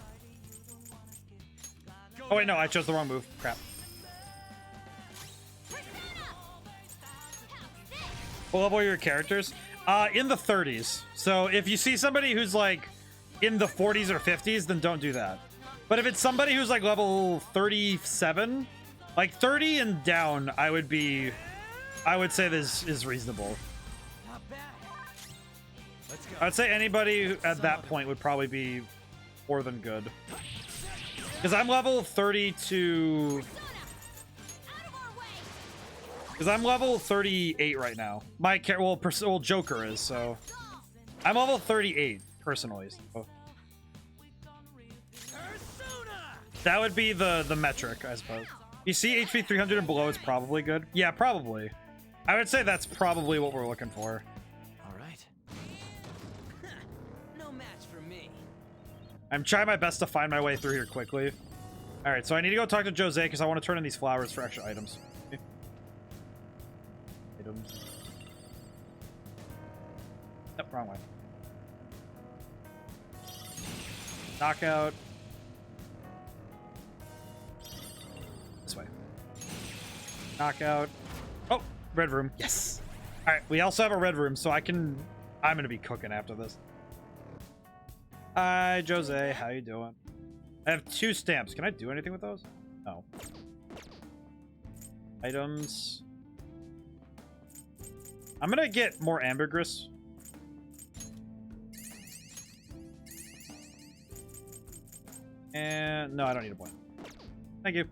Oh wait, no, I chose the wrong move. Crap. What level are your characters? In the 30s. So if you see somebody who's like in the 40s or 50s, then don't do that. But if it's somebody who's like level 37, like 30 and down, I would say this is reasonable. Not bad. Let's go. I'd say anybody at that point would probably be more than good. Because I'm level 30 to... Out of our way. Because I'm level 38 right now. My well, Joker is, so I'm level 38 personally. So. That would be the metric, I suppose. You see HP 300 and below, it's probably good. Yeah, probably. I would say that's probably what we're looking for. All right. No match for me. I'm trying my best to find my way through here quickly. All right, so I need to go talk to Jose because I want to turn in these flowers for extra items. Okay. Items. Nope, wrong way. Knockout. This way. Knockout. Oh, red room. Yes. All right, we also have a red room, so I'm gonna be cooking after this. Hi, Jose. How you doing? I have 2 stamps. Can I do anything with those? No. Items. I'm gonna get more ambergris. And no, I don't need a point. Thank you.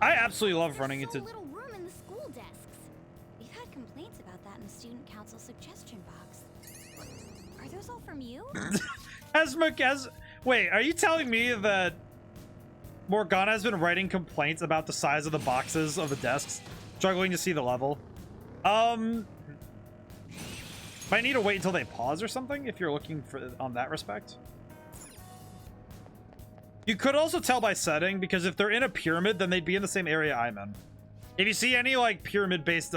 I absolutely love running into. Little room in the school desks. We've had complaints about that in the student council suggestion box. Are those all from you? Wait, are you telling me that Morgana has been writing complaints about the size of the boxes of the desks, struggling to see the level? Might need to wait until they pause or something if you're looking for on that respect. You could also tell by setting, because if they're in a pyramid, then they'd be in the same area I'm in. If you see any like pyramid-based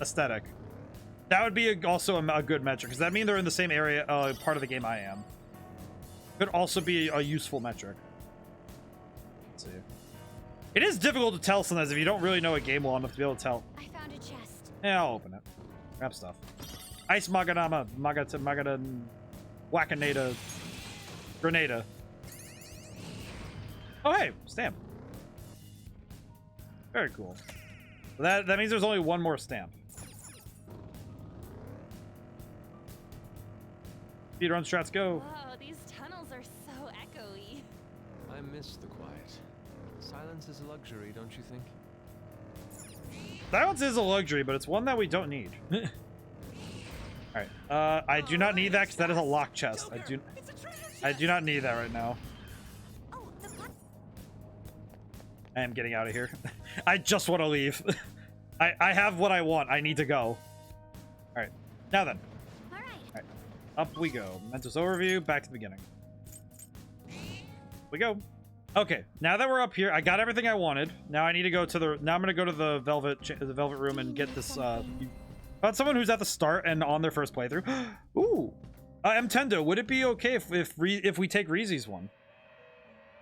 aesthetic, that would be also a good metric, because that means they're in the same area, part of the game I am. Could also be a useful metric. Let's see. It is difficult to tell sometimes if you don't really know a game well enough to be able to tell. I found a chest. Yeah, I'll open it. Grab stuff. Ice Magadama, Magadan, Wackanada, Grenada. Oh, hey, stamp. Very cool. That means there's only one more stamp. Speedrun strats go. Whoa, these tunnels are so echoey. I miss the quiet. Silence is a luxury, don't you think? Silence is a luxury, but it's one that we don't need. Alright. I do not need that because that is a locked chest. I do not need that right now. I am getting out of here. I just want to leave. I have what I want. I need to go. Alright. Now then. Alright. Up we go. Mentos overview. Back to the beginning. We go. Okay. Now that we're up here, I got everything I wanted. Now I need to go to the. Now I'm gonna go to the velvet room and get this. About someone who's at the start and on their first playthrough. Ooh. Mtendo, would it be okay if we take Reezy's one?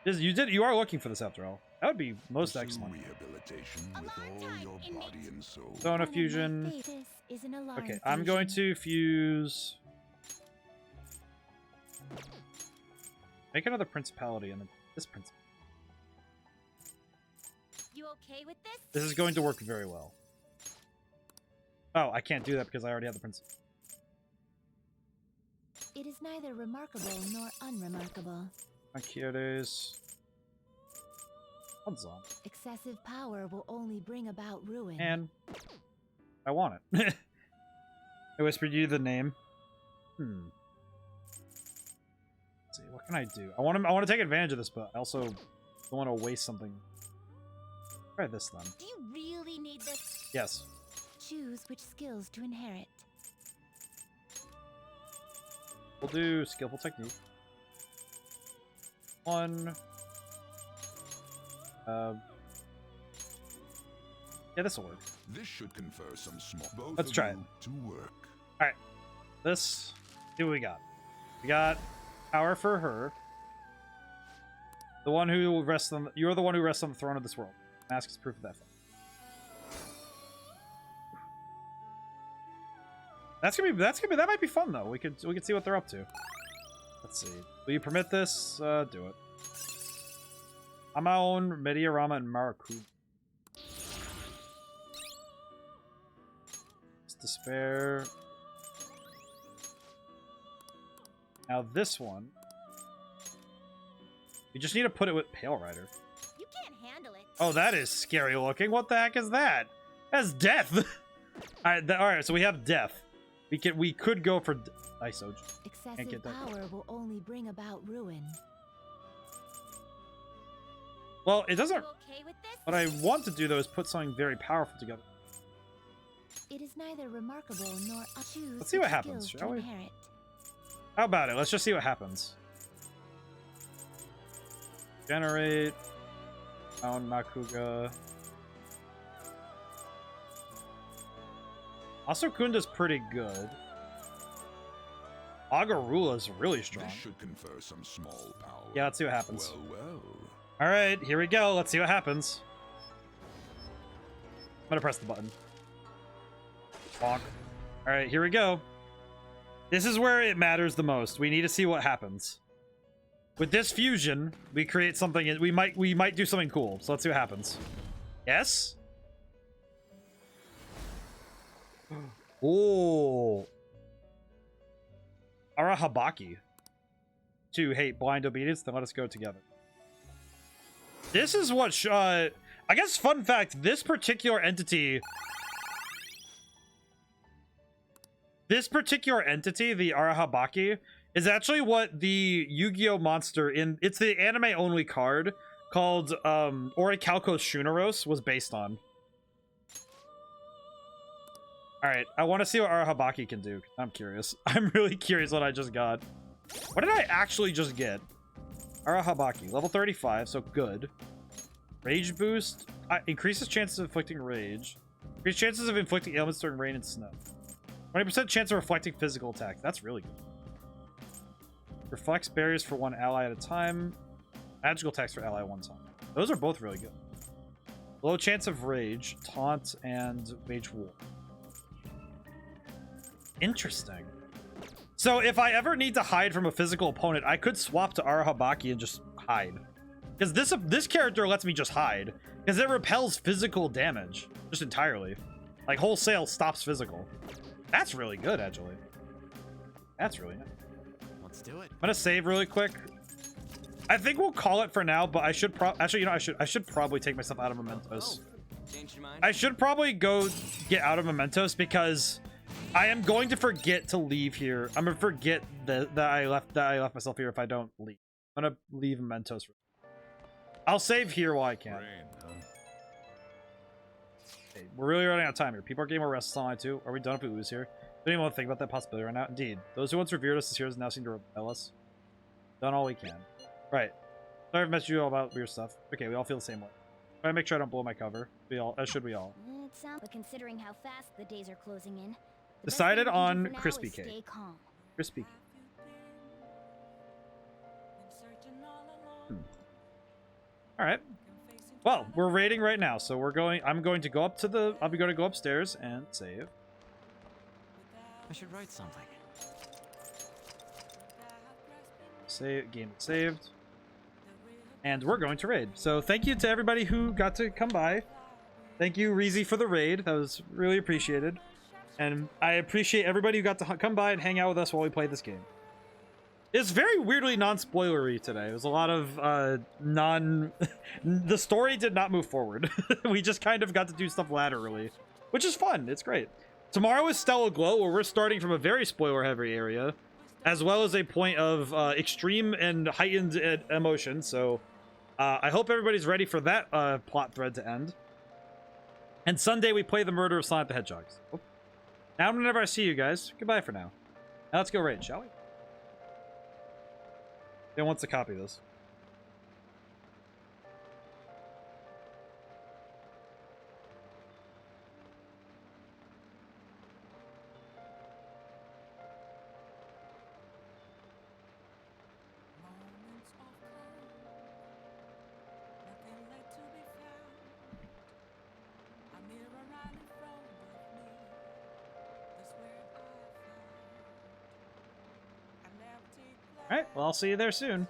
You are looking for this after all. That would be most excellent. Rehabilitation with all your body and soul. Zona fusion. Okay, I'm going to fuse. Make another principality and this principality. You okay with this? This is going to work very well. Oh, I can't do that because I already have the principal. It is neither remarkable nor unremarkable. Akiodes. What's on? Excessive power will only bring about ruin. And I want it. I whispered you the name. Let's see, what can I do? I want to take advantage of this, but I also don't want to waste something. Try this then. Do you really need this? Yes. Choose which skills to inherit. We'll do skillful technique. One. Yeah, this will work. This should confer some small. Both Let's try it. To work. All right. This. See what we got. We got power for her. The one who rests on. You're the one who rests on the throne of this world. Mask is proof of that. That might be fun though. We could see what they're up to. Let's see. Will you permit this? Do it. Amaon, Mediarama, and Maraku. Despair. Now this one. You just need to put it with Pale Rider. You can't handle it. Oh, that is scary looking. What the heck is that? That's death. All right, so we have death. We could go for Iso. Excessive power will only bring about ruin. Well, it doesn't. Okay with this? What I want to do though is put something very powerful together. It is neither remarkable nor choose. Let's see what happens, skills shall to we? inherit. How about it? Let's just see what happens. Generate. Found Makuga. Asukunda's pretty good. Agarula's really strong. This should confer some small power. Yeah, let's see what happens. Well. All right, here we go. Let's see what happens. I'm gonna press the button. Bonk. All right, here we go. This is where it matters the most. We need to see what happens. With this fusion, we create something. We might do something cool. So let's see what happens. Yes. Oh. Arahabaki. To hate blind obedience, then let us go together. This is what, I guess, fun fact, this particular entity, the Arahabaki, is actually what the Yu-Gi-Oh monster it's the anime-only card called, Orichalcos Shunaros was based on. Alright, I want to see what Arahabaki can do. I'm curious. I'm really curious what I just got. What did I actually just get? Arahabaki, level 35, so good. Rage boost. Increases chances of inflicting rage. Increases chances of inflicting ailments during rain and snow. 20% chance of reflecting physical attacks. That's really good. Reflects barriers for one ally at a time. Magical attacks for ally one time. Those are both really good. Low chance of rage, taunt, and mage war. Interesting. So if I ever need to hide from a physical opponent, I could swap to Arahabaki and just hide. Because this character lets me just hide. Because it repels physical damage. Just entirely. Like, wholesale stops physical. That's really good, actually. That's really nice. Let's do it. I'm gonna save really quick. I think we'll call it for now, but I should actually, you know, I should probably take myself out of Mementos. Changed your mind? I should probably go get out of Mementos because I am going to forget to leave here. I'm gonna forget that I left myself here if I don't leave. I'm gonna leave Mementos. I'll save here while I can. Okay, we're really running out of time here. People are getting more restless online too. Are we done if we lose here? Don't even want to think about that possibility right now. Indeed. Those who once revered us as heroes now seem to rebel us. Done all we can. Right. Sorry I've messaged you all about weird stuff. Okay, we all feel the same way. Try to make sure I don't blow my cover. We all, as should we all. It sounds, but considering how fast the days are closing in, the best Decided thing we can do on for now crispy is cake. Stay calm. Crispy. All right. Well, we're raiding right now, so I'm going to go up to the. I'll be going to go upstairs and save. I should write something. Save game saved. And we're going to raid. So thank you to everybody who got to come by. Thank you, Reezy, for the raid. That was really appreciated. And I appreciate everybody who got to come by and hang out with us while we play this game. It's very weirdly non-spoilery today. It was a lot of the story did not move forward. We just kind of got to do stuff laterally, which is fun. It's great. Tomorrow is Stellar Glow, where we're starting from a very spoiler-heavy area, as well as a point of extreme and heightened emotion. So I hope everybody's ready for that plot thread to end. And Sunday, we play the murder of Sonic the Hedgehog. Oh. Now, whenever I see you guys, goodbye for now. Now let's go raid, shall we? Who wants to copy this? All right, well, I'll see you there soon.